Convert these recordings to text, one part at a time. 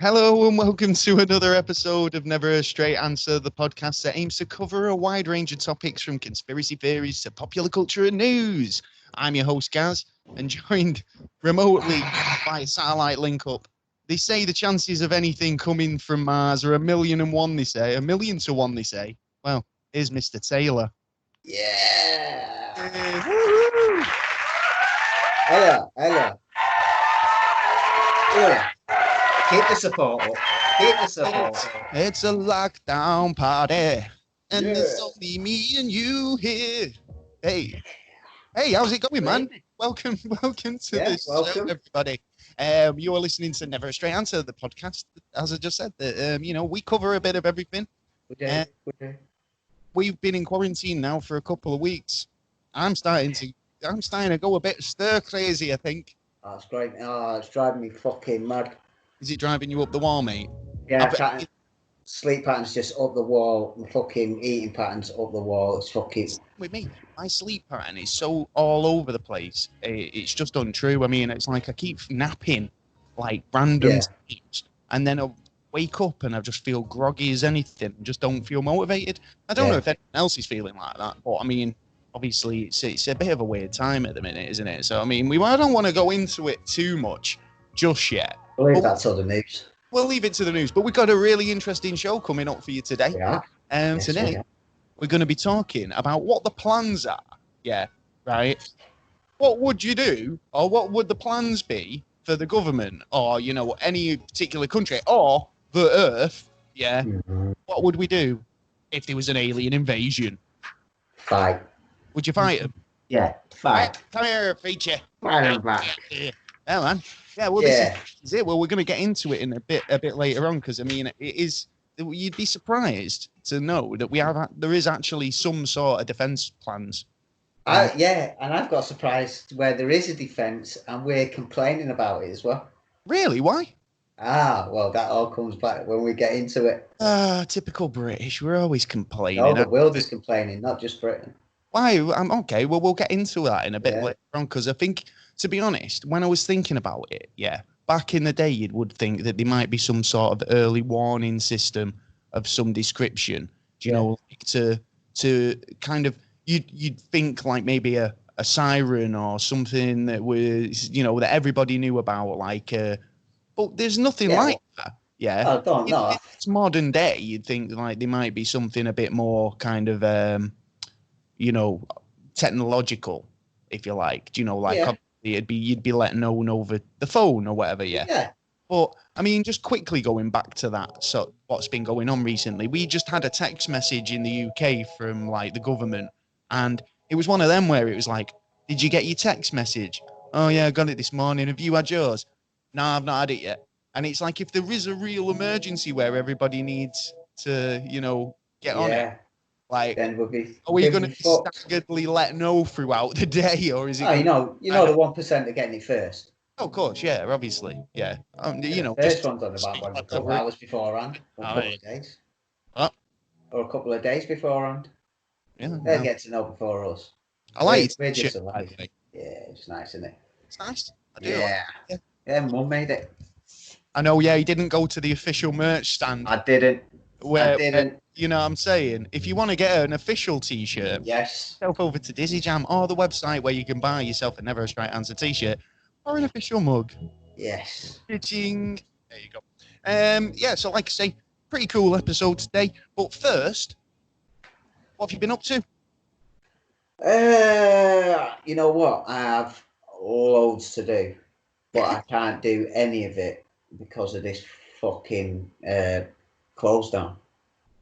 Hello and welcome to another episode of Never a Straight Answer, the podcast that aims to cover a wide range of topics from conspiracy theories to popular culture and news. I'm your host, Gaz, and joined remotely by a satellite link up. They say the chances of anything coming from Mars are 1,000,001, they say. 1,000,000 to 1, they say. Well, here's Mr. Taylor. Yeah. Woo-hoo! Hello. Yeah. Keep the support up. It's a lockdown party, and Yeah. there's only me and you here. Hey, how's it going, man? Welcome to this show, welcome. everybody. You are listening to Never a Straight Answer, the podcast. As I just said, that we cover a bit of everything. We do. We've been in quarantine now for a couple of weeks. I'm starting to go a bit stir crazy, I think. Oh, it's great. Oh, it's driving me fucking mad. Is it driving you up the wall, mate? Yeah, sleep patterns just up the wall. My fucking eating patterns up the wall. It's fucking. With me, my sleep pattern is so all over the place. It's just untrue. I mean, it's like I keep napping like random sleeps, and then I'll wake up and I just feel groggy as anything. Just don't feel motivated. I don't know if anyone else is feeling like that, but I mean, obviously it's a bit of a weird time at the minute, isn't it? So I mean, I don't want to go into it too much just yet. We'll leave that to the news. We'll leave it to the news, but we've got a really interesting show coming up for you today. Yeah. Today we're going to be talking about what the plans are. Yeah, right. What would you do, or what would the plans be for the government, or any particular country, or the Earth? Yeah. Mm-hmm. What would we do if there was an alien invasion? Fight. Would you fight them? Yeah, fight. Come here, feature. Fight them back. Yeah, man. Yeah, well, this is it. Well, we're going to get into it in a bit later on, because I mean, it is. You'd be surprised to know that there is actually some sort of defense plans. And I've got surprised where there is a defense and we're complaining about it as well. Really? Why? Well, that all comes back when we get into it. Typical British. We're always complaining. No, the world is complaining, not just Britain. Why? Okay. Well, we'll get into that in a bit later on, because I think, to be honest, when I was thinking about it, back in the day, you would think that there might be some sort of early warning system of some description. To kind of you'd think like maybe a siren or something that was that everybody knew about, but there's nothing like that. Yeah. I don't know. It's modern day. You'd think like there might be something a bit more kind of technological, if you like. You'd be let known over the phone or whatever. Yeah. But I mean, just quickly going back to that, so what's been going on recently, we just had a text message in the UK from like the government, and it was one of them where it was like, did you get your text message? Oh yeah, I got it this morning. Have you had yours? No, I've not had it yet. And it's like, if there is a real emergency where everybody needs to, get on it, like, then are we going to be staggeredly let know throughout the day, or is it? The 1% are getting it first. Oh, of course, yeah, obviously, yeah. First one's on about a couple of hours beforehand, or a couple of days. Or a couple of days beforehand. Yeah, they'll get to know before us. I like it. Shit, it's nice, isn't it? It's nice. I do. Yeah, Mum made it. I know, yeah, he didn't go to the official merch stand. I didn't. You know what I'm saying? If you want to get an official t-shirt, go over to Dizzy Jam or the website where you can buy yourself a Never a Straight Answer t-shirt or an official mug. Yes. Pitching. There you go. So like I say, pretty cool episode today. But first, what have you been up to? You know what? I have loads to do, but I can't do any of it because of this fucking close down.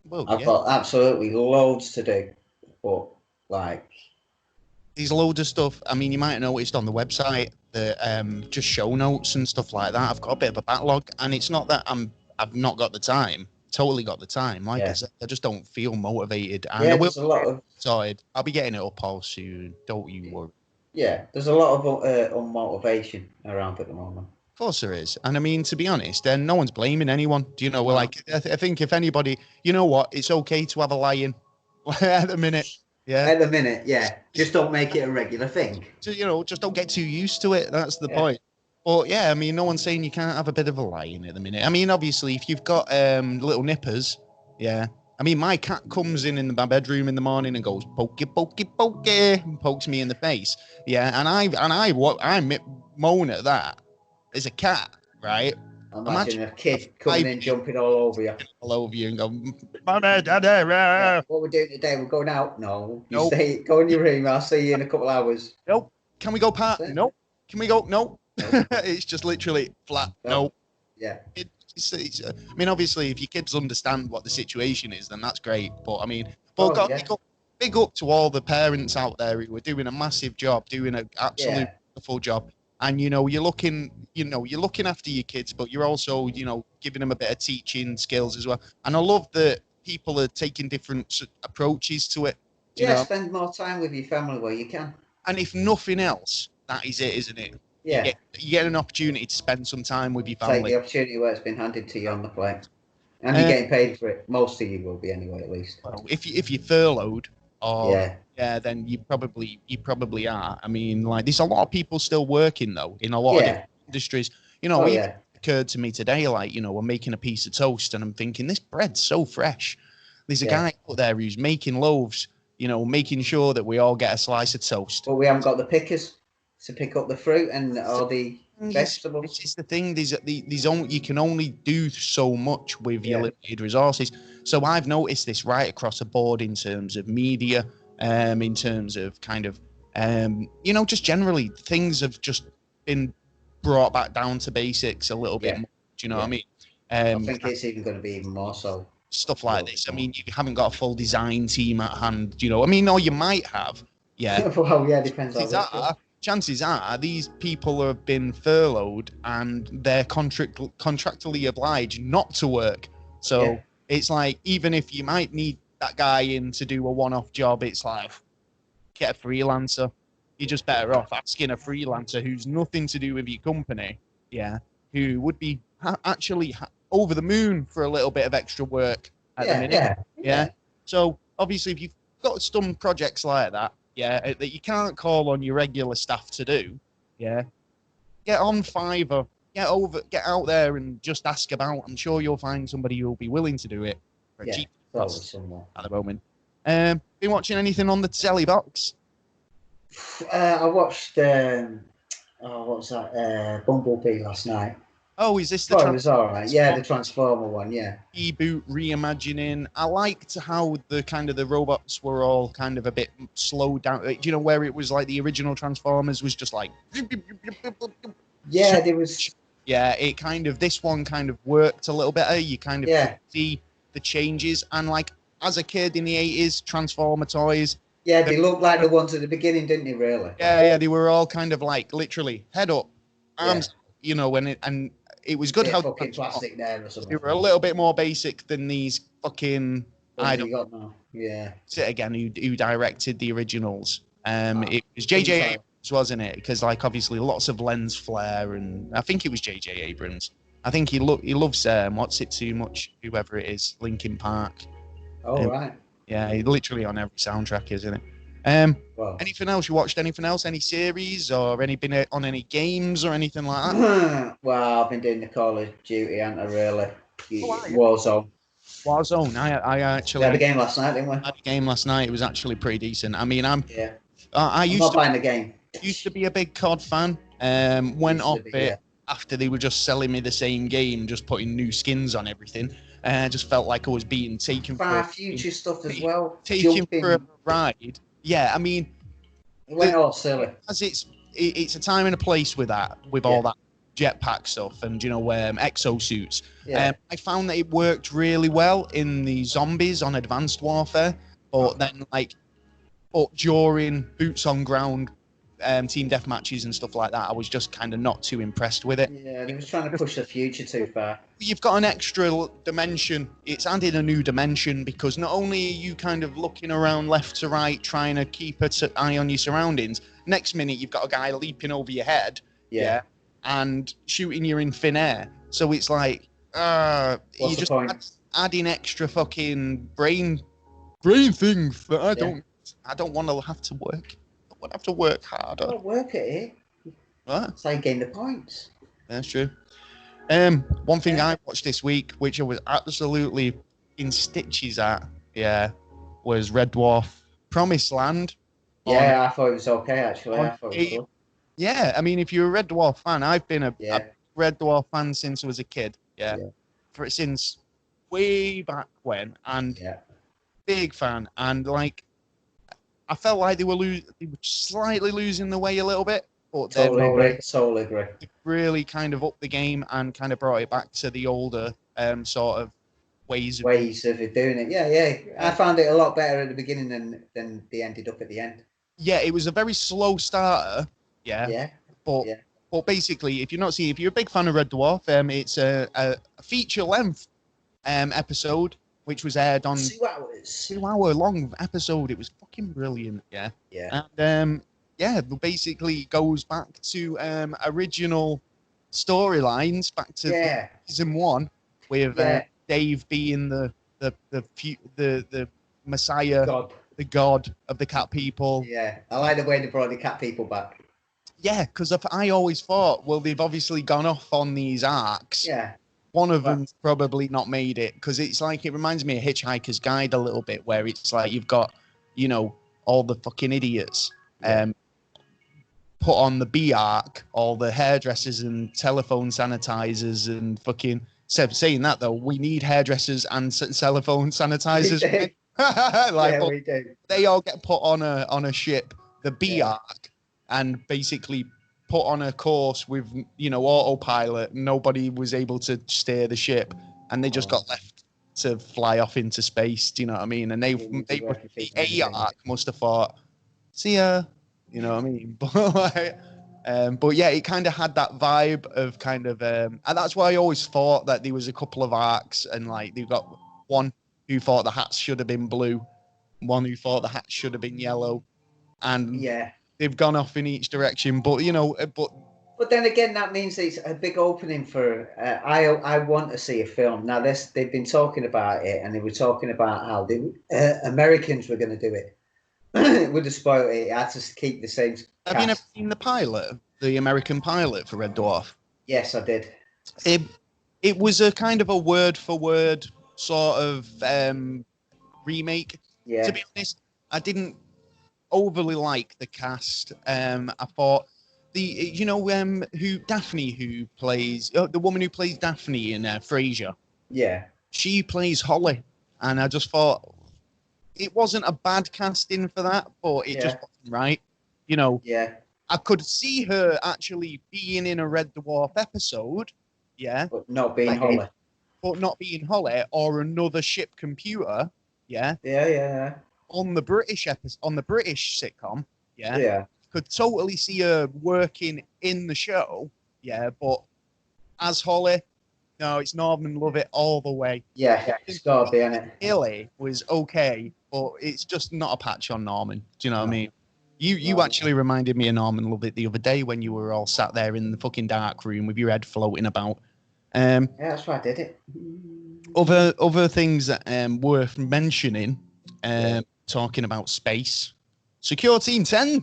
Well, I've got absolutely loads to do, but there's loads of stuff. I mean, you might have noticed on the website that just show notes and stuff like that. I've got a bit of a backlog, and it's not that I've not got the time. Totally got the time. Like I said, I just don't feel motivated. And I will. A lot of sorted. I'll be getting it up all soon. Don't you worry. Yeah, there's a lot of unmotivation around at the moment. Of course there is. And I mean, to be honest, then no one's blaming anyone. Do you know? Well, I think if anybody, you know what, it's okay to have a lie-in at the minute. Yeah. At the minute, yeah. Just don't make it a regular thing. So, just don't get too used to it. That's the point. But yeah, I mean, no one's saying you can't have a bit of a lie in at the minute. I mean, obviously, if you've got little nippers, yeah. I mean, my cat comes in my bedroom in the morning and goes pokey, pokey, pokey, and pokes me in the face. Yeah, and I moan at that. As a cat, right? Imagine a kid coming in, jumping all over you. All over you and go, Mama, Daddy, yeah, what we're doing today, we're going out. No, you nope. go in your room. I'll see you in a couple of hours. Nope. Can we go park? Nope. Can we go? Nope. It's just literally flat. Nope. Yeah. I mean, obviously, if your kids understand what the situation is, then that's great. But I mean, big up to all the parents out there who are doing a massive job, doing an absolute wonderful job. And you're looking after your kids, but you're also, giving them a bit of teaching skills as well. And I love that people are taking different approaches to it. Spend more time with your family where you can. And if nothing else, that is it, isn't it? Yeah. You get an opportunity to spend some time with your family. Take the opportunity where it's been handed to you on the plate. And you're getting paid for it. Most of you will be anyway, at least. Well, if you're furloughed, then you probably are. I mean, like, there's a lot of people still working though in a lot of different industries. It occurred to me today, like, we're making a piece of toast, and I'm thinking, this bread's so fresh. There's a guy out there who's making loaves, making sure that we all get a slice of toast. But we haven't got the pickers to pick up the fruit and all the vegetables. This is the thing. You can only do so much with your limited resources. So I've noticed this right across the board in terms of media, in terms of kind of, just generally things have just been brought back down to basics a little bit more. Do you know what I mean? I think it's even going to be even more so. Stuff like this. I mean, you haven't got a full design team at hand. Or you might have. Yeah. Well, depends on chances are these people have been furloughed and they're contractually obliged not to work. So it's like, even if you might need that guy in to do a one-off job, it's like, get a freelancer. You're just better off asking a freelancer who's nothing to do with your company, who would be actually over the moon for a little bit of extra work at the minute. So obviously, if you've got some projects like that, that you can't call on your regular staff to do, get on Fiverr, get out there and just ask about. I'm sure you'll find somebody who'll be willing to do it for a cheap cost at the moment. Been watching anything on the telly box? I watched what was that? Bumblebee last night. Oh, is this the? It was all right. Yeah, the Transformer one. Yeah. Reboot, reimagining. I liked how the robots were all kind of a bit slowed down. Do you know where it was like the original Transformers was just like. Yeah, there was. Yeah, this one kind of worked a little better. You kind of see the changes, and like as a kid in the 80s, Transformer toys. Yeah, they looked like the ones at the beginning, didn't they? Really? Yeah, they were all kind of like literally head up, arms. And it was good how fucking plastic there or something. They were a little bit more basic than these fucking. Again, who directed the originals? It was J.J. Abrams, wasn't it? Because like obviously lots of lens flare, and I think it was J.J. Abrams. I think he loves What's It Too Much, whoever it is, Linkin Park. Oh right. Yeah, literally on every soundtrack, isn't it? Anything else? You watched anything else? Any series or been on any games or anything like that? Well, I've been doing the Call of Duty, haven't I, really? Warzone. I actually had a game last night, didn't we? Had a game last night. It was actually pretty decent. I mean, I'm not buying the game. Used to be a big COD fan. Went off it after they were just selling me the same game, just putting new skins on everything. I just felt like I was being taken for future stuff as well. Taken for a ride. Yeah, I mean, it went all silly. As it's a time and a place with that, all that jetpack stuff and exosuits. Yeah. I found that it worked really well in the zombies on Advanced Warfare, but then but during boots on ground team deathmatches and stuff like that, I was just kind of not too impressed with it. Yeah, they were trying to push the future too far. You've got an extra dimension. It's added a new dimension because not only are you kind of looking around left to right, trying to keep an eye on your surroundings, next minute you've got a guy leaping over your head, and shooting you in thin air. So it's like, you just adding extra fucking brain things that I don't want to have to work. I have to work harder. Don't work at it. What? That's how you gain the points. That's true. One thing I watched this week, which I was absolutely in stitches at, was Red Dwarf Promised Land. Yeah, I thought it was okay, actually. I thought it was good. Yeah, I mean, if you're a Red Dwarf fan, I've been a Red Dwarf fan since I was a kid. Yeah. Since way back when, and big fan. And like, I felt like they were slightly losing the way a little bit. But totally agree. Really kind of upped the game and kind of brought it back to the older sort of ways of doing it. Yeah. I found it a lot better at the beginning than they ended up at the end. Yeah, it was a very slow starter. Yeah. But basically, if you're a big fan of Red Dwarf, it's a feature length episode which was aired on 2 hours. 2 hour long episode. It was fucking brilliant. Yeah. And basically goes back to original storylines, back to season 1 with Dave being the Messiah, the god of the cat people. Yeah, I like the way they brought the cat people back. Yeah, because I always thought, well, they've obviously gone off on these arcs. Yeah. One of them's probably not made it, because it's like, it reminds me of Hitchhiker's Guide a little bit, where it's like you've got, all the fucking idiots put on the B arc, all the hairdressers and telephone sanitizers and fucking... Saying that, though, we need hairdressers and telephone sanitizers. We do. They all get put on a ship, the B arc, and basically put on a course with, autopilot. Nobody was able to steer the ship, and they just got left to fly off into space. Do you know what I mean? And the A arc must have thought, see ya. You know what I mean? But yeah, it kind of had that vibe of kind of, and that's why I always thought that there was a couple of arcs, and like they've got one who thought the hats should have been blue, one who thought the hats should have been yellow, and they've gone off in each direction. But but then again, that means it's a big opening for. I want to see a film now. They've been talking about it, and they were talking about how the Americans were going to do it. It would have spoiled it. It had to keep the same cast. Have you never seen the pilot, the American pilot for Red Dwarf? Yes, I did. It was a kind of a word for word sort of remake. Yeah. To be honest, I didn't overly like the cast. I thought who Daphne, who plays the woman who plays Daphne in Frasier. Yeah. She plays Holly, and I just thought it wasn't a bad casting for that, but it just wasn't right. Yeah. I could see her actually being in a Red Dwarf episode. Yeah. But not being Holly. But not being Holly, or another ship computer. Yeah. Yeah. On the British sitcom. Yeah. Yeah. Could totally see her working in the show. Yeah. But as Holly, no, it's Norman Lovett all the way. Yeah. It's got to be, isn't it? Illy was okay, but it's just not a patch on Norman. Do you know what I mean? You actually reminded me of Norman Lovett the other day when you were all sat there in the fucking dark room with your head floating about. Yeah, that's why I did it. Other things that worth mentioning, talking about space. Secure Team 10.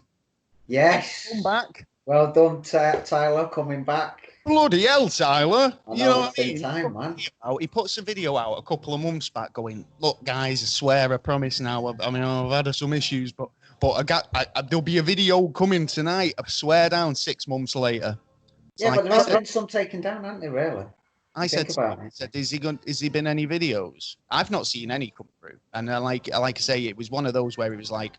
Yes. Come back. Well done, Tyler, coming back. Bloody hell, Tyler. You know what I mean? Time, man. He puts a video out a couple of months back going, look, guys, I swear, I promise now. I've had some issues, but there'll be a video coming tonight. I swear down 6 months later. Yeah, but there have been some taken down, haven't they, really? I said, is he been any videos? I've not seen any come through. And like I say, it was one of those where it was like,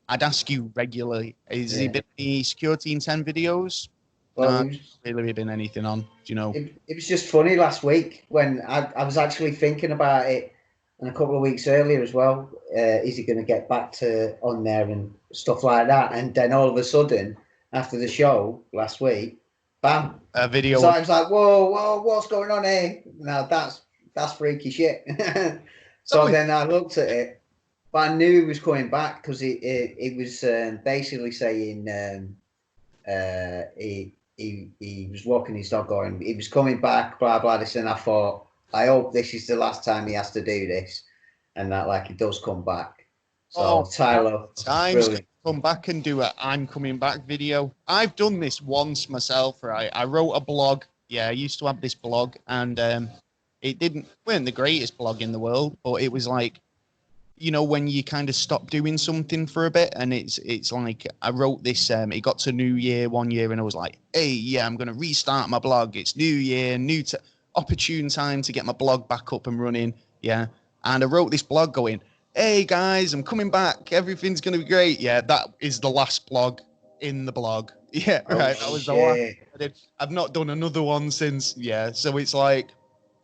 I'd ask you regularly, has he been any Secure Team 10 videos? Well, no, really been anything on, do you know? It was just funny last week when I was actually thinking about it, and a couple of weeks earlier as well. Is he going to get back to on there and stuff like that? And then all of a sudden, after the show last week, bam, a video. So I was like, whoa, what's going on here? Now that's freaky shit. So then I looked at it, but I knew he was coming back because it was basically saying he was walking his dog going, he was coming back, blah, blah, this, and I thought, I hope this is the last time he has to do this, and that, like, he does come back. So, Tyler, come back and do a I'm coming back video. I've done this once myself, right? I wrote a blog. Yeah, I used to have this blog, and it weren't the greatest blog in the world, but it was like, you know, when you kind of stop doing something for a bit, and it's like I wrote this. It got to New Year one year, and I was like, hey, yeah, I'm gonna restart my blog. It's New Year, opportune time to get my blog back up and running. Yeah, and I wrote this blog going, hey guys, I'm coming back. Everything's gonna be great. Yeah, that is the last blog in the blog. Yeah, right. That was the last I did. I've not done another one since. Yeah, so it's like,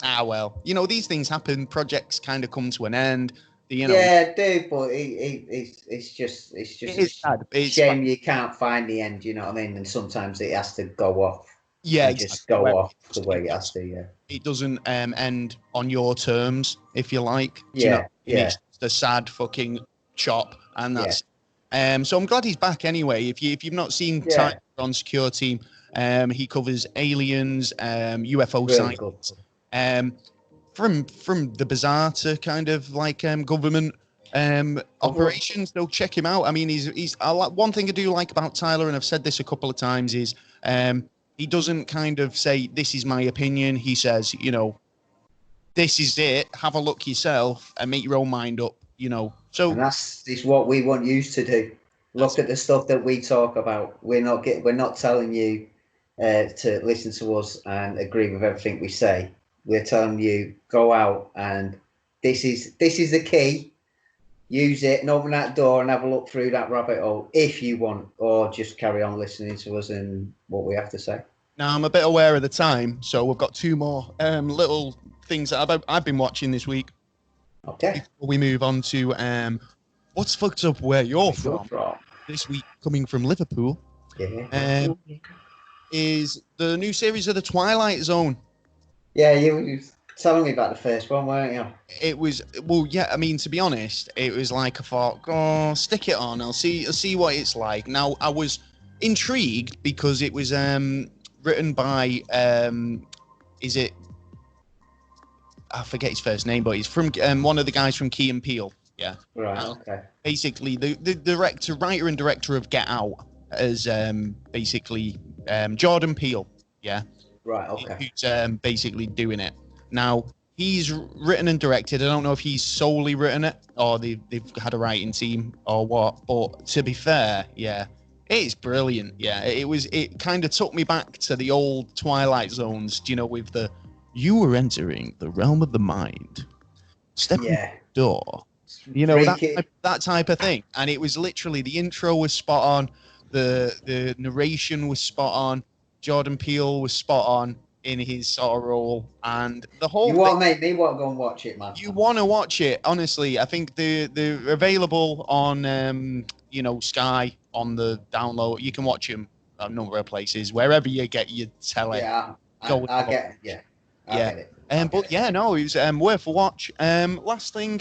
well, you know, these things happen. Projects kind of come to an end. You know, yeah, dude, but it's just a shame you can't find the end. You know what I mean? And sometimes it has to go off. Yeah, exactly. Just go off the way it has to. Yeah, it doesn't end on your terms, if you like. Yeah, you know? Yeah. It's the sad fucking chop, and that's. So I'm glad he's back anyway. If you've not seen Tyler on Secure Team, he covers aliens, UFO sightings, from the bizarre to kind of like government operations. They'll check him out. I mean, he's one thing I do like about Tyler, and I've said this a couple of times, is he doesn't kind of say, this is my opinion. He says, you know, this is it. Have a look yourself and make your own mind up, you know. So and that's what we want you to do. Look at the stuff that we talk about. We're not telling you to listen to us and agree with everything we say. We're telling you, go out and this is the key. Use it and open that door and have a look through that rabbit hole if you want, or just carry on listening to us and what we have to say. Now, I'm a bit aware of the time, so we've got two more little things that I've been watching this week. Okay. Before we move on to what's fucked up where you're from. This week, coming from Liverpool, is the new series of The Twilight Zone. Yeah, you were telling me about the first one, weren't you? It was, well, yeah, I mean, to be honest, it was like I thought, oh, stick it on. I'll see what it's like. Now, I was intrigued because it was written by, is it, I forget his first name, but he's from one of the guys from Key and Peele. Yeah. Right, okay. Basically, the writer and director of Get Out is basically Jordan Peele. Yeah. Right, okay. Who's basically doing it. Now, he's written and directed. I don't know if he's solely written it or they've had a writing team or what. But to be fair, yeah, it's brilliant. Yeah, it kind of took me back to the old Twilight Zones, you know, with the, you were entering the realm of the mind. Step in the door. You know, that type of thing. And it was literally, the intro was spot on. The narration was spot on. Jordan Peele was spot on in his sort of role, and the whole. You want to make me want to go and watch it, man? You want to watch it, honestly. I think they're available on you know, Sky on the download. You can watch them a number of places, wherever you get your telly. Yeah, I get it. Yeah, I get it. But yeah, no, it was worth a watch. Last thing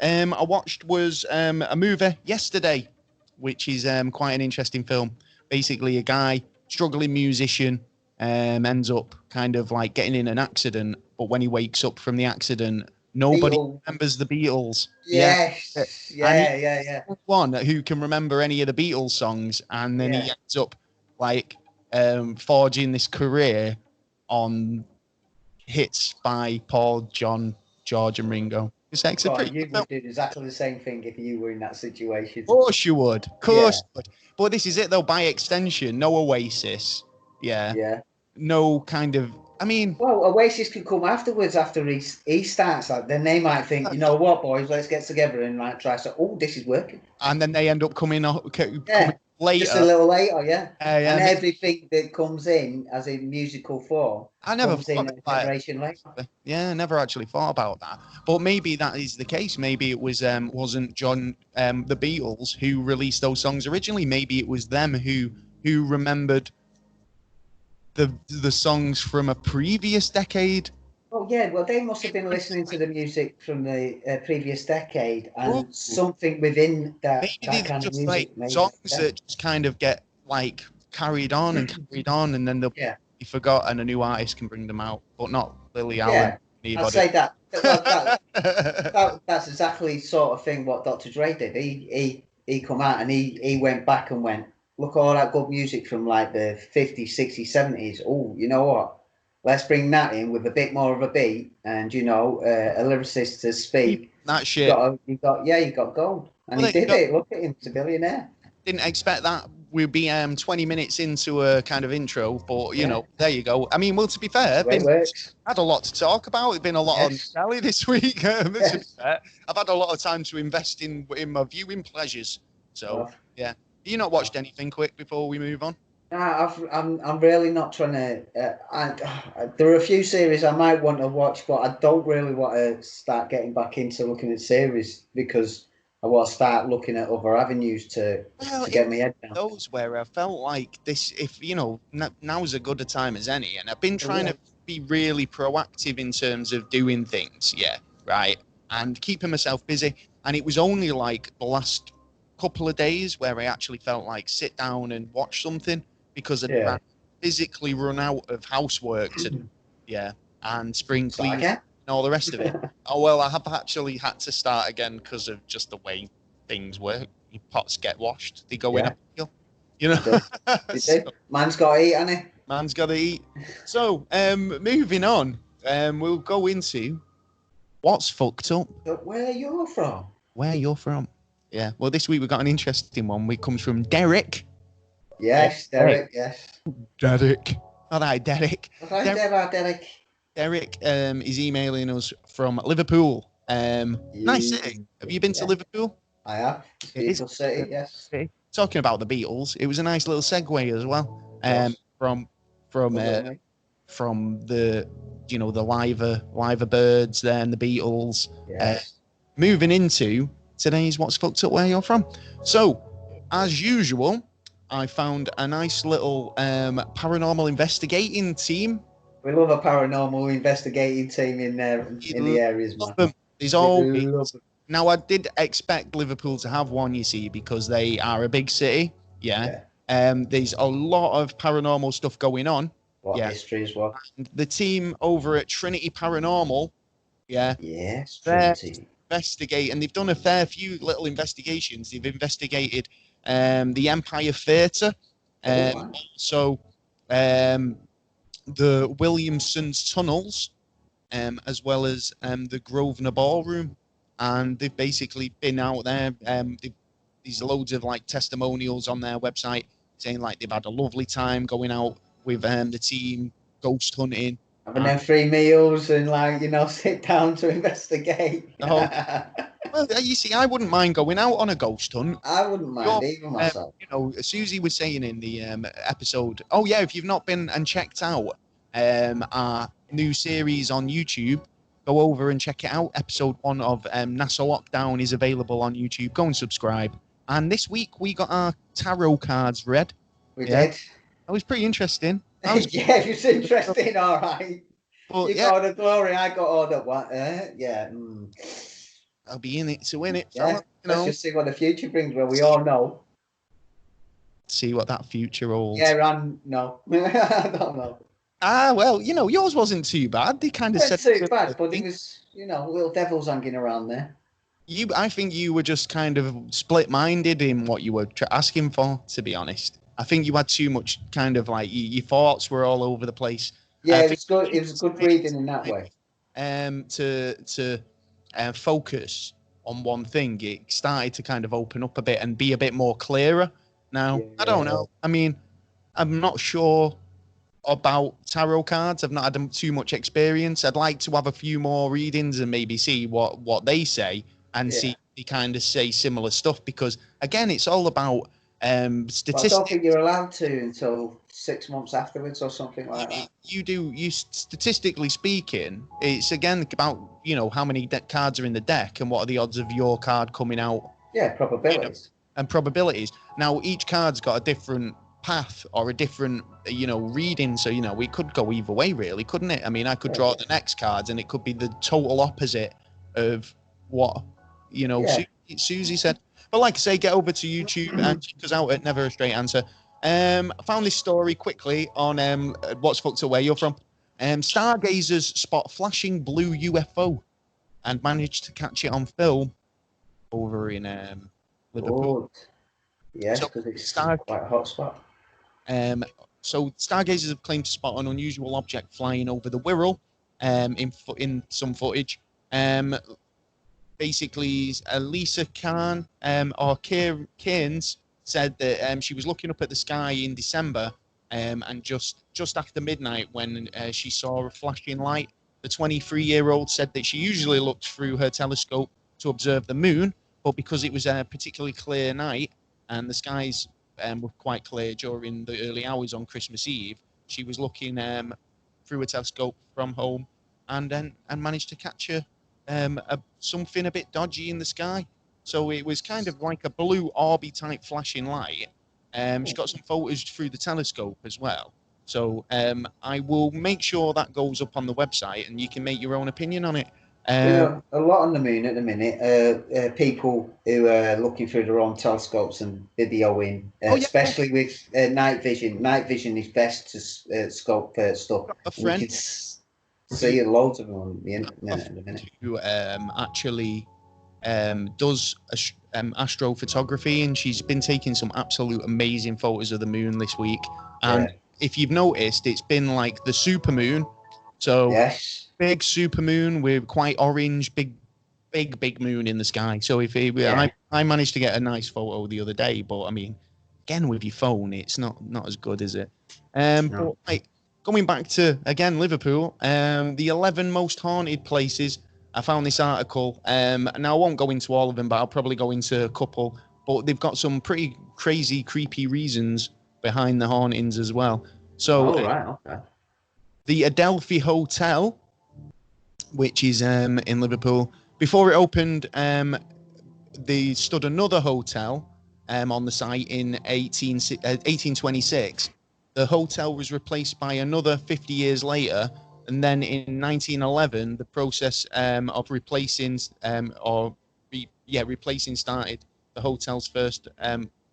I watched was a movie yesterday, which is quite an interesting film. Basically, a guy, struggling musician, ends up kind of like getting in an accident, but when he wakes up from the accident, nobody remembers the Beatles. Yes. Yeah. One who can remember any of the Beatles songs, and then he ends up like forging this career on hits by Paul, John, George, and Ringo. It's actually you would do exactly the same thing if you were in that situation. Of course you would. Of course you would. But this is it, though, by extension. No Oasis. Yeah. No kind of, I mean... Well, Oasis could come afterwards, after he starts. Like, then they might think, you know what, boys, let's get together and like try to, this is working. And then they end up coming later. Just a little later, and everything that comes in as a musical form comes in a generation later. Yeah, I never actually thought about that. But maybe that is the case. Maybe it was wasn't John the Beatles who released those songs originally. Maybe it was them who remembered the songs from a previous decade. Oh yeah, well they must have been listening to the music from the previous decade, and something within that kind of music. Like songs that just kind of get like carried on, and then they'll be forgot, and a new artist can bring them out, but not Lily Allen. I'd say that. That's exactly sort of thing what Dr. Dre did. He he come out and he went back and went, look, all that good music from like the 50s, 60s, 70s. Oh, you know what? Let's bring that in with a bit more of a beat and, you know, a lyricist to speak. That shit. You got gold. And well, he did it. Look at him. He's a billionaire. Didn't expect that we'd be 20 minutes into a kind of intro, but, you know, there you go. I mean, well, to be fair, had a lot to talk about. It's been a lot on telly this week. To be fair, I've had a lot of time to invest in my viewing pleasures. So, yeah. Have you not watched anything quick before we move on? I'm really not trying to. There are a few series I might want to watch, but I don't really want to start getting back into looking at series because I want to start looking at other avenues to get my head down. Those where I felt like this, if you know, now's as good a time as any, and I've been trying to be really proactive in terms of doing things, and keeping myself busy. And it was only like the last couple of days where I actually felt like sit down and watch something. Because I'd physically run out of housework to and spring cleaning and all the rest of it. Oh, well, I have actually had to start again because of just the way things work. Your pots get washed, they go in a pile, you know. Man's got to eat, hasn't he? Man's got to eat. So, moving on, we'll go into what's fucked up. Where you're from. Where you're from. Yeah, well, this week we've got an interesting one. It comes from Derek. Yes, Derek, yes. Derek. All right, Derek. Derek. Derek is emailing us from Liverpool. Nice city. Have you been to Liverpool? I have. Beautiful city, yes. Talking about the Beatles, it was a nice little segue as well. From the, you know, the liver birds there and the Beatles. Yes. Moving into today's What's Fucked Up Where You're From. So, as usual, I found a nice little paranormal investigating team. We love a paranormal investigating team in there in the areas, man. There's always. Now, I did expect Liverpool to have one, you see, because they are a big city. Yeah. There's a lot of paranormal stuff going on. What history as well. And the team over at Trinity Paranormal. Yeah. Yes, Trinity. Investigate, and they've done a fair few little investigations. They've investigated the Empire Theatre, also the Williamson's tunnels, as well as the Grosvenor Ballroom, and they've basically been out there. There's loads of like testimonials on their website saying like they've had a lovely time going out with the team, ghost hunting, having them free meals and like, you know, sit down to investigate. Well, you see, I wouldn't mind going out on a ghost hunt. I wouldn't mind even myself. You know, Susie was saying in the episode, oh yeah, if you've not been and checked out our new series on YouTube, go over and check it out. Episode 1 of NASA Lockdown is available on YouTube. Go and subscribe. And this week we got our tarot cards read. We did. That was pretty interesting. Yeah, it was interesting, all right. Well, you got all the glory, I got all the what? Yeah. I'll be in it to win it. Yeah. Let's just see what the future brings. Well, we all know. See what that future holds. Yeah, no. I don't know. Well, you know, yours wasn't too bad. They kind of said too bad, but it was, you know, little devils hanging around there. I think you were just kind of split-minded in what you were asking for, to be honest. I think you had too much kind of like your thoughts were all over the place. Yeah, it was good. It was good reading in that way. To focus on one thing, it started to kind of open up a bit and be a bit more clearer. Now, I don't know. I mean, I'm not sure about tarot cards. I've not had too much experience. I'd like to have a few more readings and maybe see what they say and see if they kind of say similar stuff, because again, it's all about statistics. I don't think you're allowed to until 6 months afterwards or something like that. You statistically speaking, it's again about, you know, how many cards are in the deck and what are the odds of your card coming out. Yeah, probabilities. You know, and probabilities. Now, each card's got a different path or a different, you know, reading. So, you know, we could go either way, really, couldn't it? I mean, I could draw the next cards and it could be the total opposite of what, you know, Susie said. But like I say, get over to YouTube and check us out at Never a Straight Answer. I found this story quickly on What's Fucked Up Where You're From. Stargazers spot flashing blue UFO and managed to catch it on film over in Liverpool. Oh, yes, because it's quite a hot spot. So stargazers have claimed to spot an unusual object flying over the Wirral in some footage. Basically, Lisa Khan or Cairns said that she was looking up at the sky in December and just after midnight when she saw a flashing light. The 23-year-old said that she usually looked through her telescope to observe the moon, but because it was a particularly clear night and the skies were quite clear during the early hours on Christmas Eve, she was looking through a telescope from home and managed to catch something a bit dodgy in the sky. So it was kind of like a blue orby type flashing light. She got some photos through the telescope as well. So I will make sure that goes up on the website and you can make your own opinion on it. A lot on the moon at the minute. People who are looking through their own telescopes and videoing, especially with night vision. Night vision is best to scope stuff. A friend we can see loads of them on the internet at the minute. Who actually does astrophotography, and she's been taking some absolute amazing photos of the moon this week. And if you've noticed, it's been like the supermoon. So yes. Big supermoon with quite orange, big moon in the sky. So I managed to get a nice photo the other day, but I mean, again with your phone, it's not as good, is it? No. But going back to again Liverpool, the 11 most haunted places. I found this article. Now I won't go into all of them, but I'll probably go into a couple. But they've got some pretty crazy, creepy reasons behind the hauntings as well. So, okay. The Adelphi Hotel, which is in Liverpool. Before it opened, they stood another hotel on the site in 1826. The hotel was replaced by another 50 years later, and then in 1911, the process of replacing started. The hotel's first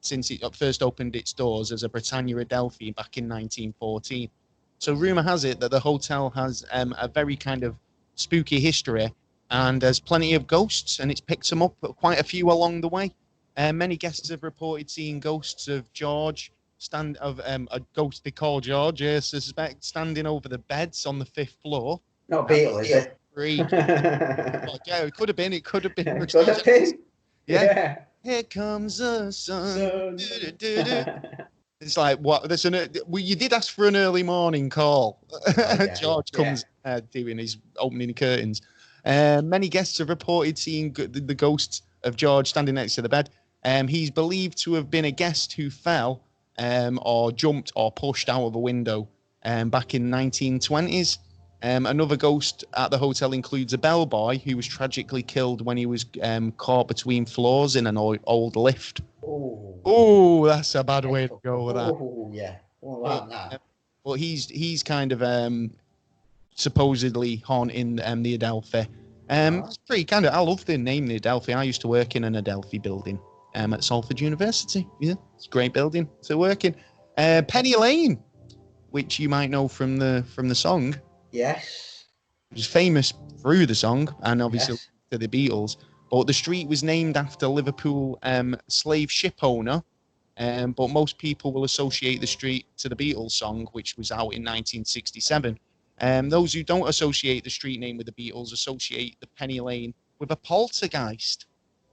since it first opened its doors as a Britannia Adelphi back in 1914. So rumor has it that the hotel has a very kind of spooky history and there's plenty of ghosts, and it's picked them up quite a few along the way. Many guests have reported seeing ghosts of George, a ghost they call George, I suspect, standing over the beds on the 5th floor. Not Beetle, is it? Yeah, it could have been. It could have been. It could have been. Yeah. Here comes the sun. It's like, what? You did ask for an early morning call. George comes doing his opening curtains. Many guests have reported seeing the ghost of George standing next to the bed. He's believed to have been a guest who fell or jumped or pushed out of a window back in 1920s. Another ghost at the hotel includes a bellboy who was tragically killed when he was caught between floors in an old lift. Oh, that's a bad way to go with that. Oh, yeah. That. But he's kind of supposedly haunting the Adelphi. It's pretty kind of. I love the name, the Adelphi. I used to work in an Adelphi building at Salford University. Yeah, it's a great building to work in. Penny Lane, which you might know from the song. Yes. Which is famous through the song and obviously to the Beatles. But the street was named after Liverpool slave ship owner. But most people will associate the street to the Beatles song, which was out in 1967. Those who don't associate the street name with the Beatles associate the Penny Lane with a poltergeist.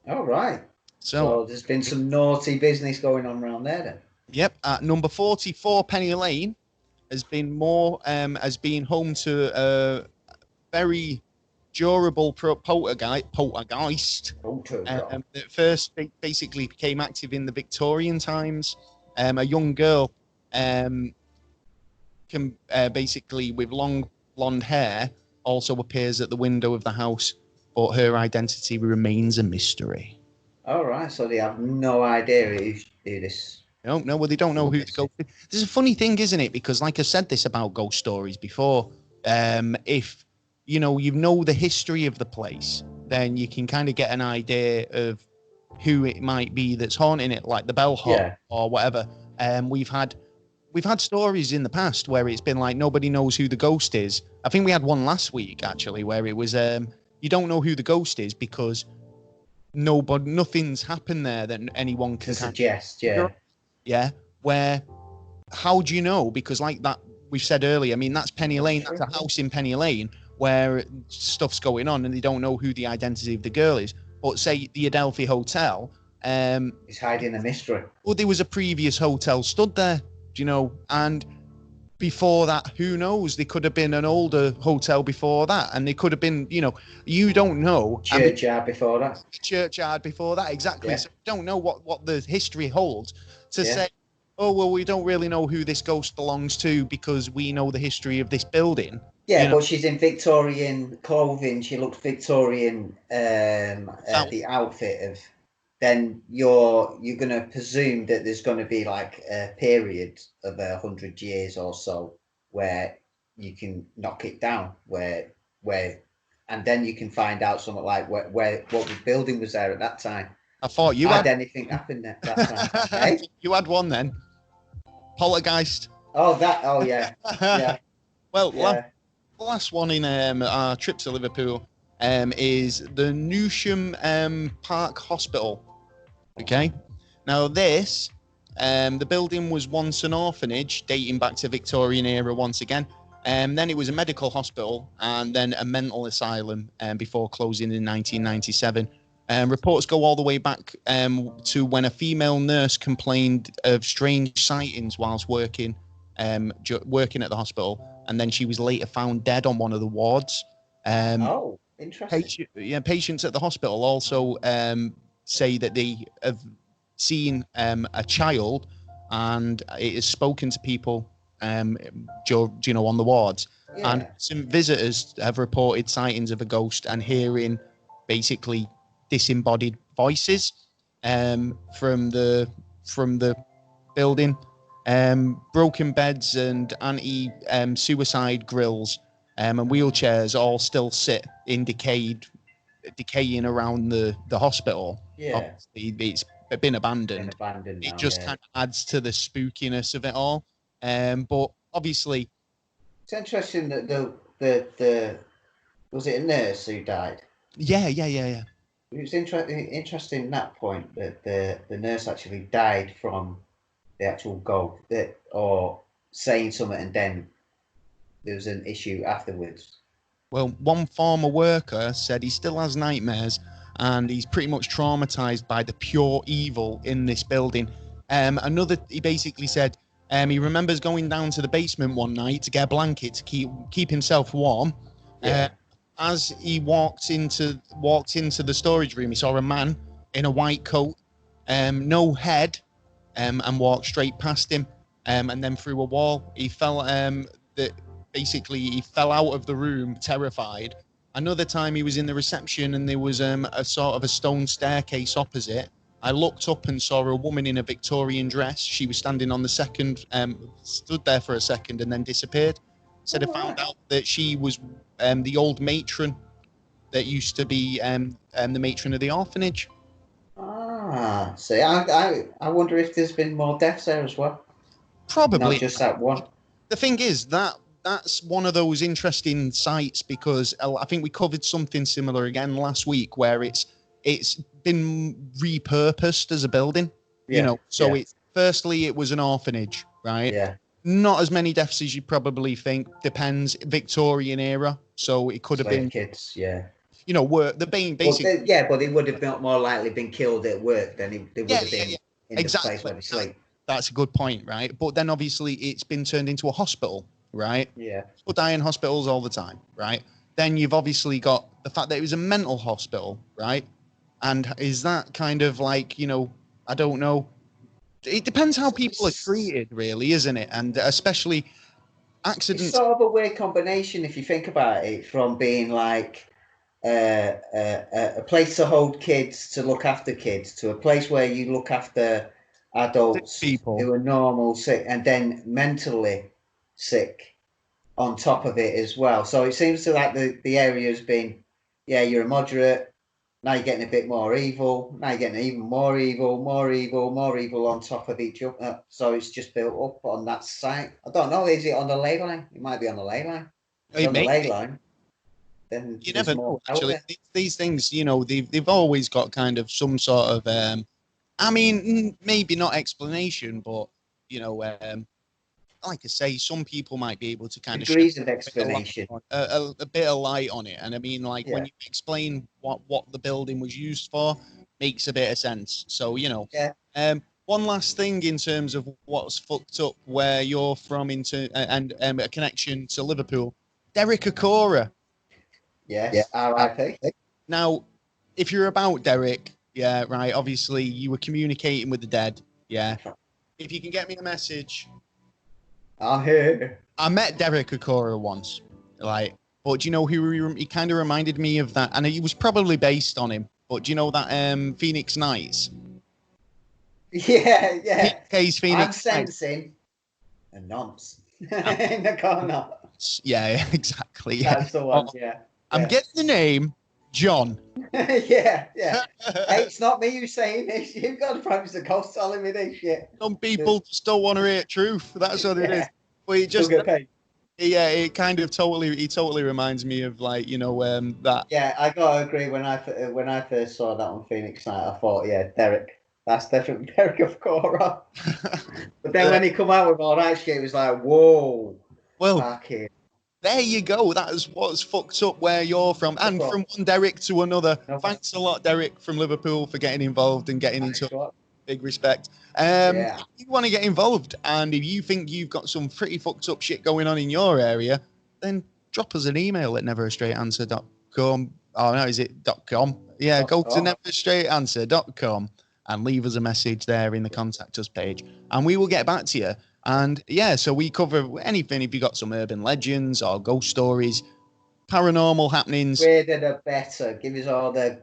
Oh, right. So there's been some naughty business going on around there then. Yep. At number 44, Penny Lane has been has been home to a very durable poltergeist. That first basically became active in the Victorian times. A young girl basically with long blonde hair also appears at the window of the house, but her identity remains a mystery. All right, so they have no idea who this. No, well, they don't know who the ghost is. This is a funny thing, isn't it? Because like I said this about ghost stories before, if you know the history of the place, then you can kind of get an idea of who it might be that's haunting it, like the bellhop or whatever. We've had stories in the past where it's been like nobody knows who the ghost is. I think we had one last week actually where it was you don't know who the ghost is because nothing's happened there that anyone can suggest. Where, how do you know? Because like that we've said earlier, I mean, that's Penny Lane. That's a house in Penny Lane where stuff's going on and they don't know who the identity of the girl is. But say the Adelphi Hotel, it's hiding a mystery. Well, there was a previous hotel stood there, and before that, who knows? There could have been an older hotel before that, and there could have been, you don't know. Churchyard before that. Churchyard before that, exactly. So you don't know what the history holds to say, oh, well, we don't really know who this ghost belongs to because we know the history of this building. Yeah, but she's in Victorian clothing. She looks Victorian, the outfit of... Then you're going to presume that there's going to be like a period of 100 years or so where you can knock it down, where, and then you can find out something like where what building was there at that time. I thought you had anything happened at that time. Hey? You had one then. Poltergeist. Oh, yeah. Yeah. Well, the last one in our trip to Liverpool is the Newsham Park Hospital. Okay. Now this, the building was once an orphanage dating back to Victorian era once again. Then it was a medical hospital and then a mental asylum before closing in 1997. Reports go all the way back to when a female nurse complained of strange sightings whilst working at the hospital, and then she was later found dead on one of the wards. Interesting. Patients at the hospital also say that they have seen a child, and it has spoken to people, on the wards. Yeah. And some visitors have reported sightings of a ghost and hearing basically disembodied voices from the building. Broken beds and anti-suicide grills and wheelchairs all still sit in decaying around the hospital. Yeah. Obviously, it's been abandoned. It just kind of adds to the spookiness of it all. But obviously, it's interesting that the was it a nurse who died? Yeah. It was interesting that point that the nurse actually died from the actual ghost, or saying something, and then there was an issue afterwards. Well, one former worker said he still has nightmares and he's pretty much traumatized by the pure evil in this building. He basically said he remembers going down to the basement one night to get a blanket to keep himself warm. Yeah. As he walked into the storage room, he saw a man in a white coat, no head, and walked straight past him, and then through a wall. He fell he fell out of the room terrified. Another time he was in the reception and there was a sort of a stone staircase opposite. I looked up and saw a woman in a Victorian dress. She was standing on the second, stood there for a second and then disappeared. Said I found out that she was the old matron that used to be the matron of the orphanage. See, I wonder if there's been more deaths there as well. Probably. Not just that one. The thing is that's one of those interesting sites because I think we covered something similar again last week where it's been repurposed as a building. It's firstly it was an orphanage, right? Yeah. Not as many deaths as you probably think. Depends. Victorian era, so it could have been kids. Yeah. But they would have been more likely been killed at work than they would have been in the place where they sleep. That's a good point, right? But then obviously it's been turned into a hospital, right? Yeah. People die in hospitals all the time, right? Then you've obviously got the fact that it was a mental hospital, right? And is that kind of like, I don't know. It depends how people are treated, really, isn't it? And especially accidents. It's sort of a weird combination if you think about it, from being like a place to hold kids, to look after kids, to a place where you look after adults who are normal, sick, and then mentally sick on top of it as well. So it seems to like the area has been, you're a moderate. Now you're getting a bit more evil. Now you're getting even more evil on top of each other. So it's just built up on that site. I don't know. Is it on the ley line? It might be on the ley line. It's on the ley line. then you never know. Actually, these things, you know, they've always got kind of some sort of, I mean, maybe not explanation, but you know, like I say, some people might be able to kind degrees of explanation, a bit of light on it. And I mean, like when you explain what the building was used for, makes a bit of sense. So you know, one last thing in terms of what's fucked up where you're from and a connection to Liverpool, Derek Acorah. Yes, R.I.P. Now, if you're about Derek, yeah, right. Obviously, you were communicating with the dead. Yeah. If you can get me a message. I'm here. I met Derek Acorah once, like, but do you know who he kind of reminded me of that? And he was probably based on him. But do you know that Phoenix Knights? Yeah. Phoenix I'm sensing a nonce in the corner. Yeah, exactly. That's the one. Yeah. I'm getting the name John. yeah. Hey, it's not me who's saying this. You've got to promise the cost telling me this shit. Some people just don't want to hear truth. That's what it is. But it just, yeah, it kind of totally reminds me of, like, you know, that. Yeah, I gotta agree. When I first saw that on Phoenix Night, I thought, yeah, Derek. That's definitely Derek Acorah. But then when he come out with all that shit, it was like, whoa. Well, there you go. That is what's fucked up where you're from. And from one Derek to another. Thanks a lot, Derek, from Liverpool, for getting involved and getting into big respect. If you want to get involved and if you think you've got some pretty fucked up shit going on in your area, then drop us an email at neverastraightanswer.com. Oh, no, is it .com? Yeah, go to neverastraightanswer.com and leave us a message there in the contact us page. And we will get back to you. And yeah, so we cover anything. If you got some urban legends or ghost stories, paranormal happenings, weirder the better. Give us all the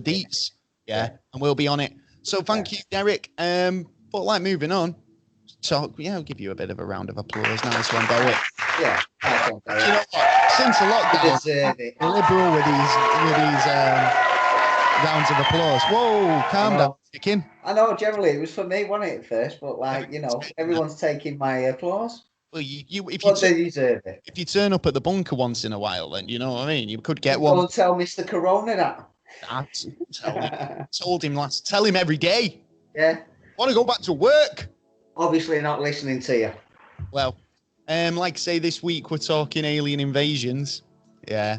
deets. Yeah, and we'll be on it. So thank you, Derek. But like moving on, I'll give you a bit of a round of applause. Nice one, Derek. Yeah, nice one, Derek. You know what? Since the lockdown, liberal with these rounds of applause. Whoa, calm down, chicken. I know, generally it was for me, wasn't it, at first? But, like, you know, everyone's taking my applause. Well, if you turn up at the bunker once in a while, then you know what I mean. You could get one. Don't tell Mr. Corona that. Told him last. Tell him every day. Yeah. Want to go back to work? Obviously not listening to you. Well, like I say, this week we're talking alien invasions. Yeah.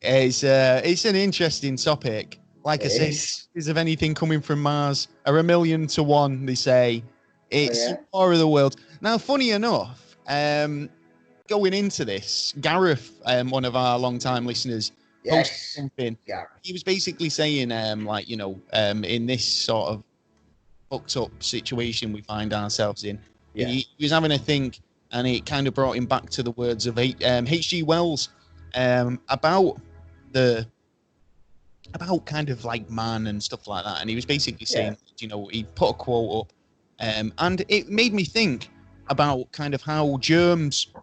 It's an interesting topic. Like I say, is of anything coming from Mars are 1,000,000 to 1. They say it's War of the World. Now, funny enough, going into this, Gareth, one of our long-time listeners, posted something. He was basically saying, like, you know, in this sort of fucked up situation we find ourselves in, he was having a think, and it kind of brought him back to the words of H.G. Wells about kind of like man and stuff like that. And he was basically saying, you know, he put a quote up, and it made me think about kind of how germs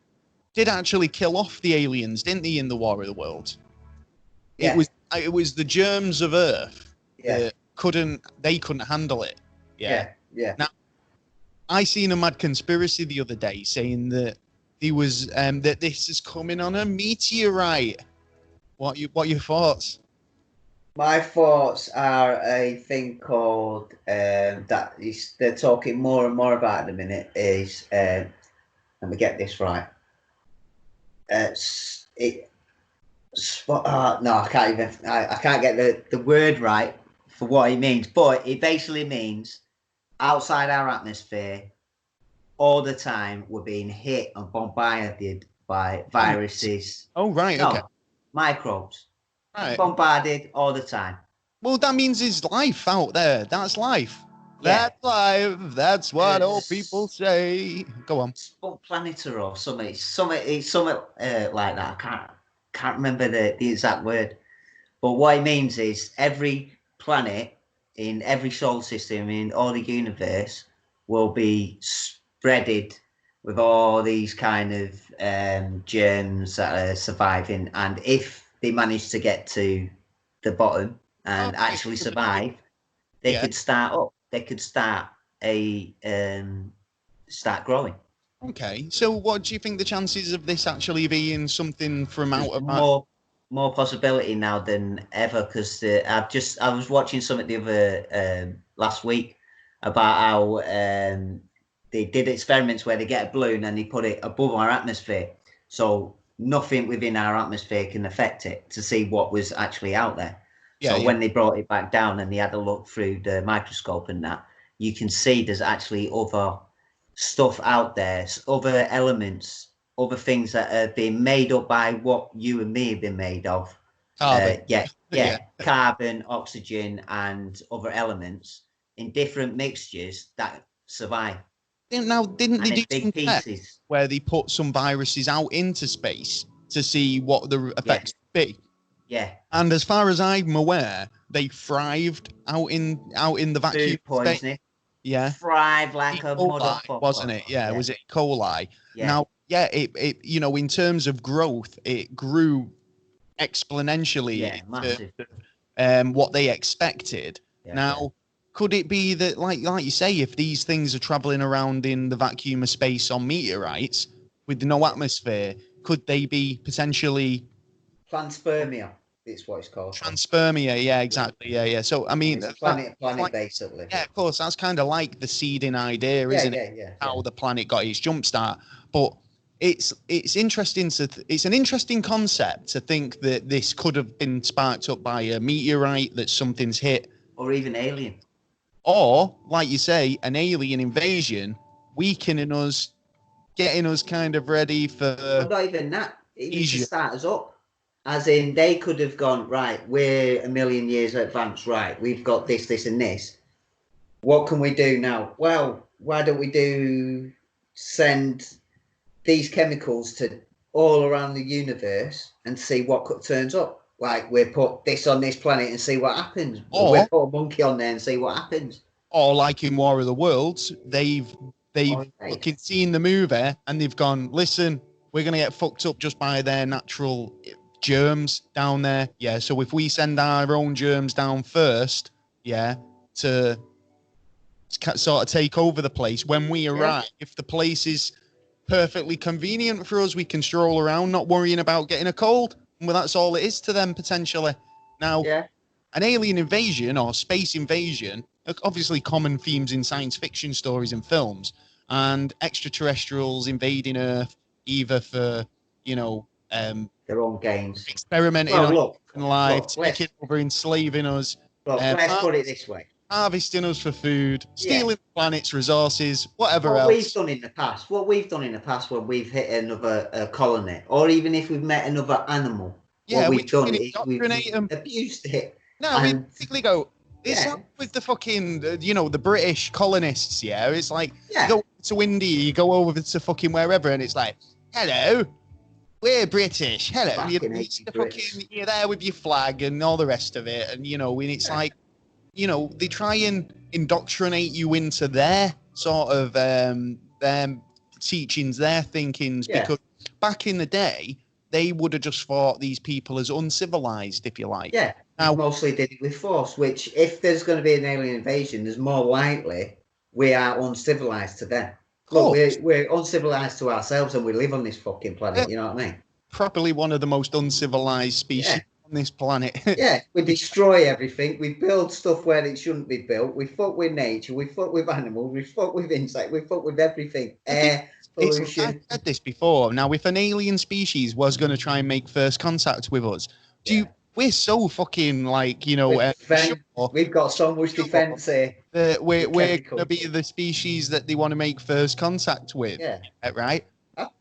did actually kill off the aliens, didn't they, in the War of the World? It was the germs of Earth that couldn't handle it. Yeah. Now, I seen a mad conspiracy the other day saying that he was that this is coming on a meteorite. What are your thoughts? My thoughts are a thing called that is they're talking more and more about at the minute is let me get this right. No, I can't even. I can't get the word right for what it means, but it basically means outside our atmosphere, all the time we're being hit and bombarded by viruses. Oh, right, okay. Microbes. Right. Bombarded all the time. Well, that means there's life out there. That's life. Yeah. That's life. That's what all people say. Go on. Planetary or something. It's something like that. I can't remember the exact word. But what it means is every planet in every solar system in all the universe will be spreaded with all these kind of germs that are surviving. And if they manage to get to the bottom and actually survive, they could start up. They could start growing. Okay, so what do you think the chances of this actually being something from out of more possibility now than ever? Because I was watching something the other last week about how they did experiments where they get a balloon and they put it above our atmosphere, so nothing within our atmosphere can affect it, to see what was actually out there. So when they brought it back down and they had a look through the microscope and that, you can see there's actually other stuff out there, other elements, other things that are being made up by what you and me have been made of. Carbon. Carbon, oxygen, and other elements in different mixtures that survive. Didn't they do big pieces where they put some viruses out into space to see what the effects would be? Yeah. And as far as I'm aware, they thrived out in the vacuum. Food poisoning. Yeah. Thrive like a motherfucker. Wasn't it? Yeah. Was it E. coli? Yeah. Now, it in terms of growth, it grew exponentially. Yeah, massive. What they expected. Yeah, now, could it be that, like you say, if these things are traveling around in the vacuum of space on meteorites with no atmosphere, could they be potentially panspermia? It's what it's called. Panspermia, yeah, exactly, yeah. So I mean, it's planet basically. Yeah, of course, that's kind of like the seeding idea, isn't it? Yeah. How the planet got its jumpstart, but it's interesting it's an interesting concept to think that this could have been sparked up by a meteorite, that something's hit, or even alien, or like you say, an alien invasion, weakening us, getting us kind of ready for. Well, not even that. Even to start us up. As in, they could have gone, right, we're a million years advanced, right, we've got this, this, and this. What can we do now? Well, why don't we send these chemicals to all around the universe and see what turns up? Like, we put this on this planet and see what happens. Or we put a monkey on there and see what happens. Or like in War of the Worlds, they've fucking seen the movie and they've gone, listen, we're going to get fucked up just by their natural germs down there. Yeah, so if we send our own germs down first, to sort of take over the place, when we arrive, if the place is perfectly convenient for us, we can stroll around not worrying about getting a cold. Well, that's all it is to them, potentially. Now, an alien invasion or space invasion, obviously common themes in science fiction stories and films, and extraterrestrials invading Earth either for, their own gains, experimenting on life, taking over, enslaving us. Let's put it this way: harvesting us for food, stealing the planet's resources, whatever else. What we've done in the past when we've hit another colony, or even if we've met another animal, what we've done is we've abused it. No, we basically go. It's like with the fucking, the British colonists. Yeah, it's like you go to India, you go over to fucking wherever, and it's like, hello. We're British. Hello. You're there with your flag and all the rest of it. And, when it's like, they try and indoctrinate you into their sort of their teachings, their thinkings, because back in the day, they would have just thought these people as uncivilized, if you like. Yeah, now, mostly did it with force, which if there's going to be an alien invasion, there's more likely we are uncivilized to them. Look, we're uncivilized to ourselves and we live on this fucking planet, you know what I mean? Probably one of the most uncivilized species on this planet. We destroy everything. We build stuff where it shouldn't be built. We fuck with nature. We fuck with animals. We fuck with insects. We fuck with everything. Air, pollution. I've said this before. Now, if an alien species was going to try and make first contact with us, we're so fucking we've got so much defense here. We're going to be the species that they want to make first contact with. Yeah. Right?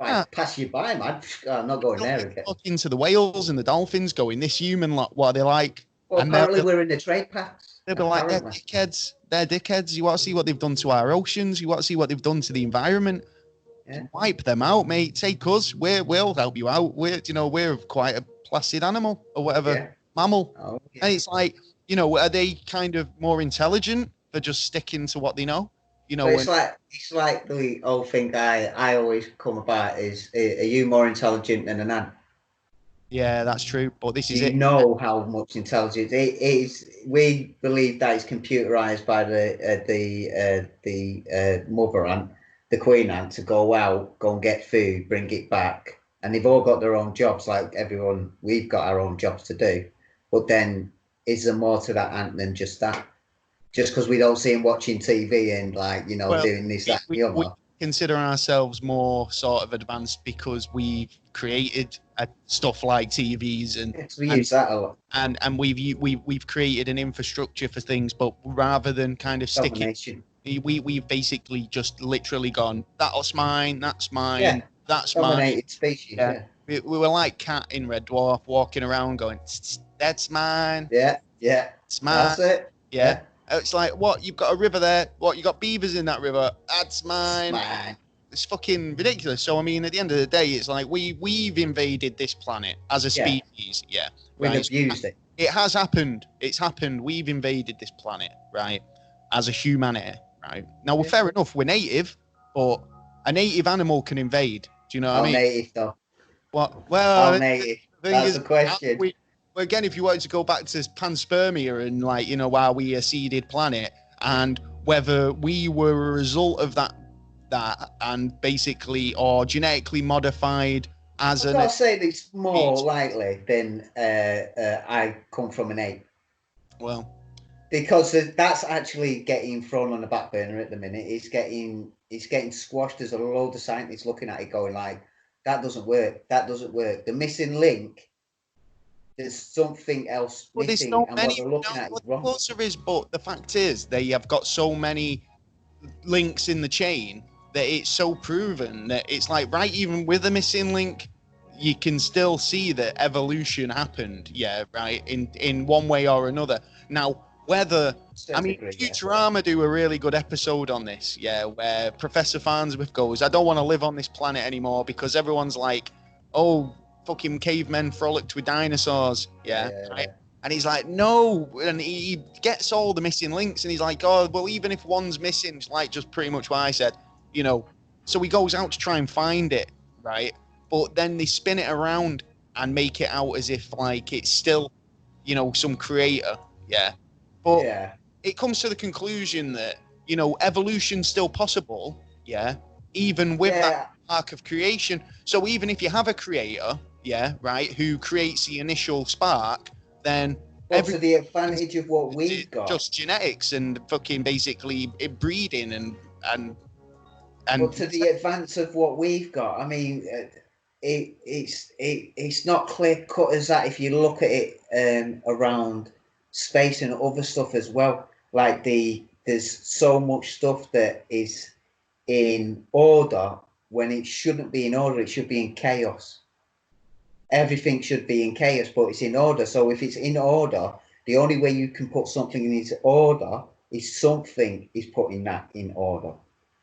I'd pass you by, man. I'm not going there again. Look into the whales and the dolphins going, this human lot, what are they like? Well, apparently we're in the trade packs. They'll be like, they're dickheads. They're dickheads. You want to see what they've done to our oceans? You want to see what they've done to the environment? Wipe them out, mate. Take us. We'll help you out. We're quite a placid animal or whatever, mammal. Oh, and it's like, are they kind of more intelligent for just sticking to what they know? It's like the old thing I always come about is, are you more intelligent than an ant? Yeah, that's true. But this is it. You know how much intelligence it is. We believe that it's computerized by the mother ant, the Queen Ant to go out, go and get food, bring it back, and they've all got their own jobs, like everyone. We've got our own jobs to do, but then is there more to that ant than just that? Just because we don't see him watching TV and like doing this, that, we consider ourselves more sort of advanced because we've created stuff like TVs and we use that a lot, and we've created an infrastructure for things, but rather than kind of sticking, we've basically just literally gone, that's mine, that's mine, that's dominated mine. Species, We were like Cat in Red Dwarf, walking around going, that's mine. Yeah, it's mine. That's it. Yeah. It's like, what? You've got a river there. What? You got beavers in that river. That's mine. It's fucking ridiculous. So I mean, at the end of the day, it's like we've invaded this planet as a species. Yeah. We've abused it. It has happened. It's happened. We've invaded this planet, right? As a humanity, right? Now, we're fair enough. We're native, but a native animal can invade. Do you know what I mean? Native though. What? Well, native. That's the question. Again, if you wanted to go back to panspermia and like, why we a seeded planet and whether we were a result of that and basically or genetically modified as I'll say that it's more likely than I come from an ape. Well, because that's actually getting thrown on the back burner at the minute. It's getting squashed. There's a load of scientists looking at it going like, that doesn't work. The missing link. There's something else missing, and what they're looking at is wrong. But the fact is, they have got so many links in the chain that it's so proven that it's like, right, even with a missing link, you can still see that evolution happened, in one way or another. Now, Futurama do a really good episode on this, where Professor Farnsworth goes, I don't want to live on this planet anymore because everyone's like, oh, fucking cavemen frolicked with dinosaurs, right? And he's like, no, and he gets all the missing links, and he's like, oh, well, even if one's missing, it's like just pretty much what I said, so he goes out to try and find it, right? But then they spin it around and make it out as if like it's still, some creator, but it comes to the conclusion that, evolution's still possible, even with that arc of creation. So even if you have a creator, who creates the initial spark, then to the advantage of what we've got, just genetics and fucking basically breeding and but to the advance of what we've got, I mean, it's not clear cut as that if you look at it around space and other stuff as well. Like there's so much stuff that is in order when it shouldn't be in order. It should be in chaos. Everything should be in chaos, but it's in order. So if it's in order, the only way you can put something in its order is something is putting that in order.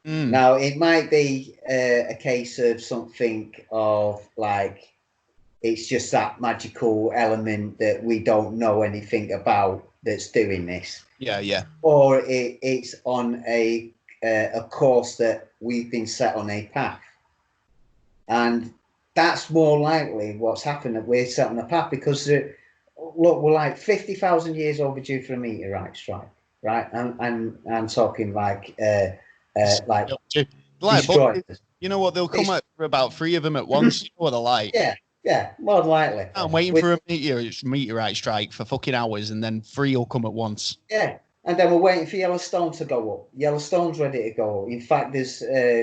Now, it might be a case of something of like, it's just that magical element that we don't know anything about that's doing this. Yeah. Or it's on a course that we've been set on a path. And that's more likely what's happened, that we're set on a path, because look, we're like 50,000 years overdue for a meteorite strike, right? And I'm talking like destroyed. You know what? They'll come out for about 3 of them at once. You know what they're like. Yeah, more than likely. I'm waiting for a meteorite strike for fucking hours, and then 3 will come at once. Yeah, and then we're waiting for Yellowstone to go up. Yellowstone's ready to go. In fact, there's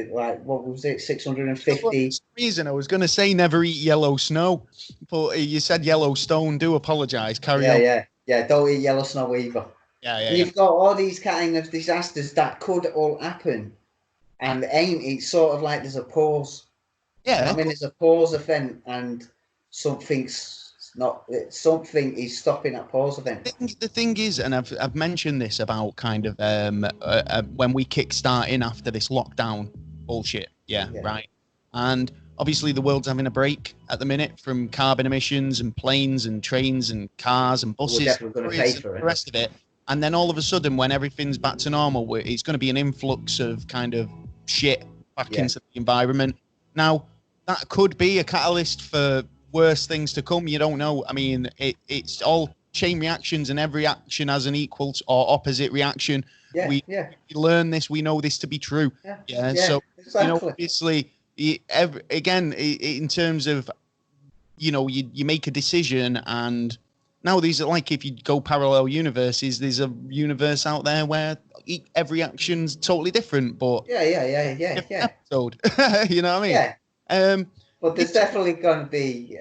what was it, 650? For some reason, I was going to say never eat yellow snow, but you said Yellowstone. Do apologise. Carry on. Yeah. Don't eat yellow snow either. Yeah. You've got all these kind of disasters that could all happen, and it's sort of like there's a pause. Yeah. I mean, there's a pause event, and something is stopping that pause event. The thing is, and I've mentioned this about kind of when we kick start in after this lockdown bullshit. Yeah, right. And obviously the world's having a break at the minute from carbon emissions and planes and trains and cars and buses. We're definitely going to pay for the rest of it. And then all of a sudden, when everything's back to normal, it's going to be an influx of kind of shit back into the environment. Now, that could be a catalyst for worse things to come. You don't know. I mean, it's all chain reactions, and every action has an equal or opposite reaction. we learn this, we know this to be true. So exactly. Obviously, again, in terms of, you make a decision, and now these are like, if you go parallel universes, there's a universe out there where every action's totally different, but episode. You know what I mean? But there's definitely going to be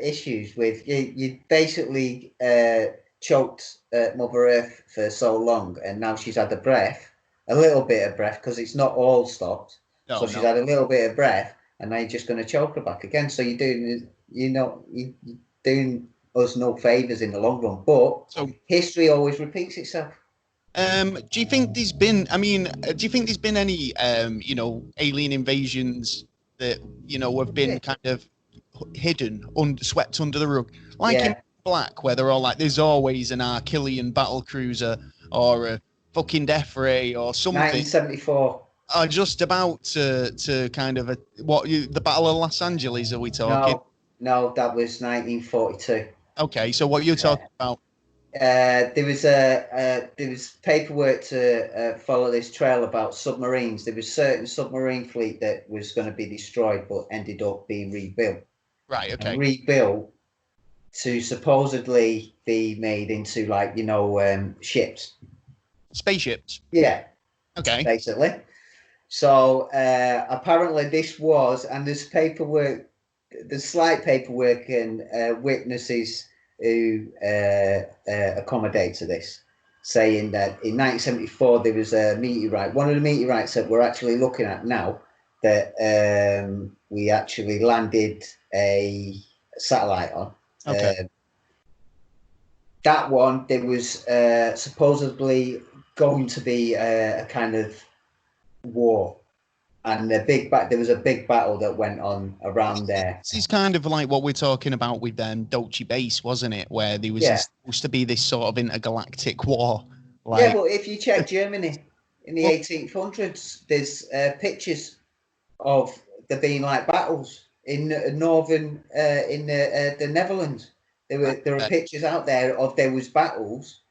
issues with you basically choked Mother Earth for so long, and now she's had a little bit of breath, because it's not all stopped. She's had a little bit of breath, and now you're just going to choke her back again. So you're doing us no favors in the long run. But history always repeats itself. Do you think there's been? Do you think there's been any, alien invasions that have been kind of hidden, swept under the rug, like in Black, where they're all like, there's always an Arquillian battle cruiser or a fucking Death Ray or something. 1974. Are just about to kind of the Battle of Los Angeles? Are we talking? No, that was 1942. Okay, so what you're talking about? There was paperwork to follow this trail about submarines. There was certain submarine fleet that was going to be destroyed, but ended up being rebuilt. Right. Okay. And rebuilt to supposedly be made into ships. Spaceships. Yeah. Okay. Basically. So apparently this was, and there's paperwork, there's slight paperwork and witnesses who accommodate to this, saying that in 1974 there was a meteorite, one of the meteorites that we're actually looking at now, that we actually landed a satellite on. Okay. That one, there was supposedly going to be a kind of war, and there was a big battle that went on around there. This is kind of like what we're talking about with Dulce Base, wasn't it? Where there was supposed to be this sort of intergalactic war. Well, if you check Germany in the 1800s, there's pictures of there being like battles in northern in the Netherlands. There are pictures out there of there was battles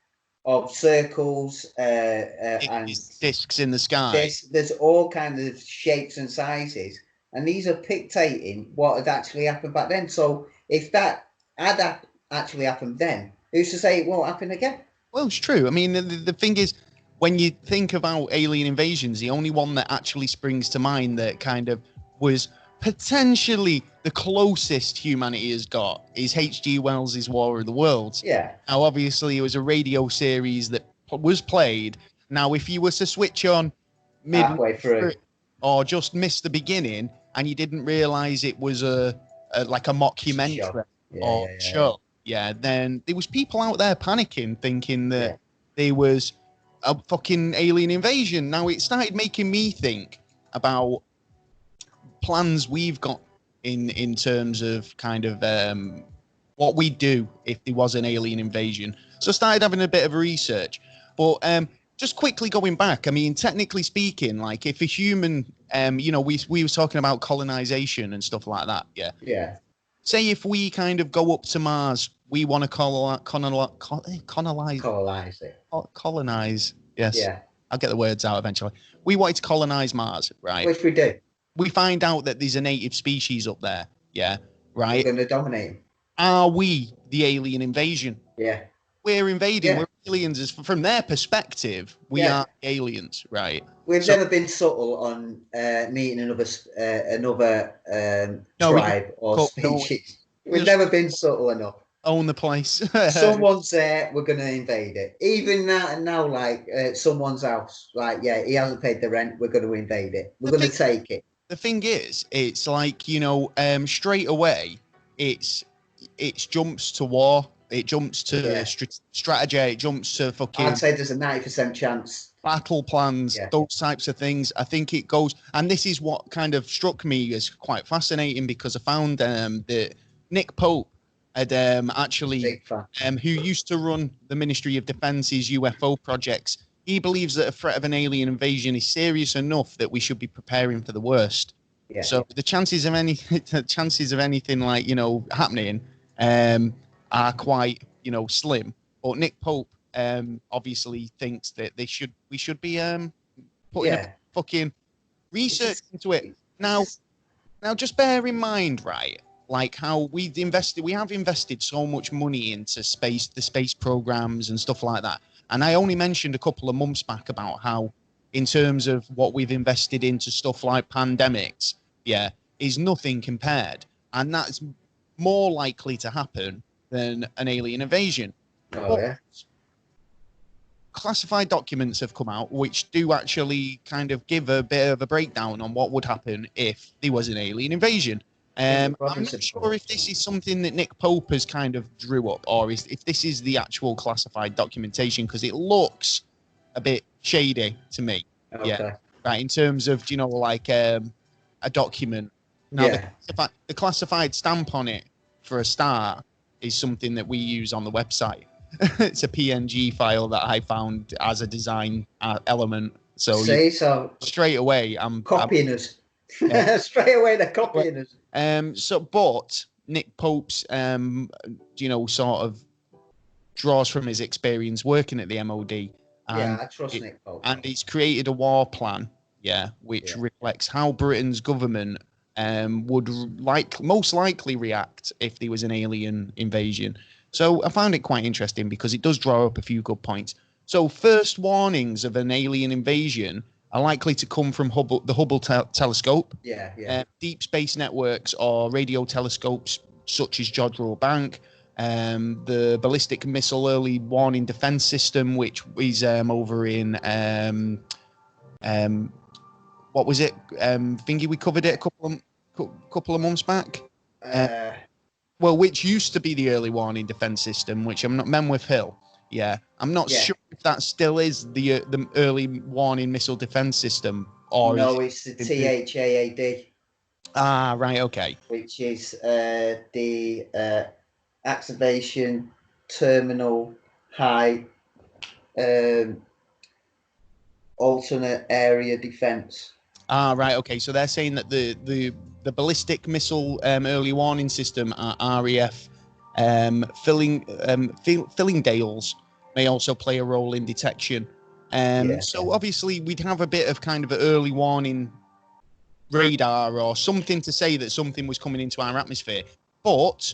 of circles and discs in the sky. There's all kinds of shapes and sizes, and these are dictating what had actually happened back then. So if that had actually happened then, who's to say it won't happen again? Well, it's true. I mean, the thing is, when you think about alien invasions, the only one that actually springs to mind that kind of was potentially the closest humanity has got is H.G. Wells' War of the Worlds. Yeah. Now, obviously, it was a radio series that was played. Now, if you were to switch on halfway through or just miss the beginning and you didn't realize it was a mockumentary show, then there was people out there panicking, thinking that there was a fucking alien invasion. Now, it started making me think about plans we've got in terms of kind of what we do if there was an alien invasion. So I started having a bit of research, but just quickly going back, I mean, technically speaking, like if a human, we were talking about colonization and stuff like that. Yeah. Say if we kind of go up to Mars, we want to colonize it. Colonize. Yes. Yeah. I'll get the words out eventually. We wanted to colonize Mars, right? Which we do. We find out that there's a native species up there. Yeah. Right. We're going to dominate them. Are we the alien invasion? Yeah. We're invading. Yeah. We're aliens. From their perspective, we are aliens, right? We've never been subtle on meeting another tribe or species. We've never been subtle enough. Own the place. Someone's there, we're going to invade it. Even now, like someone's house, like, he hasn't paid the rent, we're going to invade it. We're going to take it. The thing is, it's like, straight away, it's jumps to war. It jumps to strategy. It jumps to fucking... I'd say there's a 90% chance. Battle plans, those types of things. I think it goes... And this is what kind of struck me as quite fascinating, because I found that Nick Pope had actually... who used to run the Ministry of Defence's UFO projects. He believes that a threat of an alien invasion is serious enough that we should be preparing for the worst. Yeah. So the chances of anything like, happening... are quite, slim. But Nick Pope obviously thinks that we should be putting a fucking research into it. Now, just bear in mind, right? Like how we have invested so much money into the space programs and stuff like that. And I only mentioned a couple of months back about how, in terms of what we've invested into stuff like pandemics, is nothing compared. And that's more likely to happen than an alien invasion. Classified documents have come out which do actually kind of give a bit of a breakdown on what would happen if there was an alien invasion. I'm not sure if this is something that Nick Pope has kind of drew up, or if this is the actual classified documentation, because it looks a bit shady to me. Right, in terms of, like a document. Now, the classified stamp on it, for a start, is something that we use on the website. It's a PNG file that I found as a design element. So straight away, I'm copying us. Straight away, they're copying us. But Nick Pope's, sort of draws from his experience working at the MOD. And I trust Nick Pope. And he's created a war plan, which reflects how Britain's government would most likely react if there was an alien invasion. So I found it quite interesting because it does draw up a few good points. So first warnings of an alien invasion are likely to come from the Hubble telescope. Deep space networks or radio telescopes such as Jodrell Bank, the ballistic missile early warning defense system, which is over in what was it? Thingy, we covered it a couple of months back. Which used to be the early warning defense system, which I'm not Menwith Hill. I'm not sure if that still is the early warning missile defense system, or no, it's the THAAD. Right, okay. Which is the activation terminal high alternate area defense. Right, okay. So they're saying that the ballistic missile early warning system, RAF, Fillingdales may also play a role in detection. So obviously we'd have a bit of kind of an early warning radar or something to say that something was coming into our atmosphere. But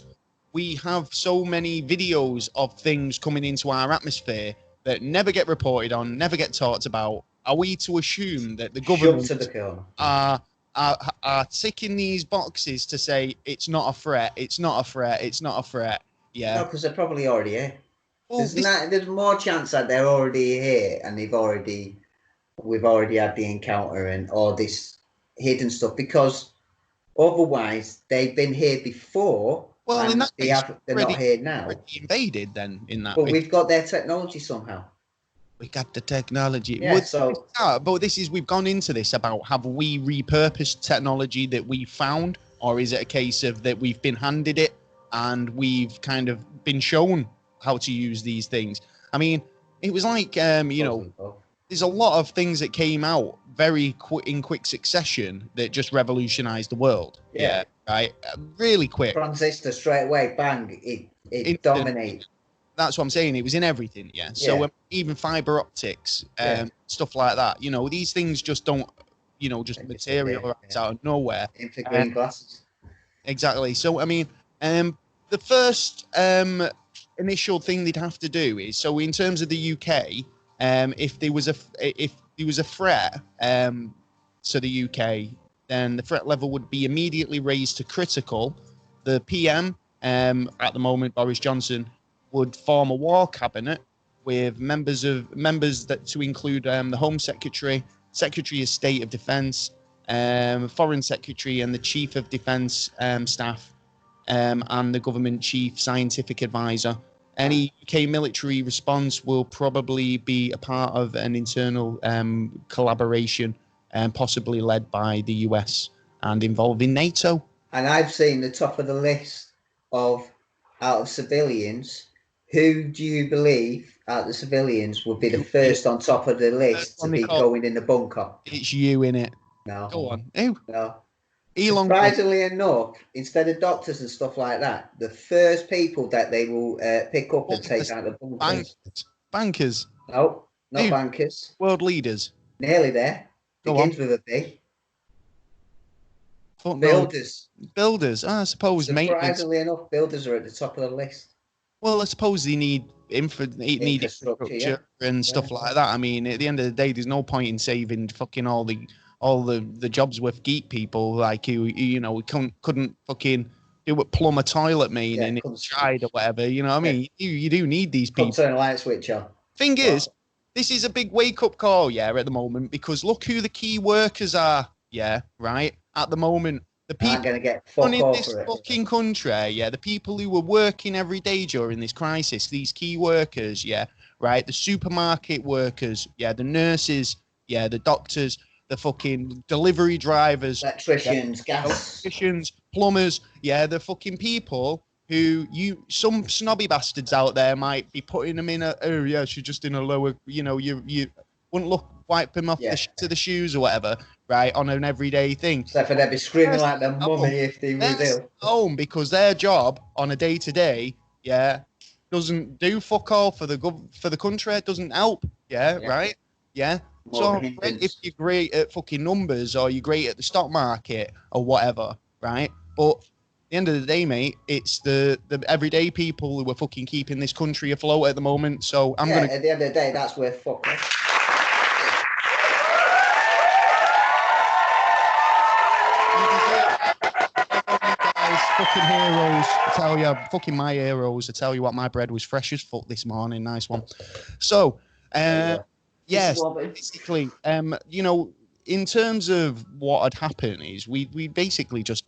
we have so many videos of things coming into our atmosphere that never get reported on, never get talked about. Are we to assume that the government are ticking these boxes to say it's not a threat, it's not a threat, it's not a threat? No, because they're probably already here. There's more chance that they're already here and we've already had the encounter and all this hidden stuff, because otherwise they've been here before. Well, in that case, they're not here now. Invaded then in that. But we've got their technology somehow. We got the technology. But we've gone into this about, have we repurposed technology that we found, or is it a case of that we've been handed it and we've kind of been shown how to use these things? I mean, it was like, there's a lot of things that came out very in quick succession that just revolutionized the world. Right. Really quick. Transistor straight away, bang! It dominates. That's what I'm saying. It was in everything. So even fiber optics, stuff like that. These things just don't, just materialize out of nowhere. Into green glasses. Exactly. So I mean, the first initial thing they'd have to do is, so in terms of the UK, if there was a threat to the UK, then the threat level would be immediately raised to critical. The PM, at the moment, Boris Johnson, would form a war cabinet with members that to include the Home Secretary, Secretary of State of Defence, Foreign Secretary, and the Chief of Defence Staff, and the Government Chief Scientific Advisor. Any UK military response will probably be a part of an internal collaboration, possibly led by the US and involving NATO. And I've seen the top of the list out of civilians. Who do you believe out of the civilians would be the first on top of the list to be going in the bunker? It's you, innit? No. Go on. Who? No. Elon. Surprisingly enough, instead of doctors and stuff like that, the first people that they will pick up and take out the bunkers. Bankers. No, not bankers. World leaders. Nearly there. Begins with a B. Builders. Builders. I suppose surprisingly enough, builders are at the top of the list. Well, I suppose they need infrastructure and stuff like that. I mean, at the end of the day, there's no point in saving fucking all the jobs with geek people like who couldn't fucking do a plumb a toilet main and it tried or whatever. You know what I mean? You do need these people. Turn a light switch on. Thing is, this is a big wake up call, at the moment, because look who the key workers are. Yeah, right. At the moment, the people aren't going to get running this fucking country, the people who were working every day during this crisis, these key workers, right, the supermarket workers, the nurses, the doctors, the fucking delivery drivers, electricians, electricians, plumbers, the fucking people who some snobby bastards out there might be putting them in she's just in a lower, you wouldn't wipe them off to the shoes or whatever, right, on an everyday thing. Except for they'd be screaming like their mummy if they was ill. Home, because their job on a day-to-day, doesn't do fuck all for the country, it doesn't help, right? So if you're great at fucking numbers or you're great at the stock market or whatever, right? But at the end of the day, mate, it's the everyday people who are fucking keeping this country afloat at the moment. So at the end of the day, that's where fuck off. Fucking heroes, I tell you, fucking my heroes. I tell you what, my bread was fresh as fuck this morning. Nice one. So, yes, basically, in terms of what had happened is we basically just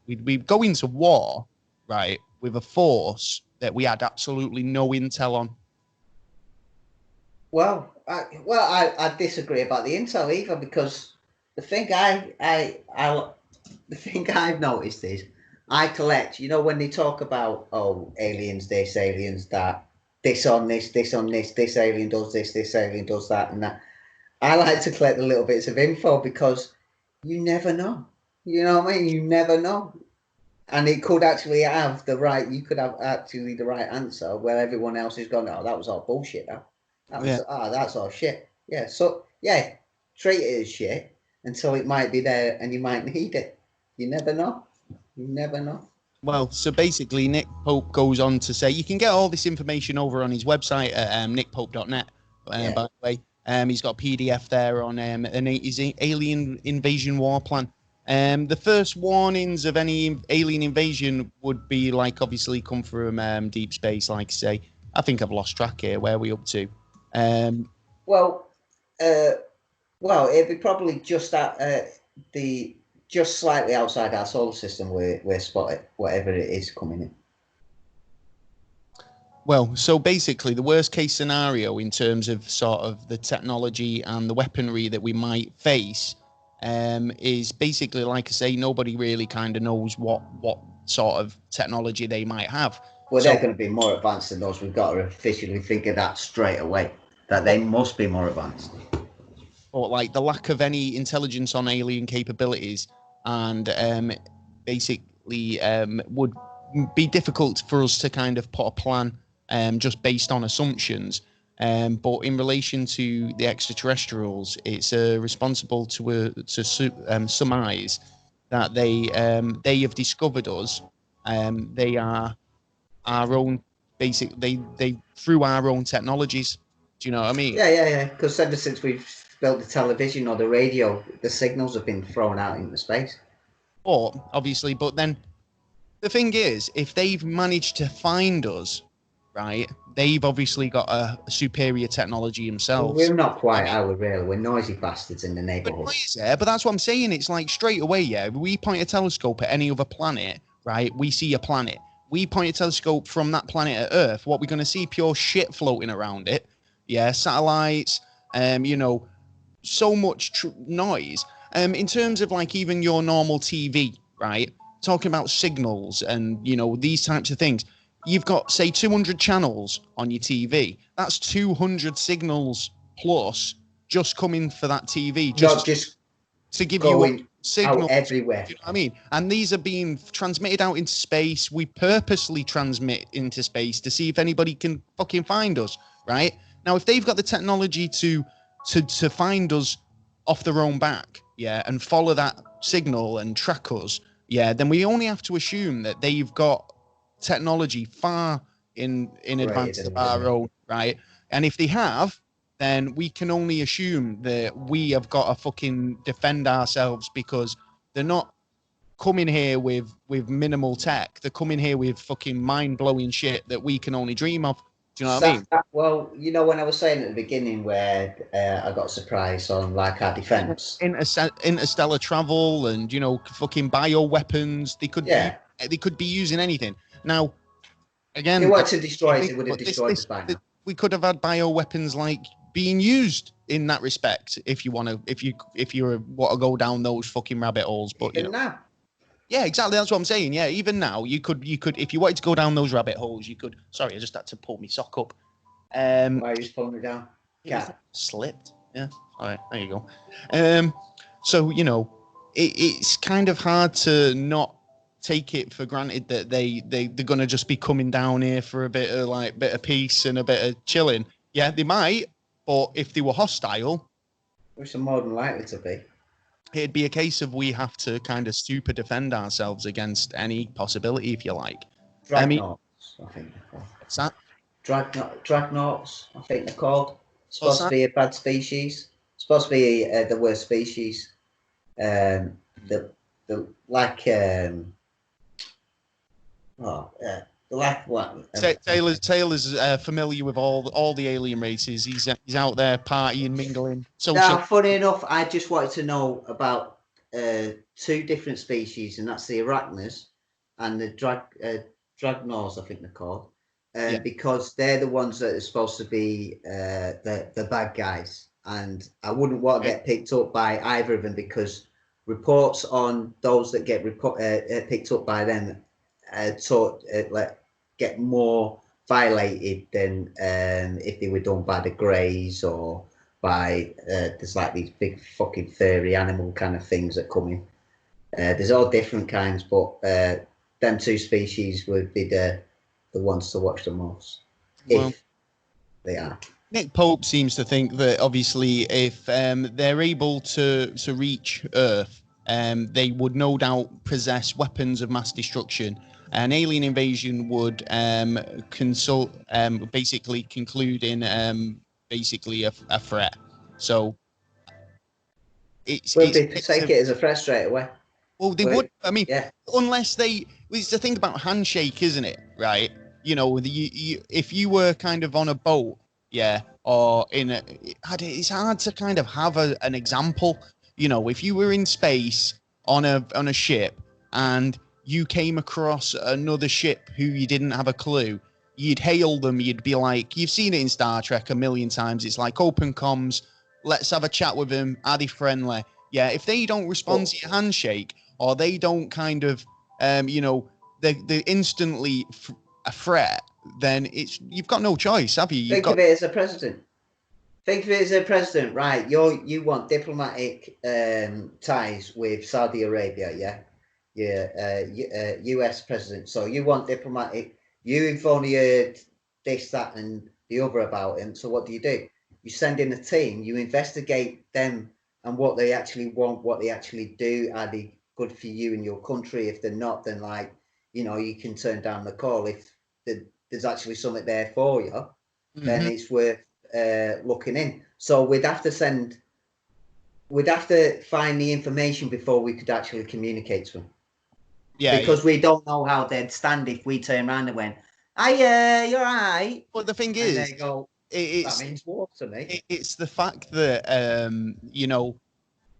we go into war, right, with a force that we had absolutely no intel on. Well, I disagree about the intel either, because the thing I've noticed is I collect, when they talk about, aliens this, aliens that, this on this, this alien does this alien does that, and that. I like to collect the little bits of info because you never know. You know what I mean? You never know. And it could actually have you could have actually the right answer where everyone else is going, that was all bullshit. That's all shit. Yeah, so, treat it as shit until it might be there and you might need it. You never know. You never know. Well, so basically, Nick Pope goes on to say you can get all this information over on his website at nickpope.net. By the way, he's got a PDF there on his alien invasion war plan. The first warnings of any alien invasion would be obviously come from deep space, like I say. I think I've lost track here. Where are we up to? It'd be probably just at just slightly outside our solar system, we're spotted, whatever it is coming in. Well, so basically, the worst case scenario in terms of sort of the technology and the weaponry that we might face is basically, like I say, nobody really kind of knows what sort of technology they might have. Well, they're going to be more advanced than us. We've got to officially figure that straight away, that they must be more advanced. Or the lack of any intelligence on alien capabilities and basically would be difficult for us to kind of put a plan just based on assumptions. But in relation to the extraterrestrials, it's responsible to surmise that they have discovered us. They are our own they through our own technologies. Do you know what I mean? Yeah. Because ever since we've built the television or the radio, the signals have been thrown out into space. But then the thing is, if they've managed to find us, right, they've obviously got a superior technology themselves. Well, we're not quite, are we, really? We're noisy bastards in the neighborhood. But that's what I'm saying. It's straight away, we point a telescope at any other planet, right, we see a planet. We point a telescope from that planet at Earth, what we're going to see pure shit floating around it. Satellites, so much noise. In terms of even your normal TV, right? Talking about signals and, these types of things. You've got, say, 200 channels on your TV. That's 200 signals plus just coming for that TV. Just to give you a signal everywhere. You know what I mean? And these are being transmitted out into space. We purposely transmit into space to see if anybody can fucking find us, right? Now, if they've got the technology to find us off their own back, yeah, and follow that signal and track us, yeah, then we only have to assume that they've got technology far in advance of our own, right? And if they have, then we can only assume that we have got to fucking defend ourselves, because they're not coming here with minimal tech. They're coming here with fucking mind-blowing shit that we can only dream of. Do you know what I mean? Well, you know, when I was saying at the beginning where I got surprised on like our defense, interstellar travel, and you know, fucking bioweapons. They could be using anything. Now, again, they want to destroy us. They would have destroyed us by now. We could have had bioweapons like being used in that respect if you want to, if you want to go down those fucking rabbit holes. But even now. Yeah, exactly. That's what I'm saying. Yeah, even now, you could, if you wanted to go down those rabbit holes, you could. Sorry, I just had to pull my sock up. Why are you pulling it down? Yeah, slipped. Yeah. All right, there you go. So you know, it's kind of hard to not take it for granted that they're gonna just be coming down here for a bit of peace and a bit of chilling. Yeah, they might, but if they were hostile, which are more than likely to be, it'd be a case of we have to kind of super defend ourselves against any possibility, if you like. Dreadnoughts, I think they're called. What's that? Dreadnoughts, I think they're called. Supposed to be a bad species. Supposed to be the worst species. The like one. Taylor's familiar with all the alien races. He's out there partying, mingling. Now, funny enough, I just wanted to know about two different species, and that's the arachnids and the Dragnors, I think they're called, because they're the ones that are supposed to be the bad guys, and I wouldn't want to get picked up by either of them, because reports on those that get picked up by them get more violated than if they were done by the Greys or by there's like these big fucking furry animal kind of things that come in. There's all different kinds, but them two species would be the ones to watch the most, if they are. Nick Pope seems to think that obviously if they're able to reach Earth, they would no doubt possess weapons of mass destruction. An alien invasion would basically conclude in basically a threat. So they take it as a threat straight away. Well, they would. I mean, unless they. It's the thing about handshake, isn't it? Right? You know, if you were kind of on a boat, or it's hard to kind of have an example. You know, if you were in space on a ship and you came across another ship who you didn't have a clue, you'd hail them. You'd be like, you've seen it in Star Trek a million times. It's like open comms. Let's have a chat with them. Are they friendly? Yeah. If they don't respond to your handshake, or they don't kind of, they're instantly a threat, then you've got no choice, have you? Think of it as a president. Right? You want diplomatic ties with Saudi Arabia, yeah? US president. So you want diplomatic. You've only heard this, that, and the other about him. So what do? You send in a team. You investigate them and what they actually want, what they actually do. Are they good for you and your country? If they're not, then you can turn down the call. If there's actually something there for you, then it's worth looking in. So we'd have to find the information before we could actually communicate to them. Yeah, because we don't know how they'd stand if we turn around and went, "Hiya, you're right." But the thing is, they go, that means war to me. It's the fact that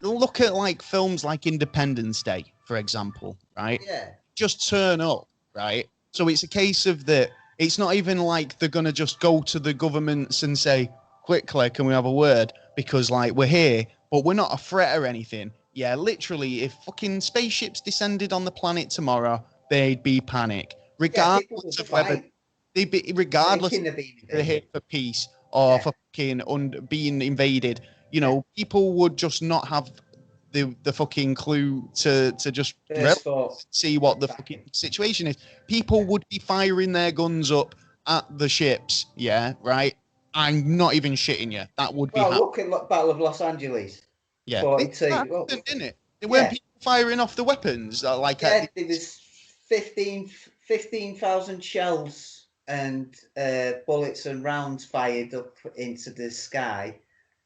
look at like films like Independence Day, for example, right? Yeah. Just turn up, right? So it's a case of that. It's not even like they're gonna just go to the governments and say, "Quickly, can we have a word?" Because like we're here, but we're not a threat or anything. Yeah, literally, if fucking spaceships descended on the planet tomorrow, they'd be panic, regardless of whether if they're here for peace or for fucking being invaded. You know, people would just not have the fucking clue to just see what the fucking situation is. People would be firing their guns up at the ships, yeah, right, I'm not even shitting you. That would be. Well, look at Battle of Los Angeles. Yeah, 42. Didn't it? They weren't people firing off the weapons like. Yeah, there was 15,000 shells and bullets and rounds fired up into the sky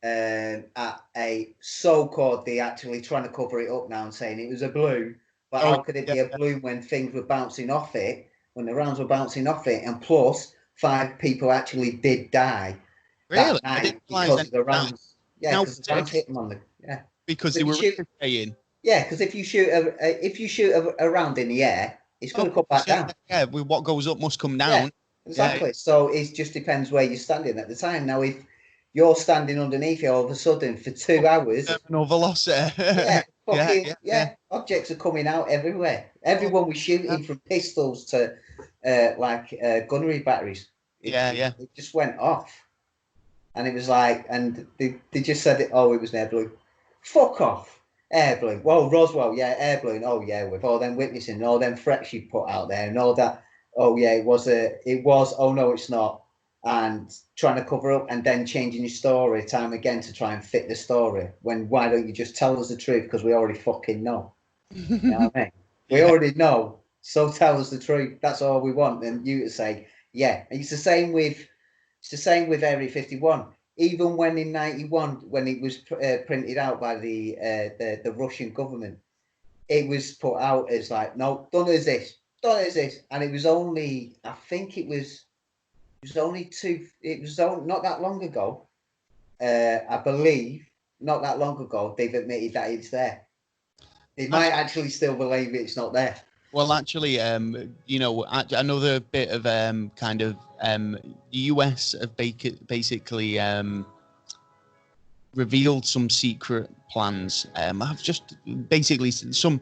at a so-called. They actually trying to cover it up now and saying it was a balloon. But how could it be a balloon when things were bouncing off it? When the rounds were bouncing off it, and plus 5 people actually did die that night because of the rounds. Yeah, because the rounds hit them on the because they were saying. Yeah, because if you shoot a round in the air, it's going to come back down. Yeah, what goes up must come down. Yeah, exactly. Yeah. So it just depends where you're standing at the time. Now, if you're standing underneath it all of a sudden for 2 hours, terminal velocity. Objects are coming out everywhere. Everyone was shooting from pistols to gunnery batteries. It just went off, and it was like, and they just said it. Oh, it was an air balloon. Fuck off. Air balloon. Well, Roswell, air balloon. Oh yeah, with all them witnessing and all them threats you put out there and all that. Oh yeah, it was. Oh no, it's not. And trying to cover up and then changing your story time again to try and fit the story. When why don't you just tell us the truth? Because we already fucking know. You know what I mean? We already know. So tell us the truth. That's all we want. And you to say, yeah. And it's the same with Area 51. Even when in 91, when it was printed out by the Russian government, it was put out as like, no, done as this, and it was only, I think it was not that long ago. I believe not that long ago they've admitted that it's there. They might actually still believe it's not there. Well, actually, another bit of the US have basically revealed some secret plans. I've just basically some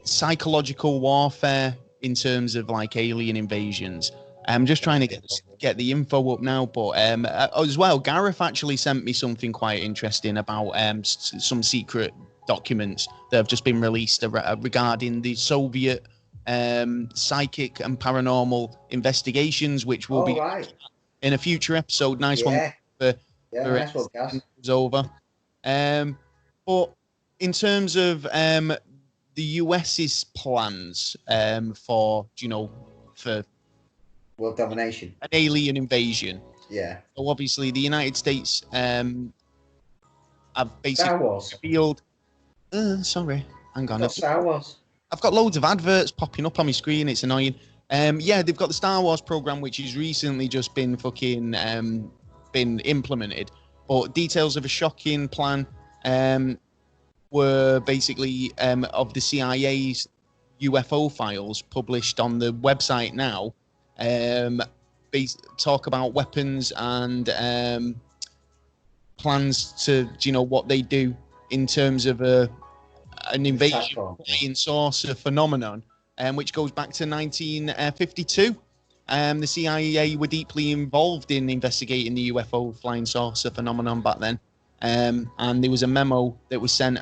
psychological warfare in terms of like alien invasions. I'm just trying to get the info up now, but as well, Gareth actually sent me something quite interesting about some secret documents that have just been released regarding the Soviet psychic and paranormal investigations, which will be in a future episode. Nice one. Nice one, guys. Over. But in terms of the US's plans for world domination, an alien invasion. Yeah. So obviously the United States have basically revealed. Sorry, hang on. Star Wars. I've got loads of adverts popping up on my screen. It's annoying. They've got the Star Wars program, which has recently just been been implemented. But details of a shocking plan were basically of the CIA's UFO files published on the website now. Talk about weapons and plans to what they do in terms of an invasion flying saucer phenomenon, which goes back to 1952. The CIA were deeply involved in investigating the UFO flying saucer phenomenon back then, and there was a memo that was sent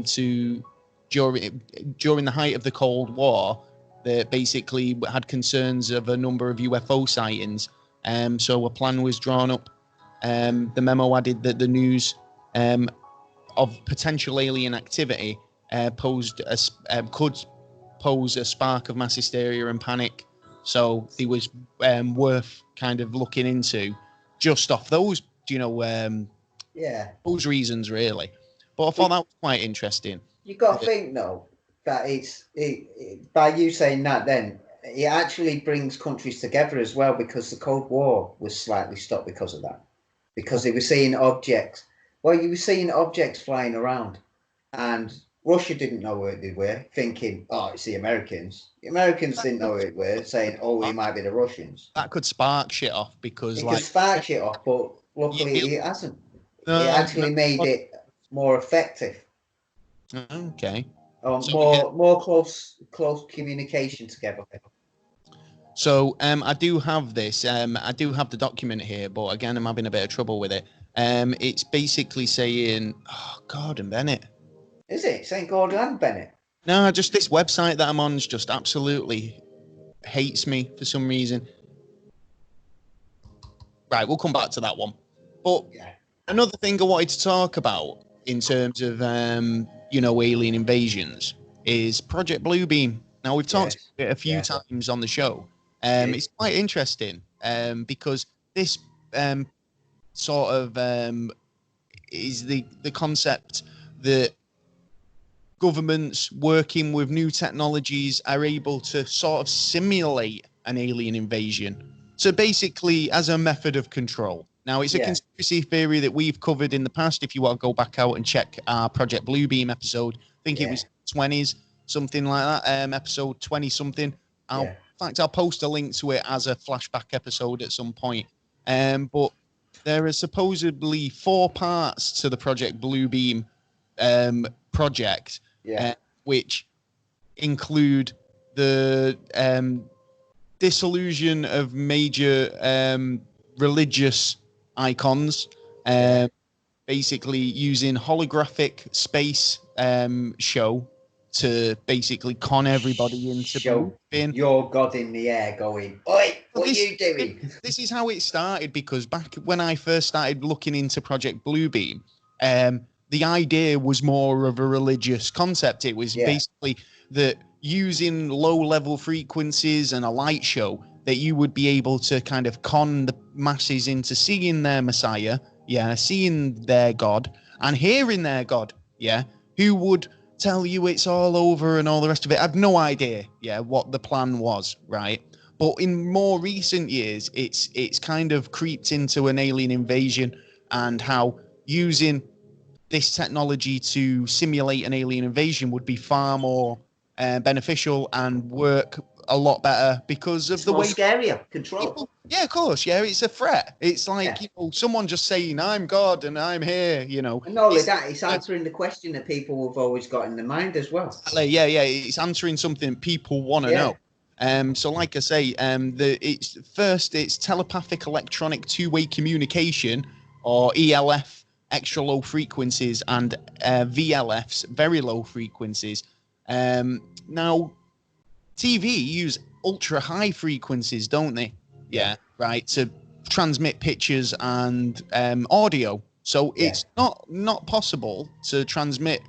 to during the height of the Cold War that basically had concerns of a number of UFO sightings. So a plan was drawn up. The memo added that the news of potential alien activity could pose a spark of mass hysteria and panic. So it was worth kind of looking into just off those, those reasons really. But I thought that was quite interesting. You got to think though that by you saying that, then it actually brings countries together as well, because the Cold War was slightly stopped because of that, because they were seeing objects. Well, you were seeing objects flying around, and Russia didn't know where they were, thinking, oh, it's the Americans. The Americans didn't know where they were, saying, oh, it might be the Russians. That could spark shit off because it could spark shit off, but luckily it hasn't. It actually made it more effective. Okay. More close communication together. So I do have this. I do have the document here, but again, I'm having a bit of trouble with it. It's basically saying, oh, Gordon Bennett. Is it saying Gordon and Bennett? No, just this website that I'm on just absolutely hates me for some reason. Right, we'll come back to that one. But another thing I wanted to talk about in terms of, alien invasions is Project Bluebeam. Now, we've talked about it a few times on the show. It's quite interesting because this sort of is the concept that governments working with new technologies are able to sort of simulate an alien invasion. So basically, as a method of control. Now, it's a conspiracy theory that we've covered in the past. If you want to go back out and check our Project Bluebeam episode, I think it was 20s, something like that, episode 20-something. In fact, I'll post a link to it as a flashback episode at some point. But there are supposedly 4 parts to the Project Bluebeam project, which include the dissolution of major religious icons, basically using holographic space show to basically con everybody into believing your God in the air going, oi, what are you doing? This is how it started, because back when I first started looking into Project Bluebeam, the idea was more of a religious concept. It was basically that using low-level frequencies and a light show that you would be able to kind of con the masses into seeing their Messiah, seeing their God, and hearing their God, who would tell you it's all over and all the rest of it. I've no idea, what the plan was, right? But in more recent years, it's kind of creeped into an alien invasion, and how using this technology to simulate an alien invasion would be far more beneficial and work a lot better because of the way scarier control. People, of course, it's a threat. It's like someone just saying, "I'm God and I'm here," And not only that, it's answering the question that people have always got in their mind as well. It's answering something people want to know. So, like I say, it's telepathic electronic two-way communication, or ELF, extra low frequencies, and VLFs, very low frequencies. Now, TV use ultra high frequencies, don't they? Right, to transmit pictures and audio. So it's not possible to transmit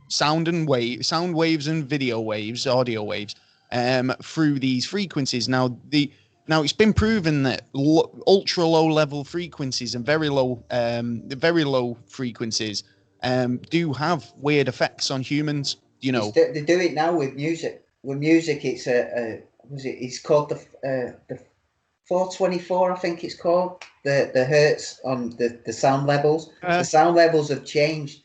sound waves and video waves, audio waves, through these frequencies. Now it's been proven that ultra low level frequencies and very low frequencies do have weird effects on humans. They do it now with music. With music, it's it's called the 424, I think it's called, the hertz on the sound levels. The sound levels have changed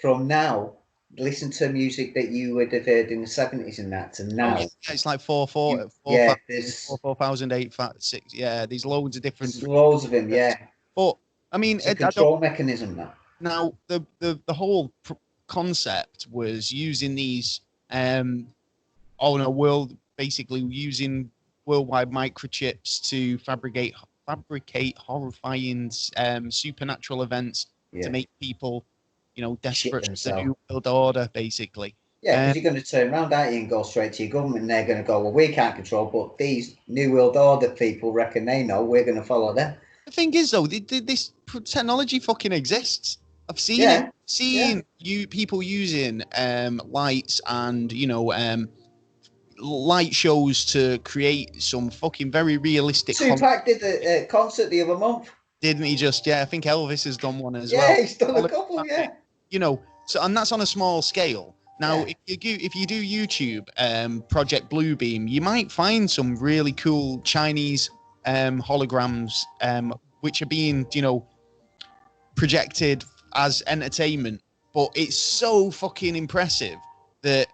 from now. Listen to music that you would have heard in the 70s and that to now. It's like 4,000, 8,6. There's loads of different. There's loads of them, But I mean, it's a control mechanism now. Now the whole concept was using these basically using worldwide microchips to fabricate horrifying supernatural events to make people desperate for the new world order, basically. Because you're going to turn around, aren't you, and go straight to your government, and they're going to go, well, we can't control, but these new world order people reckon they know, we're going to follow them. The thing is, though, this technology fucking exists. I've seen it. People using lights and light shows to create some fucking very realistic. Tupac did a concert the other month, didn't he? I think Elvis has done one as well. Yeah, he's done a couple. So, and that's on a small scale. Now, if you do YouTube Project Bluebeam, you might find some really cool Chinese holograms which are being projected as entertainment, but it's so fucking impressive that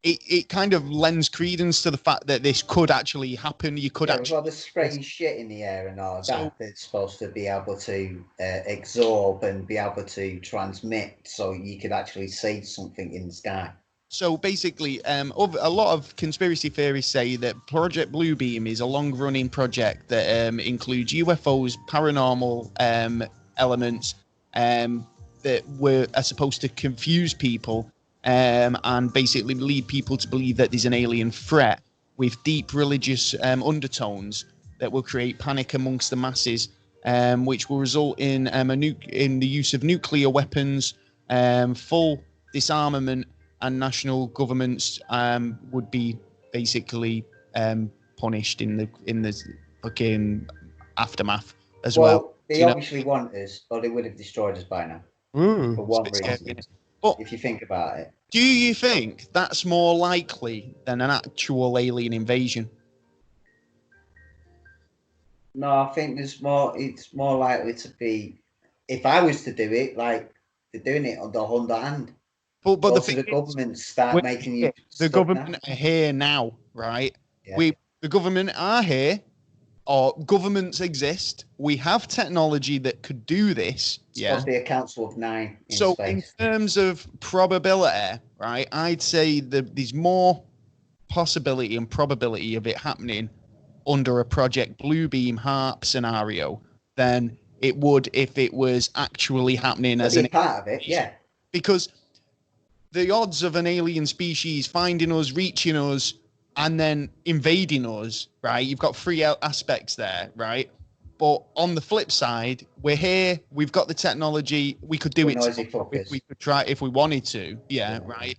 it kind of lends credence to the fact that this could actually happen. You could actually. Well, they're spraying shit in the air and all that. It's supposed to be able to absorb and be able to transmit, so you could actually see something in the sky. So basically, a lot of conspiracy theorists say that Project Bluebeam is a long-running project that includes UFOs, paranormal elements that are supposed to confuse people. And basically lead people to believe that there's an alien threat with deep religious undertones that will create panic amongst the masses, which will result in in the use of nuclear weapons, full disarmament, and national governments would be basically punished in the fucking aftermath as well. They obviously want us, or they would have destroyed us by now. For one reason. But if you think about it. Do you think that's more likely than an actual alien invasion? No, I think it's more likely to be, if I was to do it, like they're doing it on the hand. But the government start making you. The government are here now, right? Yeah. The government are here, or governments exist. We have technology that could do this. It's supposed to be a council of 9 in so space. In terms of probability, right, I'd say that there's more possibility and probability of it happening under a Project Bluebeam HARP scenario than it would if it was actually happening as a part of it, yeah. Because the odds of an alien species finding us, reaching us, and then invading us, right? You've got 3 aspects there, right? But on the flip side, we're here, we've got the technology, we could do it if we could try if we wanted to, yeah. Right?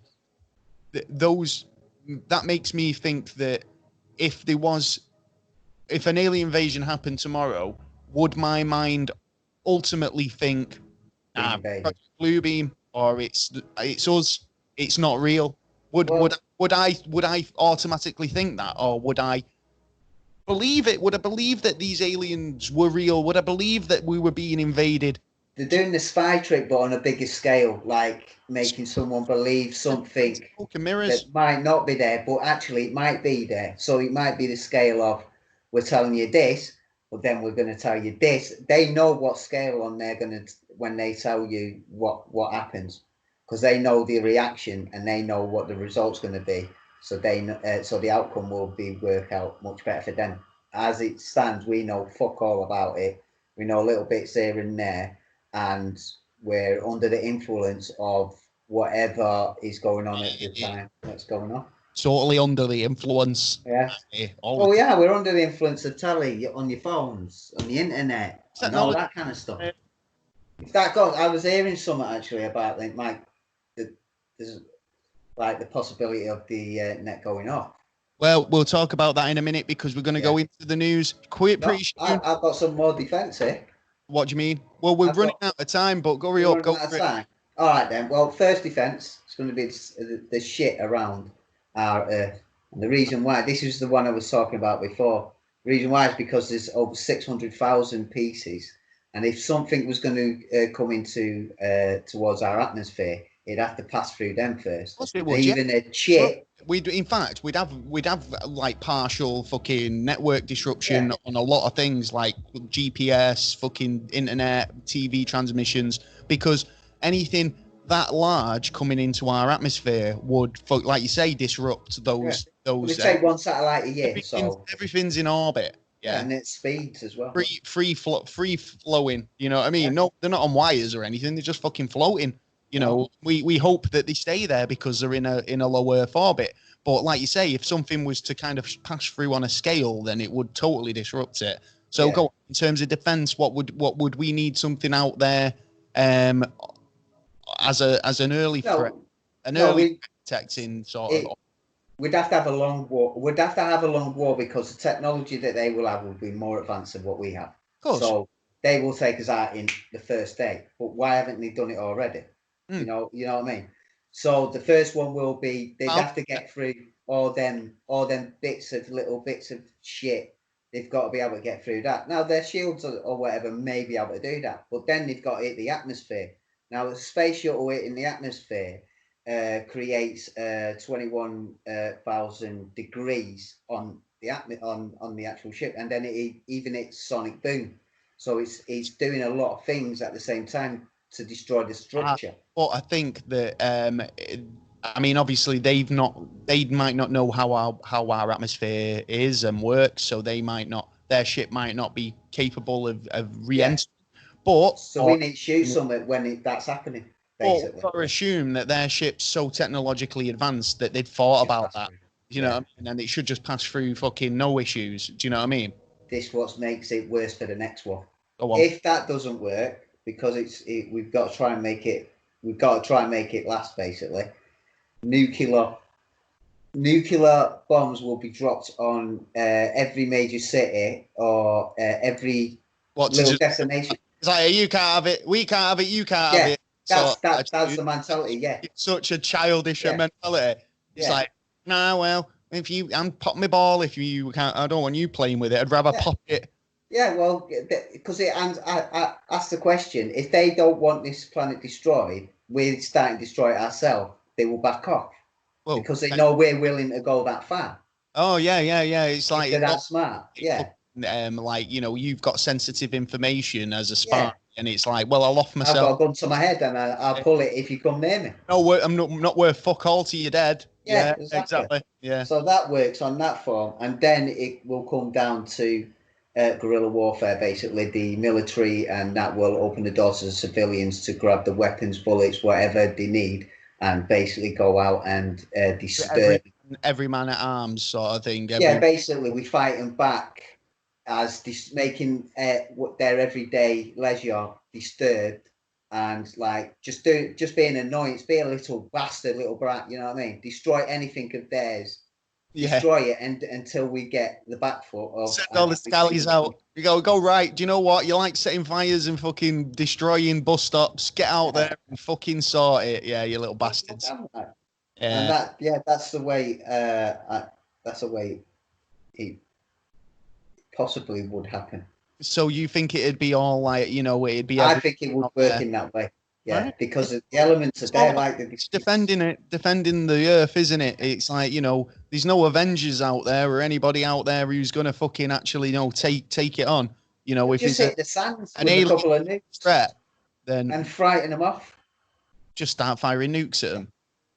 That makes me think that if an alien invasion happened tomorrow, would my mind ultimately think, Bluebeam, or it's us, it's not real? Would I automatically think that, or would I believe it? Would I believe that these aliens were real? Would I believe that we were being invaded? They're doing the spy trick, but on a bigger scale, like making someone believe something that might not be there, but actually it might be there. So it might be the scale of, we're telling you this, but then we're going to tell you this. They know what scale on they're going to, when they tell you what happens, because they know the reaction and they know what the result's going to be. So so the outcome will work out much better for them. As it stands, we know fuck all about it. We know little bits here and there, and we're under the influence of whatever is going on at the time that's going on. Totally under the influence. Yeah. Yeah, we're under the influence of telly on your phones, on the internet, and all that kind of stuff. If that goes, I was hearing something actually about there's like the possibility of the net going off. Well, we'll talk about that in a minute because we're going to go into the news. I've got some more defence here. What do you mean? Well, we're running out of time, but hurry up. Go for it. All right then. Well, first defence is going to be the shit around our Earth. And the reason why, this is the one I was talking about before. The reason why is because there's over 600,000 pieces. And if something was going to come into towards our atmosphere, it'd have to pass through them first. Even a chip. In fact, we'd have like partial fucking network disruption on a lot of things like GPS, fucking internet, TV transmissions, because anything that large coming into our atmosphere would, like you say, disrupt those. We take one satellite a year, so everything's in orbit. Yeah, and its speeds as well. Free flowing. You know what I mean? Yeah. No, they're not on wires or anything. They're just fucking floating. You know, we hope that they stay there because they're in a low Earth orbit. But like you say, if something was to kind of pass through on a scale, then it would totally disrupt it. So go in terms of defense, what would we need something out there as an early threat, early protecting sort of. We'd have to have a long war. We'd have to have a long war because the technology that they will have will be more advanced than what we have. Of course. So they will take us out in the first day. But why haven't they done it already? You know what I mean? So the first one will be they'd have to get through all them little bits of shit. They've got to be able to get through that. Now their shields or whatever may be able to do that, but then they've got to hit the atmosphere. Now the space shuttle hitting the atmosphere creates 21,000 degrees on the actual ship, and then it even hits sonic boom. So it's doing a lot of things at the same time to destroy the structure. But I think that I mean, obviously they might not know how our atmosphere is and works, so their ship might not be capable of re-entering. But so we need to shoot something when that's happening. Basically, or assume that their ship's so technologically advanced that they'd thought about that. You know what I mean? And it should just pass through fucking no issues. Do you know what I mean? this what makes it worse for the next one. If that doesn't work, because we've got to try and make it last. Basically, nuclear bombs will be dropped on every major city or every little destination. It's like, you can't have it, we can't have it, you can't have it. That's the mentality. Yeah, it's such a childish mentality. It's like, nah, well, I'm pop my ball. If you can't, I don't want you playing with it. I'd rather pop it. Yeah, well, because I ask the question: if they don't want this planet destroyed, we're starting to destroy it ourselves. They will back off because they know we're willing to go that far. Oh yeah. It's like they're that smart. Yeah. Like, you've got sensitive information as a spy, and it's like, well, I'll off myself. I've got a gun to my head, and I'll pull it if you come near me. No, I'm not worth fuck all to you dead. Yeah, exactly. Yeah. So that works on that form, and then it will come down to guerrilla warfare. Basically, the military, and that will open the doors to the civilians to grab the weapons, bullets, whatever they need, and basically go out and disturb every man at arms, sort of thing. Basically, we fight them back as making their everyday leisure disturbed, and like just being annoying, be a little bastard, little brat, you know what I mean? Destroy anything of theirs, destroy it, and until we get the back foot of. Send all the scallies out. You go right. Do you know what? You like setting fires and fucking destroying bus stops? Get out there and fucking sort it. Yeah, you little bastards. And that's the way. That's the way it possibly would happen. So you think it'd be all like, it'd be. I think it would work in that way. Yeah, right. Because the elements are there, like it's defending the earth, isn't it? It's like, there's no Avengers out there or anybody out there who's gonna fucking actually take it on. If just hit the sands with a couple of nukes threat, then and frighten them off. Just start firing nukes at them.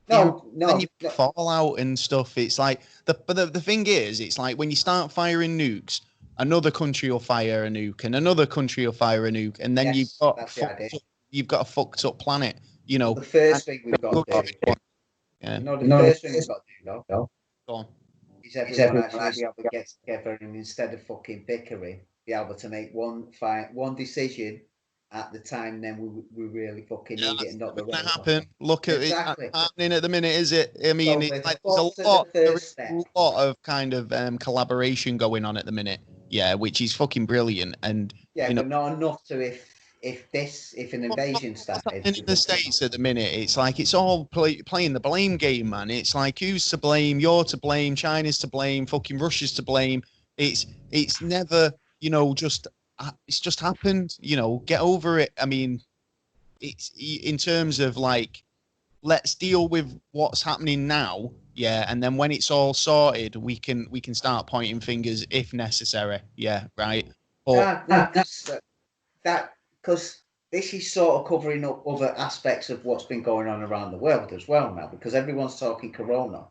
No. Then you fall out and stuff. It's like the thing is, it's like when you start firing nukes, another country will fire a nuke, and another country will fire a nuke, and then you've got a fucked up planet. The first thing we've got to do. Yeah. The first thing we've got to do, Go on. Is everyone actually be able to get together, and instead of fucking bickering, be able to make one decision at the time, then we really fucking need it and not the rest. Happen. Look at it happening at the minute, is it? I mean, it's like there's a lot of kind of collaboration going on at the minute. Yeah, which is fucking brilliant. And but not enough to if an invasion started. In the States at the minute, it's like it's all playing the blame game, man. It's like, who's to blame? You're to blame. China's to blame. Fucking Russia's to blame. It's never, it's just happened. Get over it. I mean, it's in terms of like, let's deal with what's happening now. Yeah, and then when it's all sorted, we can start pointing fingers if necessary. Yeah, right. But that because this is sort of covering up other aspects of what's been going on around the world as well now, because everyone's talking corona,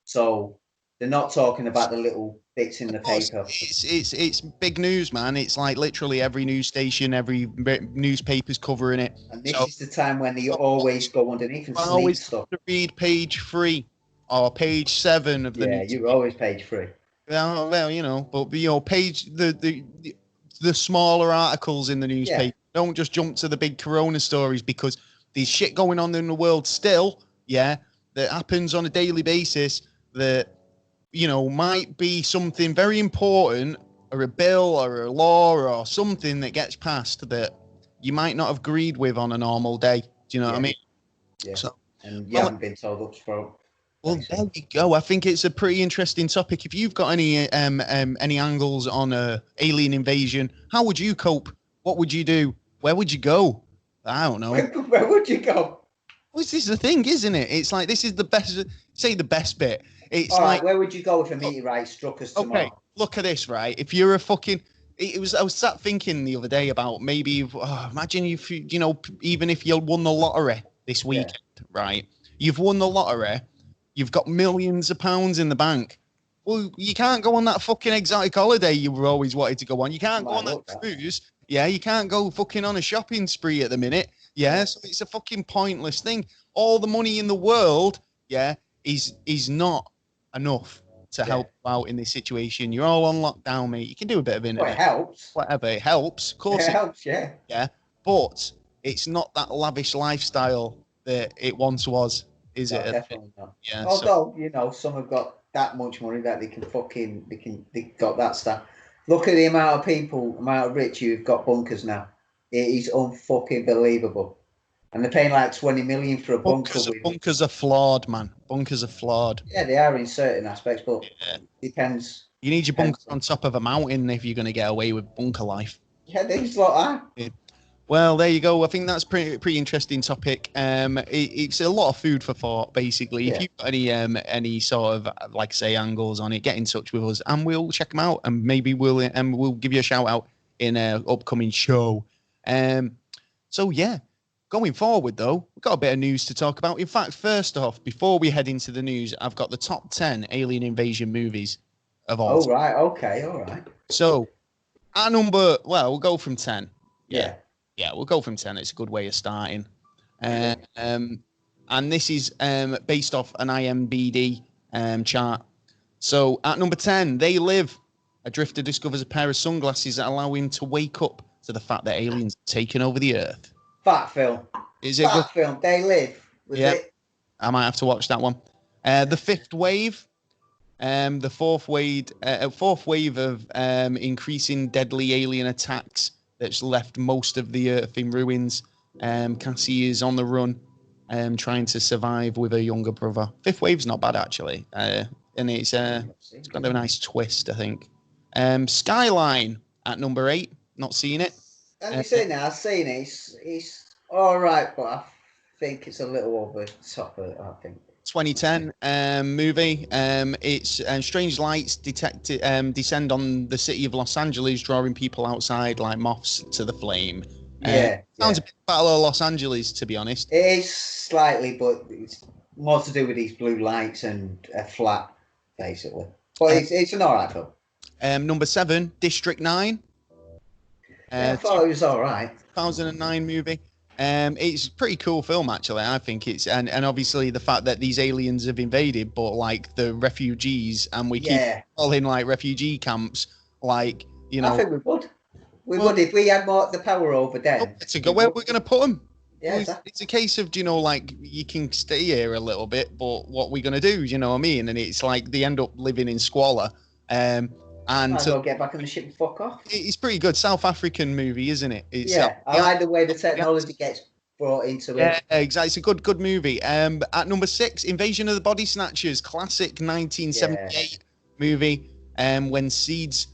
so they're not talking about the little bits in the paper. It's big news, man. It's like literally every news station, every newspaper's covering it. And this is the time when you always go underneath and sneak stuff. To read page 3 or page 7 of the. Yeah, you're always page 3. Well, but page the smaller articles in the newspaper. Yeah. Don't just jump to the big corona stories, because there's shit going on in the world still. Yeah, that happens on a daily basis. That might be something very important, or a bill or a law or something that gets passed that you might not have agreed with on a normal day. Do you know what I mean? Yeah. So, and you haven't been told up front. Well, there you go. I think it's a pretty interesting topic. If you've got any angles on alien invasion, how would you cope? What would you do? Where would you go? I don't know. Where would you go? Well, this is the thing, isn't it? It's like, this is the best. Say the best bit. It's all like, right, where would you go if a meteorite struck us tomorrow? Okay, look at this, right? If you're a fucking, I was sat thinking the other day about maybe, imagine if even if you won the lottery this weekend, right? You've won the lottery, you've got millions of pounds in the bank. Well, you can't go on that fucking exotic holiday you were always wanted to go on. You can't go on that cruise. Yeah, you can't go fucking on a shopping spree at the minute. Yeah, so it's a fucking pointless thing. All the money in the world, is not enough to help you out in this situation. You're all on lockdown, mate. You can do a bit of internet. Well, it helps. Whatever, it helps. Of course, it helps. Yeah. Yeah, but it's not that lavish lifestyle that it once was, is it? Definitely not. Yeah. Although some have got that much money that they got that stuff. Look at the amount of rich who've got bunkers now. It is unfucking believable. And they're paying like 20 million for a bunker. Bunkers are flawed, man. Bunkers are flawed. Yeah, they are in certain aspects, but depends. You need your bunker on top of a mountain if you're going to get away with bunker life. Yeah, these lot are. Well, there you go. I think that's pretty interesting topic. It's a lot of food for thought, basically. Yeah. If you've got any sort of, like I say, angles on it, get in touch with us and we'll check them out, and maybe we'll give you a shout out in an upcoming show. So yeah. Going forward, though, we've got a bit of news to talk about. In fact, first off, before we head into the news, I've got the top 10 alien invasion movies of all time. Right. Okay. All right. So, we'll go from 10. Yeah, we'll go from 10. It's a good way of starting. And this is based off an IMDb chart. So, at number 10, They Live. A drifter discovers a pair of sunglasses that allow him to wake up to the fact that aliens have taken over the Earth. Fat film. Is it Fat film? They Live. Yeah, I might have to watch that one. The Fifth Wave. The fourth wave of increasing deadly alien attacks that's left most of the Earth in ruins. Cassie is on the run, trying to survive with her younger brother. Fifth Wave's not bad actually, and it's got a nice twist, I think. Skyline at number 8. Not seen it. Have you seen it? I've seen it. It's all right, but I think it's a little over the top of it, I think. 2010 movie. It's strange lights descend on the city of Los Angeles, drawing people outside like moths to the flame. Sounds a bit Battle of Los Angeles, to be honest. It is slightly, but it's more to do with these blue lights and a flat, basically. But it's an all right film. Number 7, District 9. I thought it was all right. 2009 movie. It's a pretty cool film, actually. I think it's and obviously the fact that these aliens have invaded, but like the refugees, and we keep all in like refugee camps, like I think we would. We would if we had more the power over them. To go where we're going to put them. Yeah, exactly. It's a case of like you can stay here a little bit, but what we're going to do? You know what I mean? And it's like they end up living in squalor. And might as well get back on the ship and fuck off. It's pretty good. South African movie, isn't it? I like the way the technology gets brought into it. Yeah, exactly. It's a good movie. At number 6, Invasion of the Body Snatchers, classic 1978 movie. When seeds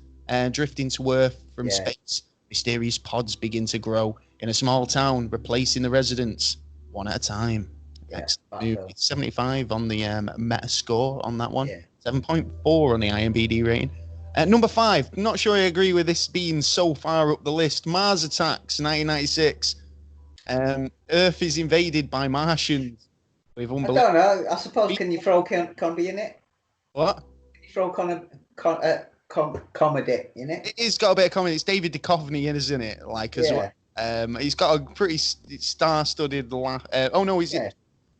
drift into Earth from space, mysterious pods begin to grow in a small town, replacing the residents one at a time. Excellent movie. 75 on the Metascore on that one. 7.4 on the IMDb rating. At number 5, not sure I agree with this being so far up the list. Mars Attacks, 1996. Earth is invaded by Martians. I don't know. I suppose, can you throw comedy in it? What? Can you throw comedy in it? It's got a bit of comedy. It's David Duchovny, isn't it? Like as well. He's got a pretty star-studded.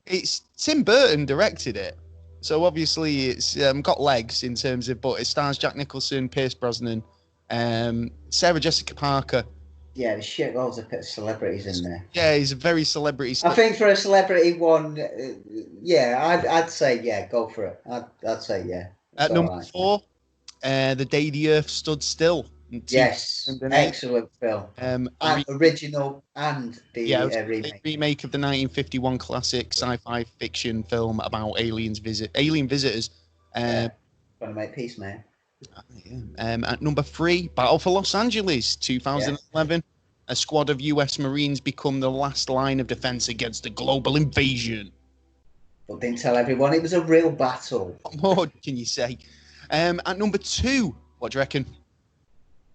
It's Tim Burton directed it. So obviously it's got legs in terms of, but it stars Jack Nicholson, Pierce Brosnan, Sarah Jessica Parker. Yeah, there's shit loads of celebrities in there. Yeah, he's a very celebrity. I think for a celebrity one, I'd say go for it. I'd say yeah. At number 4, The Day the Earth Stood Still. Yes, excellent film. Original and the remake. The remake of the 1951 classic sci-fi fiction film about alien visitors. Trying to make peace, man. At number 3, Battle for Los Angeles, 2011. A squad of U.S. Marines become the last line of defense against a global invasion. But didn't tell everyone it was a real battle. What more can you say? At number 2, what do you reckon?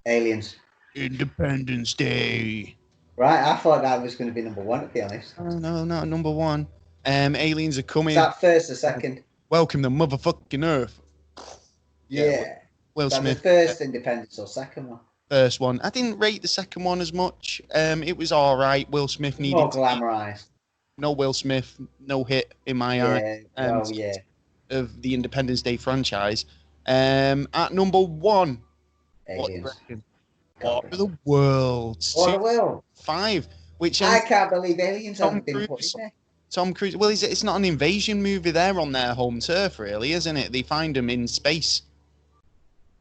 Aliens. Independence Day. Right, I thought that was going to be number 1, to be honest. Oh, no, not number 1. Aliens are coming. Is that first or second? Welcome to motherfucking Earth. Yeah. Will Smith. The first Independence or second one? First one. I didn't rate the second one as much. It was all right. Will Smith needed more glamorized. No Will Smith, no hit in my eye. Of the Independence Day franchise. At number 1, Aliens. War of the Worlds. War of the World. 5. Which I can't believe Aliens haven't been put in there. Tom Cruise. Well, it's not an invasion movie. They're on their home turf, really, isn't it? They find them in space.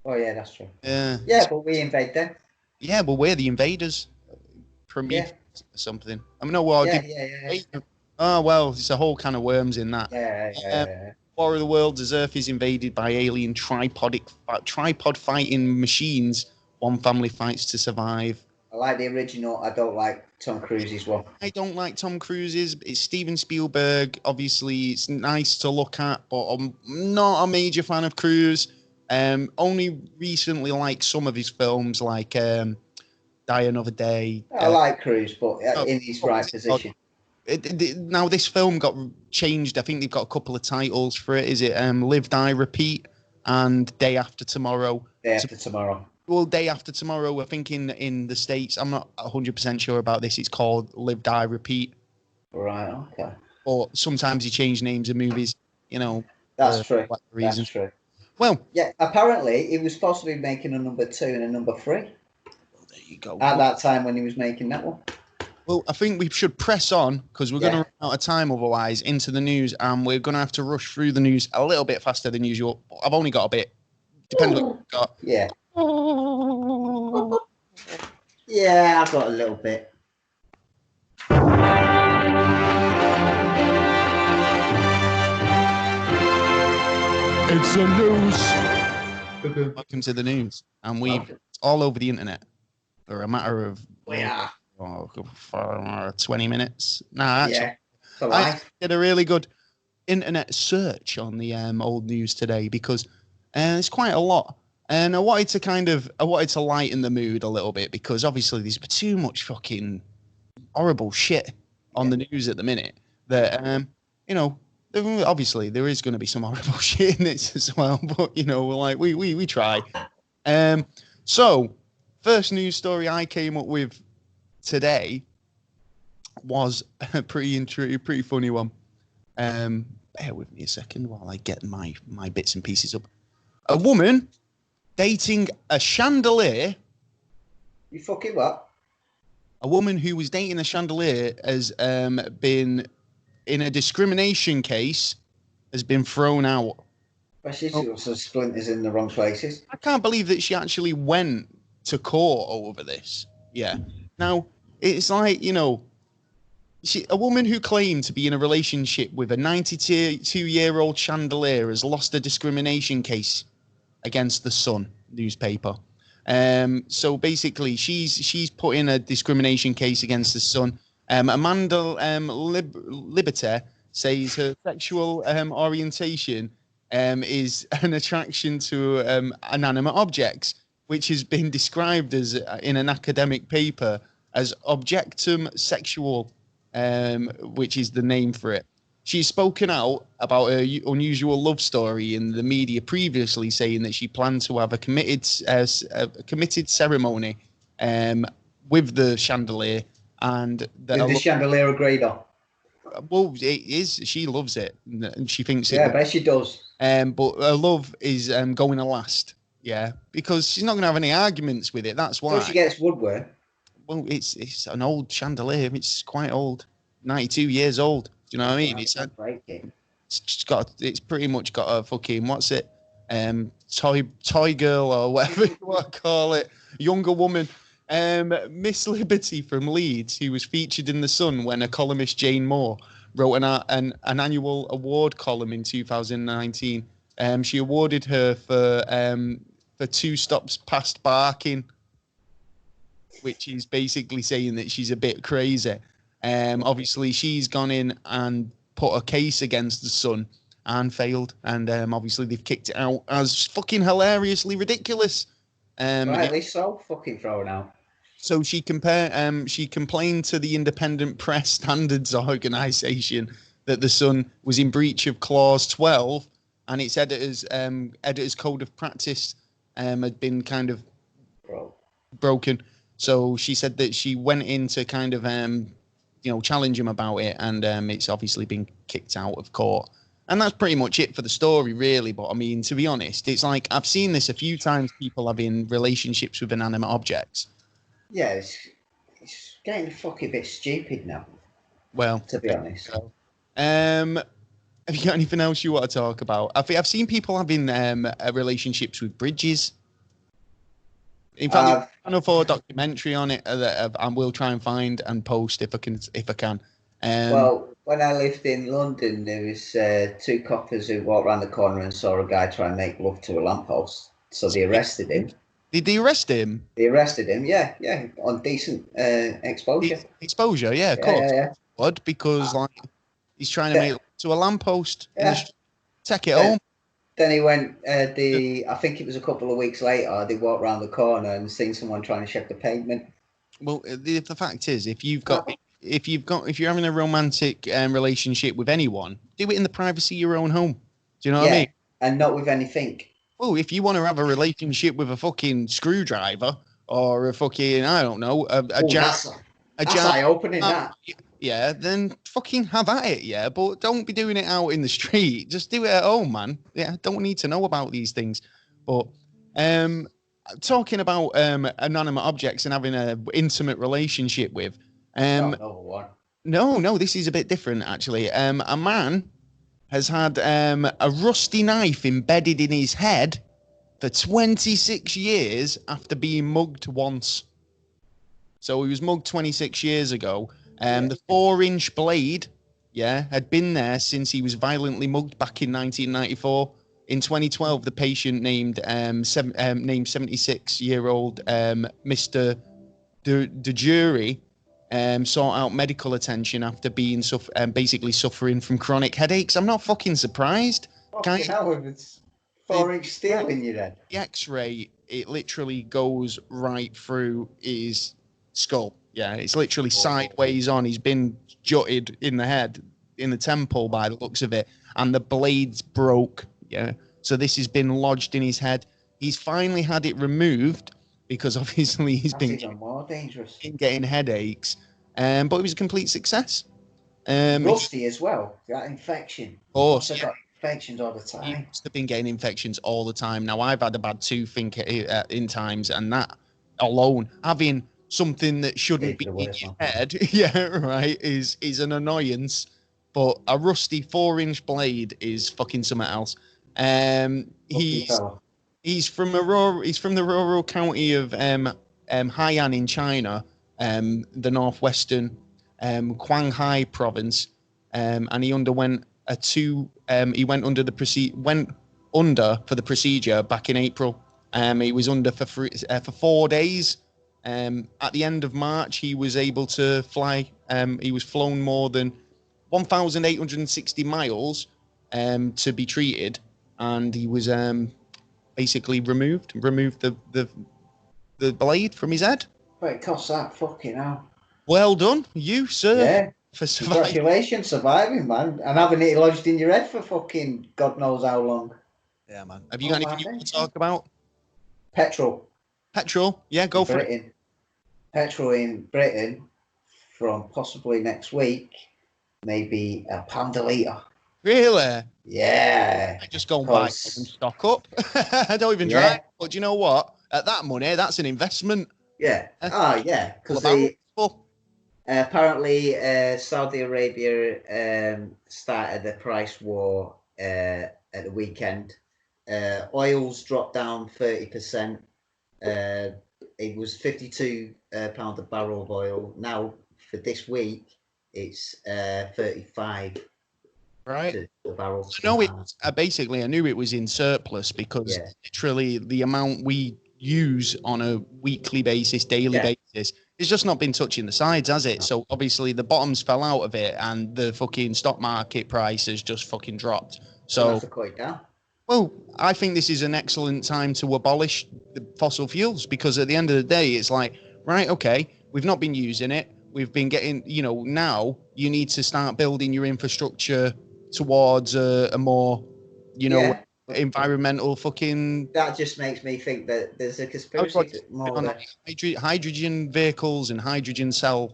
Oh yeah, that's true. Yeah. Yeah, but we invade them. Yeah, well, we're the invaders. Prometheus or something. I mean, no, well, yeah. Oh well, it's a whole can of worms in that. Yeah. War of the Worlds, as Earth is invaded by alien tripod fighting machines, one family fights to survive. I like the original. I don't like Tom Cruise's one. I don't like Tom Cruise's. It's Steven Spielberg. Obviously, it's nice to look at, but I'm not a major fan of Cruise. Only recently like some of his films, like Die Another Day. I like Cruise, but in his right position. Now this film got changed. I think they've got a couple of titles for it. Is it Live, Die, Repeat and Day After Tomorrow? Day After Tomorrow. Well, Day After Tomorrow, I think in the States, I'm not 100% sure about this. It's called Live, Die, Repeat. Right, okay. Or sometimes you change names of movies, That's true. That's true. Well, yeah, apparently he was supposed to be making a number 2 and a number 3. Well, there you go. At that time when he was making that one. Well, I think we should press on because we're going to run out of time otherwise into the news, and we're going to have to rush through the news a little bit faster than usual. I've only got a bit. Depends what you've got. Yeah. Yeah, I've got a little bit. It's the news. Welcome to the news, and it's all over the internet for a matter of 20 minutes. Nah, actually, I did a really good internet search on the old news today because it's quite a lot, and I wanted to lighten the mood a little bit because obviously there's too much fucking horrible shit on the news at the minute that obviously there is going to be some horrible shit in this as well, but we try. So first news story I came up with today was a pretty funny one. Bear with me a second while I get my bits and pieces up. A woman dating a chandelier. You fucking what? A woman who was dating a chandelier has been in a discrimination case, has been thrown out. But she's got some splinters in the wrong places. I can't believe that she actually went to court over this. Yeah. Now, it's like, a woman who claimed to be in a relationship with a 92-year-old chandelier has lost a discrimination case against the Sun newspaper. So basically, she's put in a discrimination case against the Sun. Amanda Liberté says her sexual orientation is an attraction to inanimate objects, which has been described as in an academic paper as objectum sexual, which is the name for it. She's spoken out about her unusual love story in the media previously, saying that she planned to have a committed ceremony with the chandelier. And the chandelier agreed on. Well, it is. She loves it, and she thinks I bet she does. But her love is going to last. Yeah, because she's not going to have any arguments with it. That's why. So she gets woodwork. Well, it's an old chandelier. It's quite old, 92 years old. Do you know what I mean? It's pretty much got a fucking what's it? Toy girl or whatever you want to call it. Younger woman. Miss Liberty from Leeds, who was featured in The Sun when a columnist, Jane Moore, wrote an annual award column in 2019. She awarded her for 2 stops past barking, which is basically saying that she's a bit crazy. Obviously, she's gone in and put a case against The Sun and failed. And obviously, they've kicked it out as fucking hilariously ridiculous. Rightly so, fucking thrown out. So she complained to the Independent Press Standards Organisation that The Sun was in breach of Clause 12, and its editor's code of practice had been kind of broken. So she said that she went in to kind of challenge him about it, and it's obviously been kicked out of court. And that's pretty much it for the story, really. But I mean, to be honest, it's like I've seen this a few times. People having relationships with inanimate objects. Yeah, it's getting a fucking bit stupid now. Well, to be honest. Have you got anything else you want to talk about? I've seen people having relationships with bridges. In fact, I know for a documentary on it that I will try and find and post if I can. Well, when I lived in London, there was two coppers who walked around the corner and saw a guy try and make love to a lamppost. So they arrested him. Did they arrest him? They arrested him, yeah, on decent exposure. Exposure, yeah, of course. Yeah. What? Because like he's trying to make love to a lamppost. Yeah. Take it home. Then he went. I think it was a couple of weeks later. They walked around the corner and seen someone trying to check the pavement. Well, the fact is, if you're having a romantic relationship with anyone, do it in the privacy of your own home. Do you know what I mean? And not with anything. Well, if you want to have a relationship with a fucking screwdriver or a fucking, I don't know, a jar. That's eye-opening, that. Yeah, then fucking have at it, yeah. But don't be doing it out in the street. Just do it at home, man. Yeah, don't need to know about these things. But talking about inanimate objects and having an intimate relationship with. No, this is a bit different, actually. A man has had a rusty knife embedded in his head for 26 years after being mugged once. So he was mugged 26 years ago. The 4-inch blade, had been there since he was violently mugged back in 1994. In 2012, the patient named 76-year-old Mr. DeJury sought out medical attention after being basically suffering from chronic headaches. I'm not fucking surprised. Fucking hell, if it's 4-inch steel in your head. The X-ray, it literally goes right through his skull. Yeah, it's literally sideways on. He's been jutted in the head, in the temple by the looks of it, and the blade's broke. Yeah, so this has been lodged in his head. He's finally had it removed because obviously he's been even more dangerous. Getting headaches, but it was a complete success. Rusty as well. That infection. Of course. Got infections all the time. He must have been getting infections all the time. Now I've had a bad tooth in times, and that alone, having something that shouldn't be in your head, is an annoyance. But a rusty 4-inch blade is fucking something else. He's from the rural county of Hainan in China, the northwestern Qinghai province, and he underwent he went under for the procedure back in April. He was under for 4 days. At the end of March, he was able to fly. He was flown more than 1,860 miles to be treated, and he was basically removed the blade from his head. But it costs that fucking hell. Well done, you, sir. Yeah. For surviving. Congratulations, surviving, man, and having it lodged in your head for fucking God knows how long. Yeah, man. Have you got anything you want to talk about? Petrol, yeah, go for it. Petrol in Britain from possibly next week, maybe £1 a litre. Really? Yeah. I just go and buy and stock up. I don't even drive. But you know what? At that money, that's an investment. Yeah. Yeah. Because apparently Saudi Arabia started the price war at the weekend. Oil's dropped down 30%. It was £52 a barrel of oil. Now for this week, it's 35. Right. No, I knew it was in surplus because literally the amount we use on a weekly basis, daily basis, it's just not been touching the sides, has it? So obviously the bottoms fell out of it, and the fucking stock market price has just fucking dropped. So well, I think this is an excellent time to abolish the fossil fuels, because at the end of the day, it's like, right, okay, we've not been using it. We've been getting, now you need to start building your infrastructure towards a more, environmental fucking. That just makes me think that there's a conspiracy more hydrogen vehicles and hydrogen cell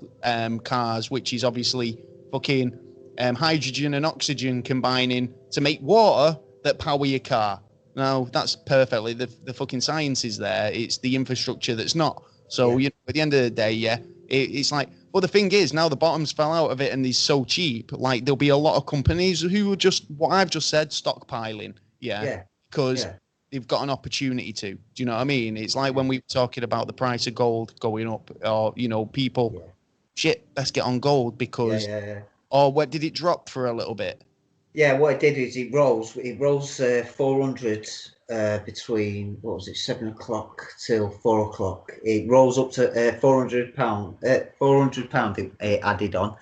cars, which is obviously fucking hydrogen and oxygen combining to make water that power your car. Now, that's perfectly, the fucking science is there. It's the infrastructure that's not. So, you know, at the end of the day, it's like, well, the thing is, now the bottoms fell out of it and he's so cheap, like there'll be a lot of companies who are just, what I've just said, stockpiling. Because they've got an opportunity to. Do you know what I mean? It's like when we were talking about the price of gold going up, or, you know, people, shit, let's get on gold because, or what, did it drop for a little bit? Yeah, what it did is it rose 400 between, what was it, 7 o'clock till 4 o'clock. It rose up to £400. £400 it added on,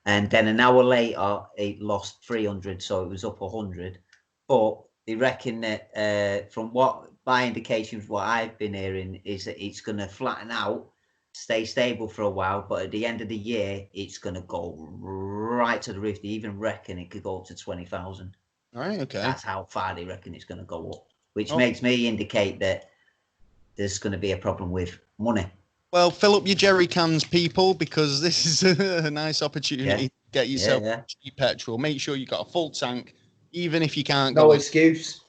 and then an hour later it lost 300, so it was up 100. But they reckon that from what by indications, what I've been hearing is that it's going to flatten out, stay stable for a while, but at the end of the year, it's going to go right to the roof. They even reckon it could go up to 20,000. All right, okay. That's how far they reckon it's going to go up, which makes me indicate that there's going to be a problem with money. Well, fill up your jerry cans, people, because this is a nice opportunity to get yourself cheap petrol. Make sure you got a full tank, even if you can't go. No excuse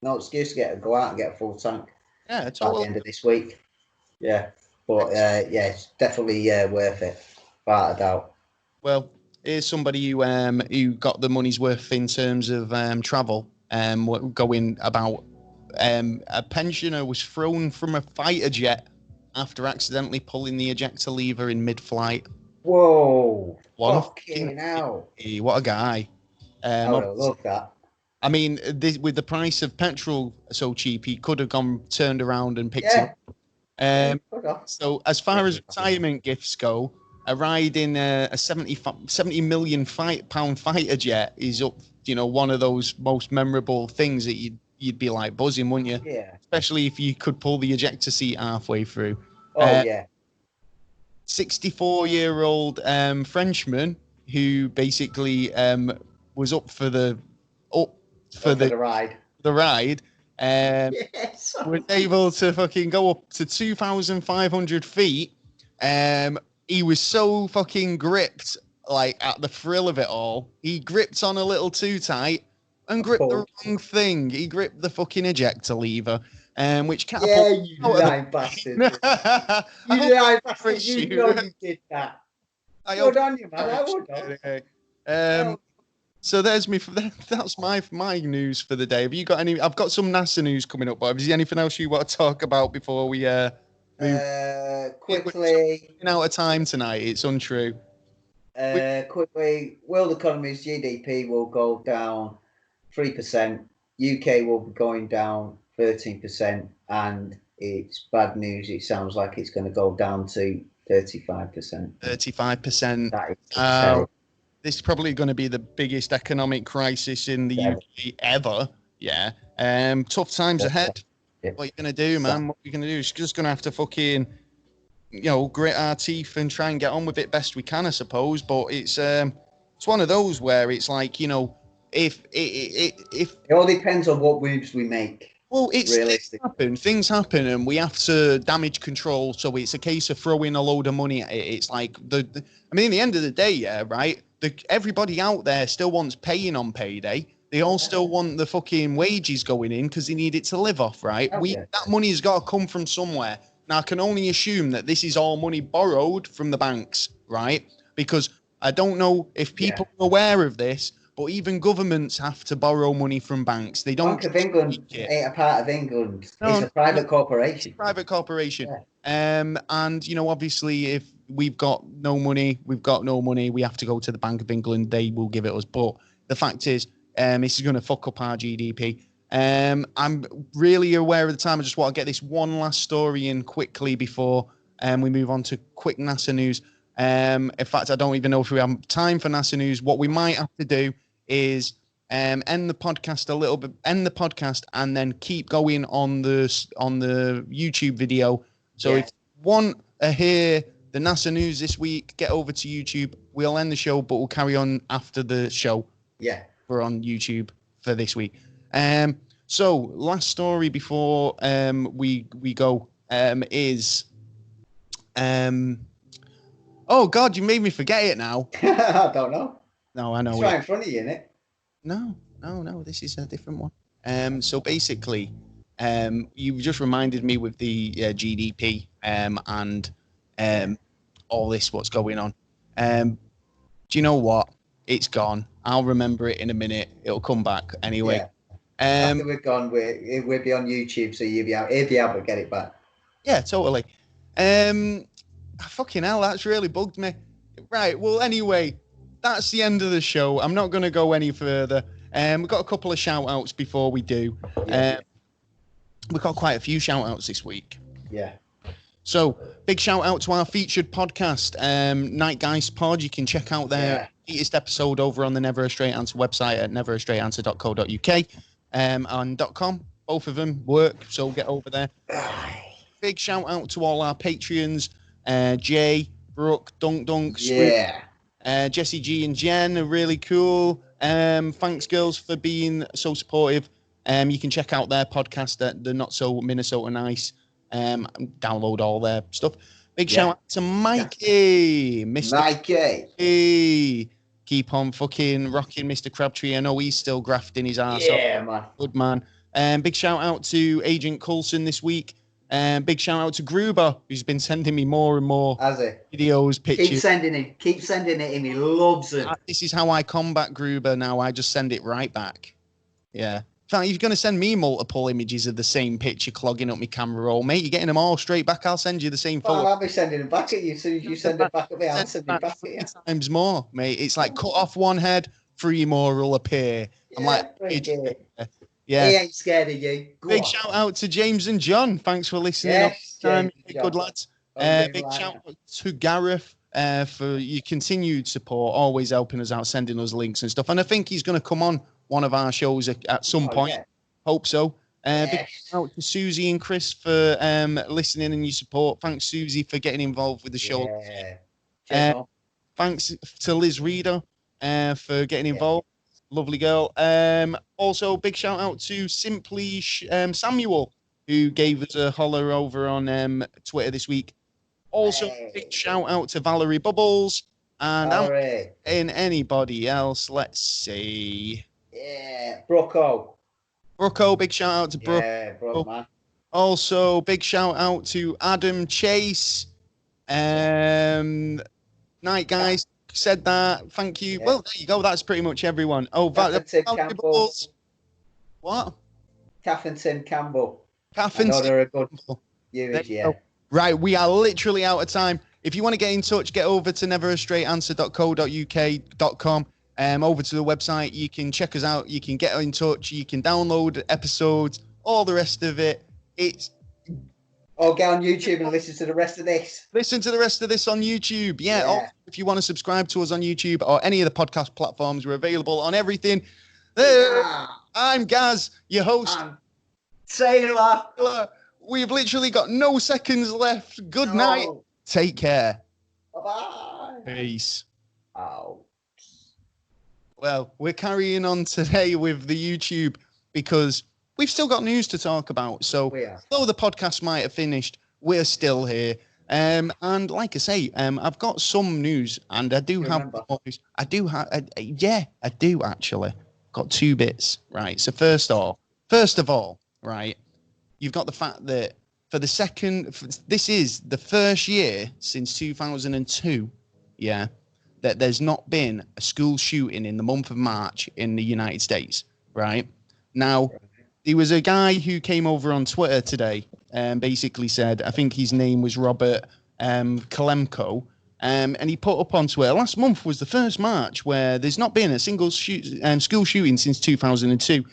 to go out and get a full tank. Yeah, totally. At the end of this week. Yeah. But it's definitely worth it, without a doubt. Well, here's somebody who got the money's worth in terms of travel. Going about a pensioner was thrown from a fighter jet after accidentally pulling the ejector lever in mid-flight. Whoa! Fucking hell! What a guy! I would have loved that. I mean, with the price of petrol so cheap, he could have turned around and picked it up. So as far as retirement gifts go, a ride in a 70 million pound fighter jet is up, you know, one of those most memorable things that you'd be like buzzing, wouldn't you? Yeah. Especially if you could pull the ejector seat halfway through. 64-year-old Frenchman who basically was up for the ride. Was able to fucking go up to 2,500 feet. He was so fucking gripped, like at the thrill of it all. He gripped on a little too tight and gripped the wrong thing. He gripped the fucking ejector lever, which catapulted. Yeah, you lying bastard. You lying bastard. You know you did that. Good on you, man. I would. So that's my news for the day. Have you got any? I've got some NASA news coming up, but is there anything else you want to talk about before we quickly? We're out of time tonight. It's untrue. Quickly, world economy's GDP will go down 3%. UK will be going down 13%, and it's bad news. It sounds like it's going to go down to 35%. 35%. That is terrible. This is probably going to be the biggest economic crisis in the UK ever. Yeah. Tough times ahead. What are you going to do, man? What are you going to do? You're just going to have to fucking, grit our teeth and try and get on with it best we can, I suppose. But it's one of those where it's like, if it all depends on what moves we make. Well, things happen, and we have to damage control. So it's a case of throwing a load of money at it. It's like at the end of the day, right? Everybody out there still wants paying on payday. They all still want the fucking wages going in because they need it to live off, right? That money has got to come from somewhere. Now, I can only assume that this is all money borrowed from the banks, right? Because I don't know if people are aware of this, but even governments have to borrow money from banks. They don't. Bank of England ain't a part of England. It's a private corporation. Private corporation. Yeah. And obviously, if we've got no money, we have to go to the Bank of England. They will give it us. But the fact is, this is going to fuck up our GDP. I'm really aware of the time. I just want to get this one last story in quickly before we move on to quick NASA news. In fact, I don't even know if we have time for NASA news. What we might have to do is end the podcast and then keep going on the YouTube video. So if you want to hear the NASA news this week, get over to YouTube. We'll end the show, but we'll carry on after the show. Yeah. We're on YouTube for this week. So last story before we go is oh God, you made me forget it now. I don't know. No, I know. It's right in front of you, isn't it? No. This is a different one. So basically, you just reminded me with the GDP and all this, what's going on. Do you know what? It's gone. I'll remember it in a minute. It'll come back anyway. Yeah. After we're gone, we'll be on YouTube, so he'll be able to get it back. Yeah, totally. Fucking hell, that's really bugged me. Right, well, anyway, that's the end of the show. I'm not going to go any further. We've got a couple of shout-outs before we do. We've got quite a few shout-outs this week. Yeah. So, big shout-out to our featured podcast, Night Guys Pod. You can check out their latest episode over on the Never a Straight Answer website at neverastraightanswer.co.uk and .com. Both of them work, so get over there. Big shout-out to all our Patreons, Jay, Brooke, Dunk, Jesse G and Jen are really cool. Thanks, girls, for being so supportive. You can check out their podcast at the Not So Minnesota Nice. Download all their stuff. Big shout out to Mikey, Mr. Mikey. Keep on fucking rocking, Mr. Crabtree. I know he's still grafting his ass off. Man. Good man. Big shout out to Agent Coulson this week. Big shout out to Gruber, who's been sending me more and more videos, pictures. Keep sending it in. He loves it. This is how I combat Gruber now. I just send it right back. Yeah. In fact, you're going to send me multiple images of the same picture clogging up my camera roll, mate. You're getting them all straight back. I'll send you the same photo. I'll be sending them back at you. As soon as you send it back at me, I'll send it back at you. Times more, mate. It's like cut off one head, 3 more will appear. I'm like, yeah. He ain't scared of you. Big shout out to James and John. Thanks for listening. Good lads. Big shout out to Gareth for your continued support, always helping us out, sending us links and stuff. And I think he's going to come on one of our shows at some point. Yeah. Hope so. Big shout out to Susie and Chris for listening and your support. Thanks, Susie, for getting involved with the show. Thanks to Liz Reader for getting involved. Lovely girl. Also, big shout out to Simply Samuel, who gave us a holler over on Twitter this week. Also, big shout out to Valerie Bubbles and anybody else. Let's see. Yeah, Brooko, big shout out to Brooke. Yeah, Brooke, man. Also, big shout out to Adam Chase. Night guys. Said that. Thank you. Well, there you go. That's pretty much everyone. Oh, Campbell. What? Kath and Tim Campbell. Kath and Tim. A good viewers, Right, we are literally out of time. If you want to get in touch, get over to neverastraightanswer.co.uk.com. Over to the website. You can check us out. You can get in touch. You can download episodes. All the rest of it. Or get on YouTube and listen to the rest of this. Listen to the rest of this on YouTube. Yeah. Also, if you want to subscribe to us on YouTube or any of the podcast platforms, we're available on everything. I'm Gaz, your host. I'm Sailor. We've literally got no seconds left. Good night. Take care. Bye-bye. Peace. Oh. Well, we're carrying on today with the YouTube because we've still got news to talk about. So, though the podcast might have finished, we're still here. And like I say, I've got some news, and I do have more news. I do actually. Got 2 bits, right? So first of all, right, you've got the fact that this is the first year since 2002, that there's not been a school shooting in the month of March in the United States, right? Now, there was a guy who came over on Twitter today and basically said, I think his name was Robert Kalemko, and he put up on Twitter, last month was the first March where there's not been a single school shooting since 2002.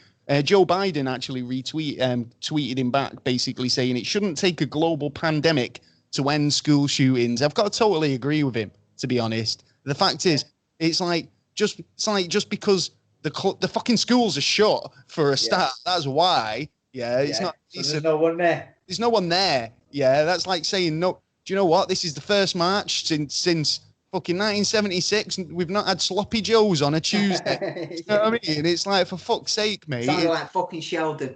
Joe Biden actually tweeted him back, basically saying it shouldn't take a global pandemic to end school shootings. I've got to totally agree with him, to be honest. The fact is, it's like just because the fucking schools are shut for a start. That's why. It's not. So there's no one there. There's no one there. Yeah, that's like saying no. Do you know what? This is the first March since fucking 1976. We've not had sloppy joes on a Tuesday. You know what I mean? It's like, for fuck's sake, mate. Sounds like fucking Sheldon.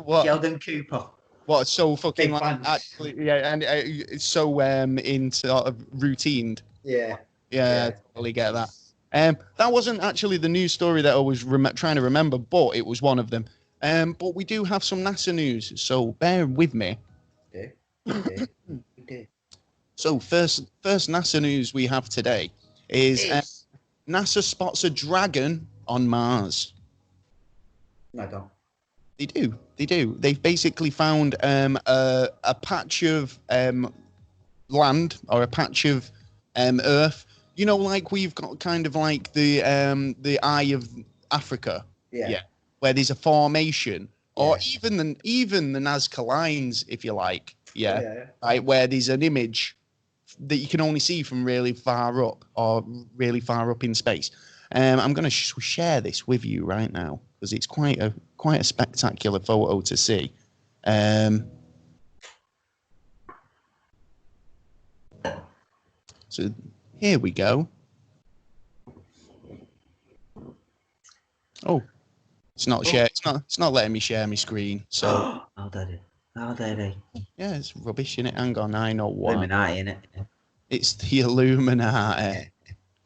What? Sheldon Cooper. What? So fucking like actually, and it's so into sort of routined. Yeah. Yeah, I totally get that. That wasn't actually the news story that I was trying to remember, but it was one of them. But we do have some NASA news, so bear with me. We did. So first NASA news we have today is NASA spots a dragon on Mars. No, don't. They do. They've basically found a patch of land or a patch of Earth. You know, like we've got kind of like the Eye of Africa. Yeah. Where there's a formation, or even the Nazca lines, if you like. Yeah. Right, where there's an image that you can only see from really far up or really far up in space. I'm going to share this with you right now because it's quite a spectacular photo to see. So here we go. Oh, it's not share. It's not letting me share my screen. So how did it? Yeah, it's rubbish in it. Hang on, I know why. Illuminati in it. It's the Illuminati.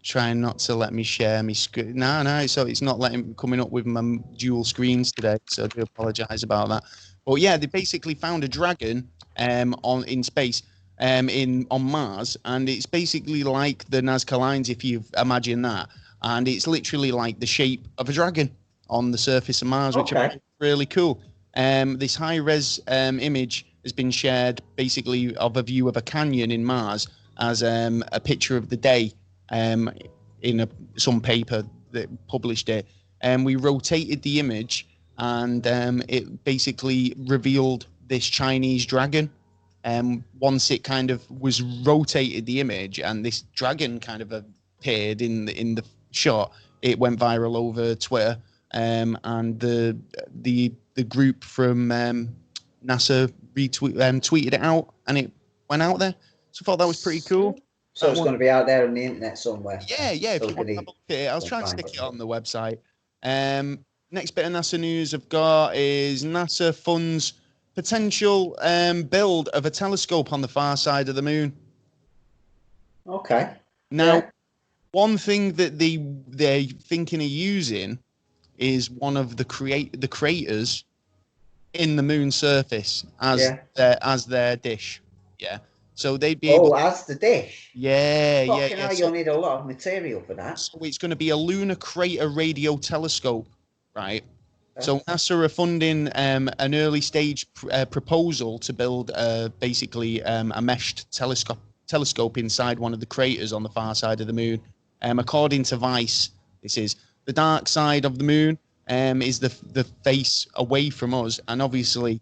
Trying not to let me share my screen. No, so it's not coming up with my dual screens today. So I do apologise about that. But yeah, they basically found a dragon in space on Mars, and it's basically like the Nazca lines, if you imagine that, and it's literally like the shape of a dragon on the surface of Mars, which is really cool. This high-res image has been shared basically of a view of a canyon in Mars as a picture of the day in some paper that published it. And we rotated the image, and it basically revealed this Chinese dragon. Once it kind of was rotated the image and this dragon kind of appeared in the shot, it went viral over Twitter. And the group from NASA tweeted it out, and it went out there. So I thought that was pretty cool. So it's going to be out there on the internet somewhere. Yeah. If you want to have a look at it, I was trying to stick it on the website. Next bit of NASA news I've got is NASA funds potential build of a telescope on the far side of the moon. Okay. Now, one thing that they're thinking of using is one of the craters in the moon's surface as their dish. Yeah. So they'd be able as the dish. Yeah. You'll need a lot of material for that. So it's going to be a lunar crater radio telescope, right? So NASA are funding an early stage proposal to build basically a meshed telescope inside one of the craters on the far side of the moon. According to Vice, this is the dark side of the moon is the face away from us, and obviously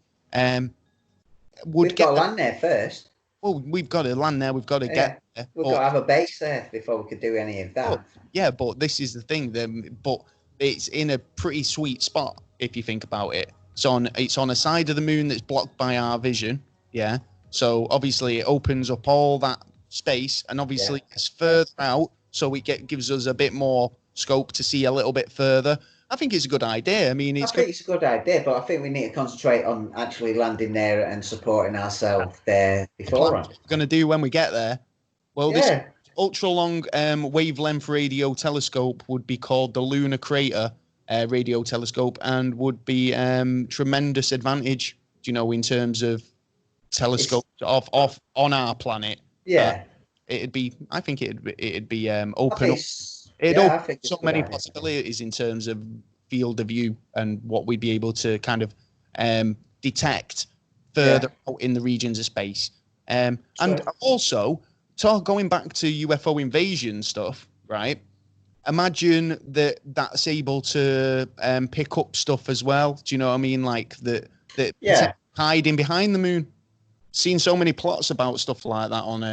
we've got to land there first. Well, we've got to land there. We've got to get there. We've got to have a base there before we could do any of that. But this is the thing. But it's in a pretty sweet spot if you think about it. It's on a side of the moon that's blocked by our vision. Yeah. So obviously it opens up all that space, and obviously it's further out, so it gives us a bit more scope to see a little bit further. I think it's a good idea. I mean, it's a good idea, but I think we need to concentrate on actually landing there and supporting ourselves there beforehand. What we're going to do when we get there. Well, this ultra long wavelength radio telescope would be called the Lunar Crater Radio Telescope, and would be tremendous advantage, in terms of telescopes off on our planet. Yeah, I think it'd be open up. It opens so many possibilities in terms of field of view and what we'd be able to kind of detect further out in the regions of space. And also, going back to UFO invasion stuff, right? Imagine that's able to pick up stuff as well. Do you know what I mean? Like that hiding behind the moon. Seen so many plots about stuff like that on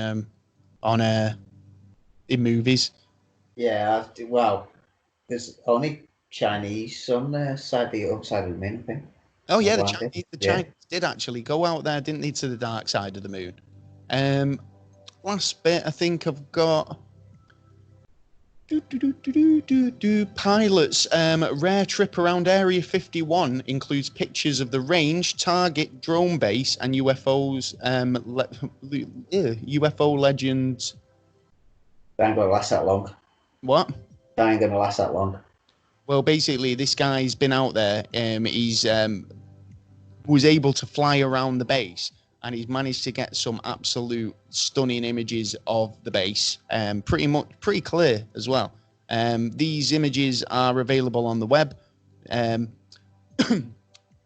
in movies. Yeah, well, there's only Chinese on the other side of the moon, I think. Oh yeah, the Chinese did actually go out there, didn't they, to the dark side of the moon? Last bit, I think I've got. Pilots, rare trip around Area 51 includes pictures of the range, target, drone base, and UFOs. UFO legends. They ain't gonna last that long. What? That ain't gonna last that long. Well, basically, this guy's been out there. He's was able to fly around the base, and he's managed to get some absolute stunning images of the base. Pretty clear as well. These images are available on the web.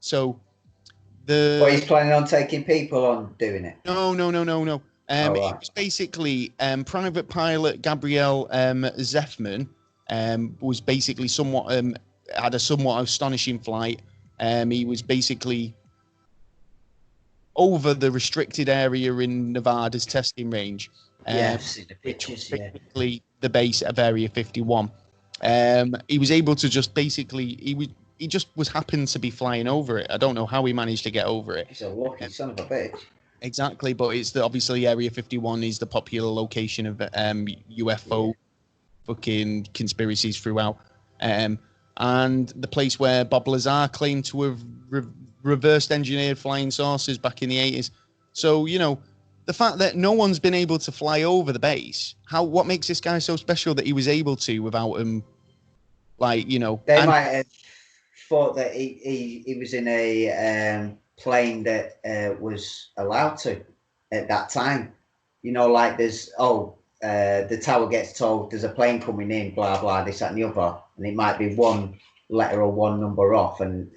So But he's planning on taking people on doing it. No. It was basically private pilot Gabriel Zeffman was basically had a somewhat astonishing flight. He was basically over the restricted area in Nevada's testing range. I've seen the pictures. Basically, the base of Area 51. He was able to just basically he just was happened to be flying over it. I don't know how he managed to get over it. He's a lucky son of a bitch. Exactly, but it's obviously Area 51 is the popular location of UFO fucking conspiracies throughout, and the place where Bob Lazar claimed to have reversed engineered flying saucers back in the 80s. So the fact that no one's been able to fly over the base, what makes this guy so special that he was able to without him, They might have thought that he was in a plane that was allowed to at that time. There's the tower gets told there's a plane coming in, blah blah, this, that, and the other, and it might be one letter or one number off, and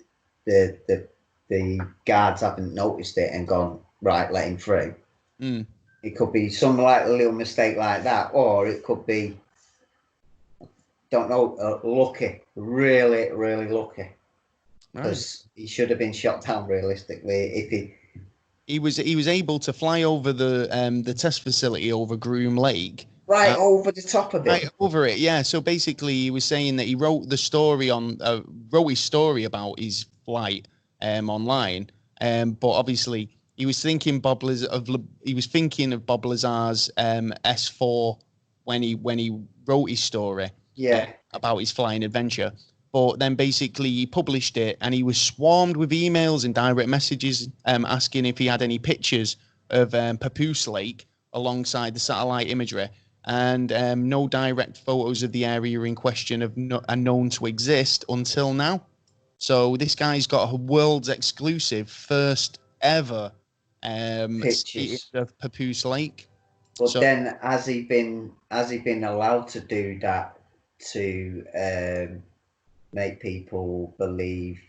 the guards haven't noticed it and gone, right, let him through. It could be some a little mistake like that, or it could be, don't know, lucky, really, really lucky, because he should have been shot down realistically if he was able to fly over the test facility over Groom Lake. Right over the top of it. Right over it, yeah. So basically, he was saying that he wrote his story about his flight online, but obviously he was thinking of Bob Lazar's S4 when he wrote his story. Yeah. About his flying adventure. But then basically he published it, and he was swarmed with emails and direct messages asking if he had any pictures of Papoose Lake alongside the satellite imagery. And no direct photos of the area in question are known to exist until now. So this guy's got a world's exclusive first ever pictures of Papoose Lake. But then has he been allowed to do that to make people believe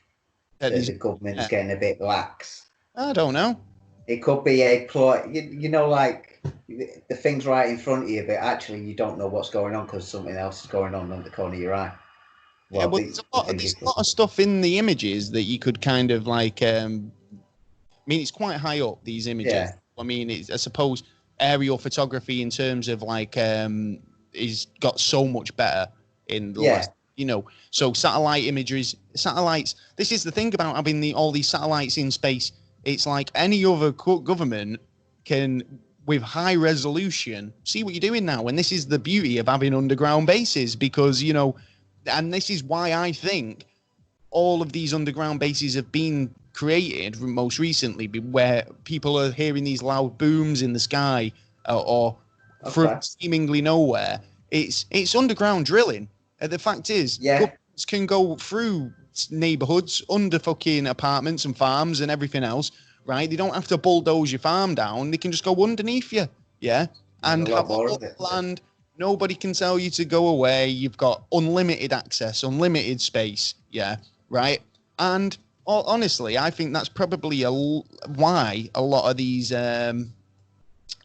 that the government's getting a bit lax? I don't know. It could be a plot, the thing's right in front of you, but actually you don't know what's going on because something else is going on the corner of your eye. Well, there's a lot of stuff in the images that you could kind of it's quite high up, these images. Yeah. I mean, I suppose aerial photography in terms of is got so much better in the last, so satellites, this is the thing about having all these satellites in space. It's like any other government can, with high resolution, see what you're doing now. And this is the beauty of having underground bases, because, and this is why I think all of these underground bases have been created most recently, where people are hearing these loud booms in the sky or from seemingly nowhere. It's underground drilling. The fact is, governments can go through neighborhoods under fucking apartments and farms and everything else, right? They don't have to bulldoze your farm down. They can just go underneath you, and have all the land. Nobody can tell you to go away. You've got unlimited access, unlimited space, right? And honestly, I think that's probably why a lot of these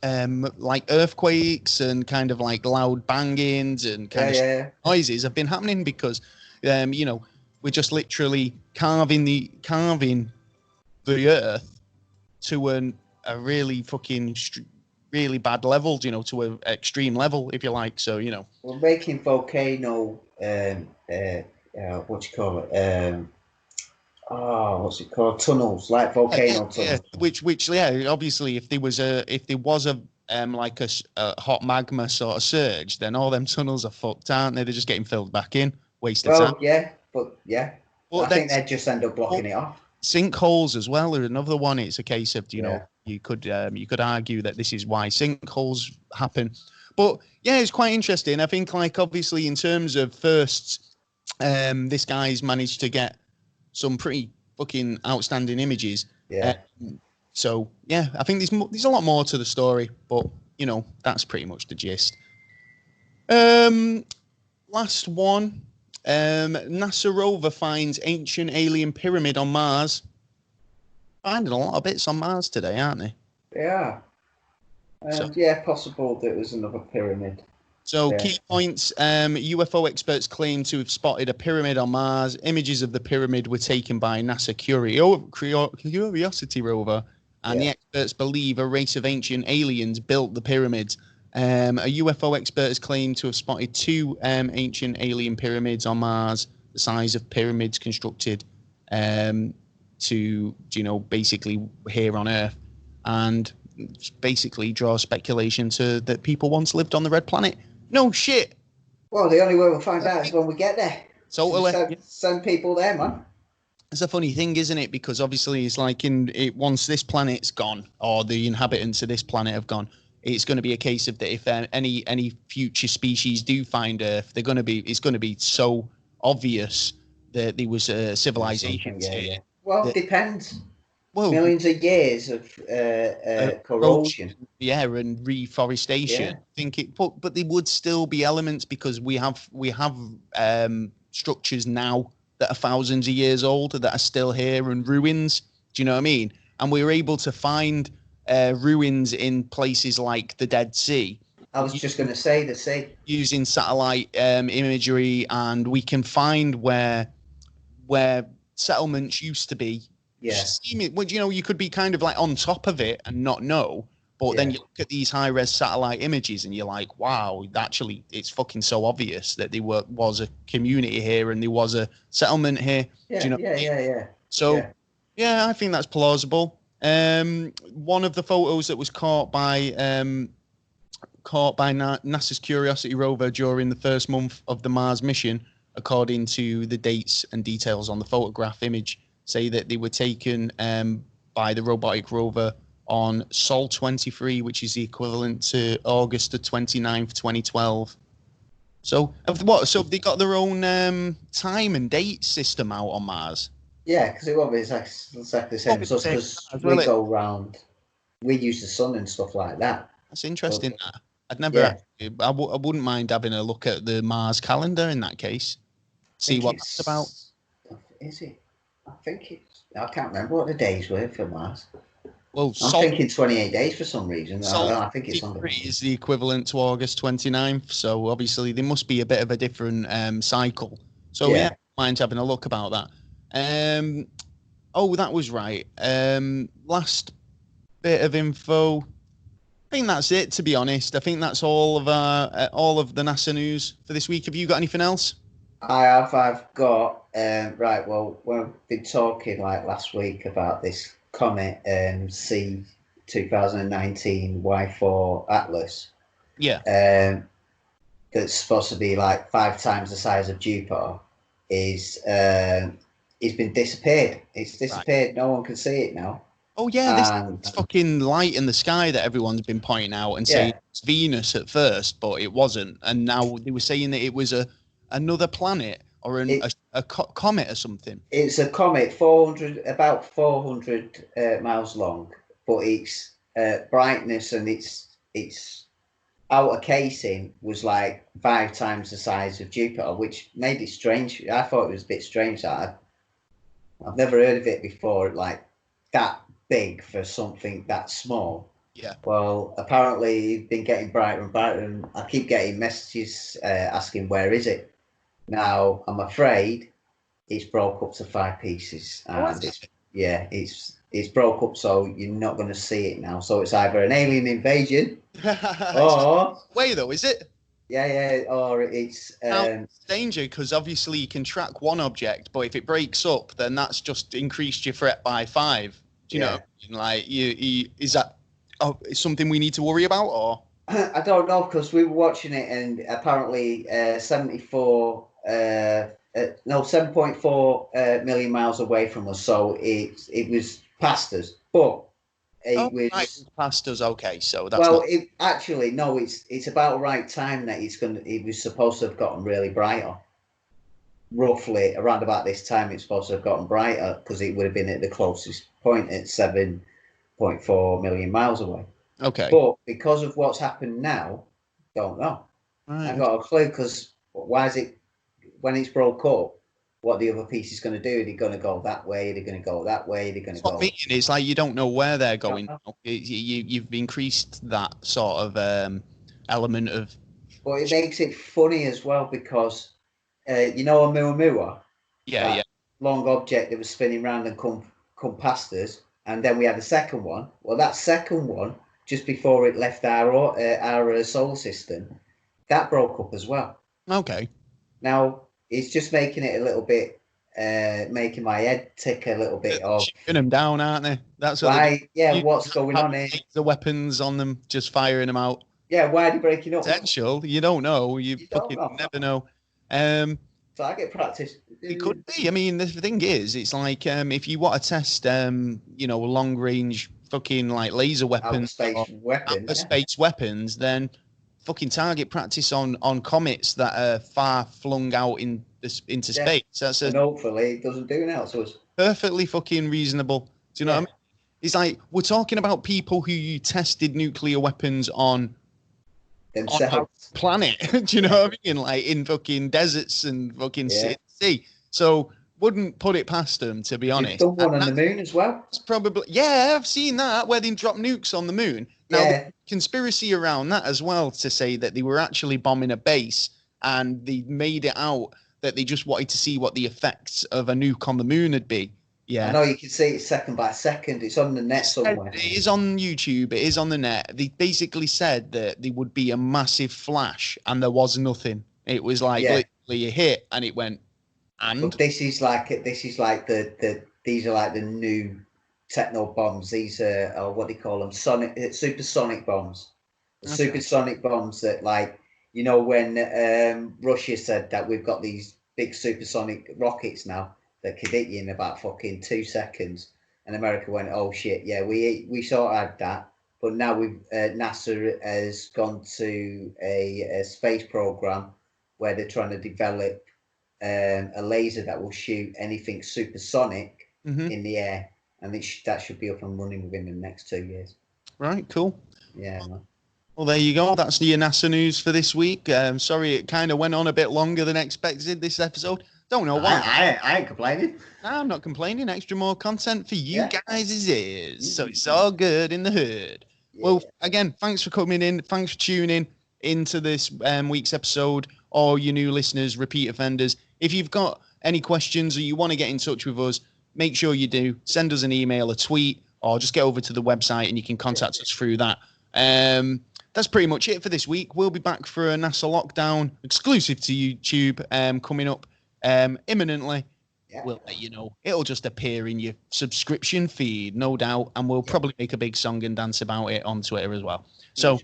earthquakes and kind of loud bangings and kind of noises have been happening, because we're just literally carving the earth to a really fucking really bad level, to an extreme level, if you like. So we're making volcano what you call it, what's it called? Tunnels, like volcano tunnels. Which obviously, if there was a hot magma sort of surge, then all them tunnels are fucked, aren't they? They're just getting filled back in, wasted time. I think they'd just end up blocking it off. Sinkholes as well are another one. It's a case of you could argue that this is why sinkholes happen. But yeah, it's quite interesting. I think, like, obviously, in terms of firsts, this guy's managed to get some pretty fucking outstanding images. Yeah. So yeah, I think there's a lot more to the story, but you know, that's pretty much the gist. Last one. NASA rover finds ancient alien pyramid on Mars. Finding a lot of bits on Mars today, aren't they? Yeah. Possible that it was another pyramid. So key points, UFO experts claim to have spotted a pyramid on Mars. Images of the pyramid were taken by NASA Curiosity rover, and the experts believe a race of ancient aliens built the pyramids. A UFO expert has claimed to have spotted two ancient alien pyramids on Mars, the size of pyramids constructed to, basically here on Earth, and basically draw speculation that people once lived on the red planet. No shit. Well, the only way we'll find out is when we get there. Totally. Send people there, man. It's a funny thing, isn't it? Because obviously it's like once this planet's gone, or the inhabitants of this planet have gone, it's going to be a case of that if any future species do find Earth, it's going to be so obvious that there was a civilization here. Well, it depends. Well, millions of years of corrosion. Yeah, and reforestation. Yeah. But there would still be elements because we have structures now that are thousands of years old that are still here and ruins. Do you know what I mean? And we were able to find ruins in places like the Dead Sea. I was just going to say the sea. Using satellite imagery, and we can find where settlements used to be. Yeah. You could be kind of like on top of it and not know, but then you look at these high-res satellite images and you're like, wow, actually, it's fucking so obvious that there was a community here and there was a settlement here. Yeah. So, yeah, I think that's plausible. One of the photos that was caught by NASA's Curiosity rover during the first month of the Mars mission, according to the dates and details on the photograph image, say that they were taken by the robotic rover on Sol 23, which is the equivalent to August the 29th, 2012. So they got their own time and date system out on Mars? Yeah, because it won't be exactly the same as us, because we go round, we use the sun and stuff like that. That's interesting. I'd never. Yeah. I wouldn't mind having a look at the Mars calendar in that case. See what that's about. Is it? I can't remember what the days were for Mars. Well, I'm thinking 28 days for some reason. I think it's longer. Is the equivalent to August 29th. So obviously there must be a bit of a different cycle. So yeah, mind having a look about that. That was right. Last bit of info. I think that's it, to be honest. I think that's all of the NASA news for this week. Have you got anything else? I have. I've got right. Well, we've been talking like last week about this comet C 2019 Y4 Atlas. Yeah. That's supposed to be like 5 times the size of Jupiter. It's been disappeared. It's disappeared. Right. No one can see it now. Oh yeah, this fucking light in the sky that everyone's been pointing out and saying it's Venus at first, but it wasn't. And now they were saying that it was another planet or a comet or something. It's a comet, about 400 miles long, but its brightness and its outer casing was like 5 times the size of Jupiter, which made it strange. I thought it was a bit strange. I've never heard of it before, like that big for something that small. Yeah. Well, apparently it's been getting brighter and brighter, and I keep getting messages asking where is it. Now I'm afraid it's broke up to 5 pieces, and it's broke up, so you're not going to see it now. So it's either an alien invasion, or way though, is it? Yeah, or it's danger, because obviously you can track one object, but if it breaks up, then that's just increased your threat by 5. Do you know? Like, is that something we need to worry about, or? I don't know, because we were watching it, and apparently 7.4 million miles away from us, so it was past us. But was past us. Okay, so that's it's about right time that it was supposed to have gotten really brighter. Roughly around about this time, it's supposed to have gotten brighter because it would have been at the closest point at 7.4 million miles away. Okay. But because of what's happened now, don't know. Right. I got a clue because why is it when it's broke up? What the other piece is going to do? Are they going to go that way? They're going to go that way. They're going to go. It's like you don't know where they're going. You've increased that sort of element of. But it makes it funny as well because you know Oumuamua? Yeah. Long object that was spinning around and come past us, and then we had a second one. Well, that second one, just before it left our solar system, that broke up as well. Okay. Now it's just making it a little bit, making my head tick a little bit. Of shooting them down, aren't they? That's why. Yeah, what's going on here? The weapons on them, just firing them out. Yeah, why are they breaking up? Potential. You don't know. You fucking never know. Target practice. It could be. I mean, the thing is, it's like if you want to test, long range fucking like laser weapons, space weapons, then fucking target practice on comets that are far flung out into space. And hopefully it doesn't do anything else to us. Perfectly fucking reasonable. Do you know what I mean? It's like we're talking about people who you tested nuclear weapons on themselves. On our planet. Do you know what I mean? Like in fucking deserts and fucking sea. So wouldn't put it past them, to be honest. You've done one on the moon as well. It's probably I've seen that where they drop nukes on the moon. Now the conspiracy around that as well to say that they were actually bombing a base and they made it out that they just wanted to see what the effects of a nuke on the moon would be. Yeah, I know you can see it second by second. It's on the net somewhere. It is on YouTube. It is on the net. They basically said that there would be a massive flash, and there was nothing. It was like literally a hit, and it went. And but this is like these are like the new techno bombs. These are what do you call them? Supersonic bombs. Okay. Supersonic bombs that, like, you know, when Russia said that we've got these big supersonic rockets now that could hit you in about fucking 2 seconds, and America went, oh shit, yeah, we sort of had that, but now NASA has gone to a space program where they're trying to develop a laser that will shoot anything supersonic in the air, and that should be up and running within the next 2 years. Right, cool. Yeah, man. Well, there you go. That's your NASA news for this week. Sorry, it kind of went on a bit longer than expected this episode. Don't know why. I ain't complaining. I'm not complaining. Extra more content for you guys is. So it's all good in the hood. Yeah. Well, again, thanks for coming in. Thanks for tuning into this week's episode. All you new listeners, repeat offenders. If you've got any questions or you want to get in touch with us, make sure you do. Send us an email, a tweet, or just get over to the website and you can contact us through that. That's pretty much it for this week. We'll be back for a NASA lockdown exclusive to YouTube coming up imminently. We'll let you know. It'll just appear in your subscription feed, no doubt, and we'll probably make a big song and dance about it on Twitter as well. So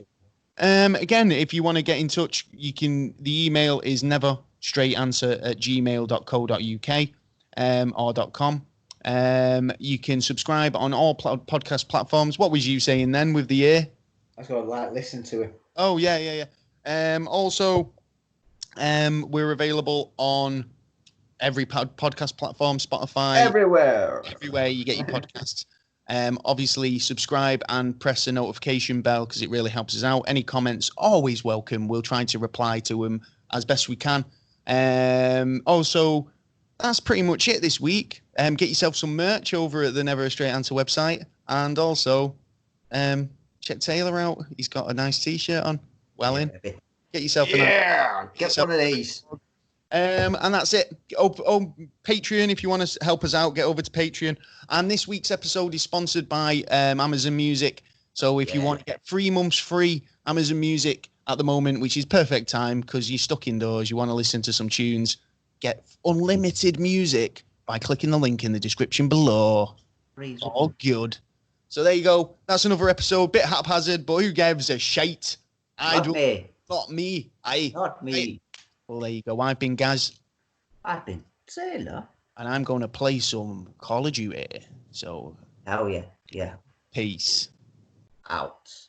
again, if you want to get in touch, you can. The email is neverstraightanswer@gmail.co.uk or .com. You can subscribe on all podcast platforms. What was you saying then with the ear? I got to listen to it. Oh yeah. Also, we're available on every podcast platform, Spotify, everywhere you get your podcasts. Obviously, subscribe and press the notification bell because it really helps us out. Any comments, always welcome. We'll try to reply to them as best we can. Also, that's pretty much it this week. Get yourself some merch over at the Never a Straight Answer website, and also check Taylor out. He's got a nice T-shirt on. Get yourself get one of these. And that's it. Patreon, if you want to help us out, get over to Patreon. And this week's episode is sponsored by Amazon Music. So if you want to get 3 months free Amazon Music at the moment, which is perfect time because you're stuck indoors, you want to listen to some tunes, get unlimited music by clicking the link in the description below. All good. So there you go. That's another episode. Bit haphazard, but who gives a shite? Not me. Not me. Not me. Well, there you go. I've been Gaz. I've been Taylor. And I'm going to play some Call of Duty. So. Oh, yeah. Yeah. Peace. Out.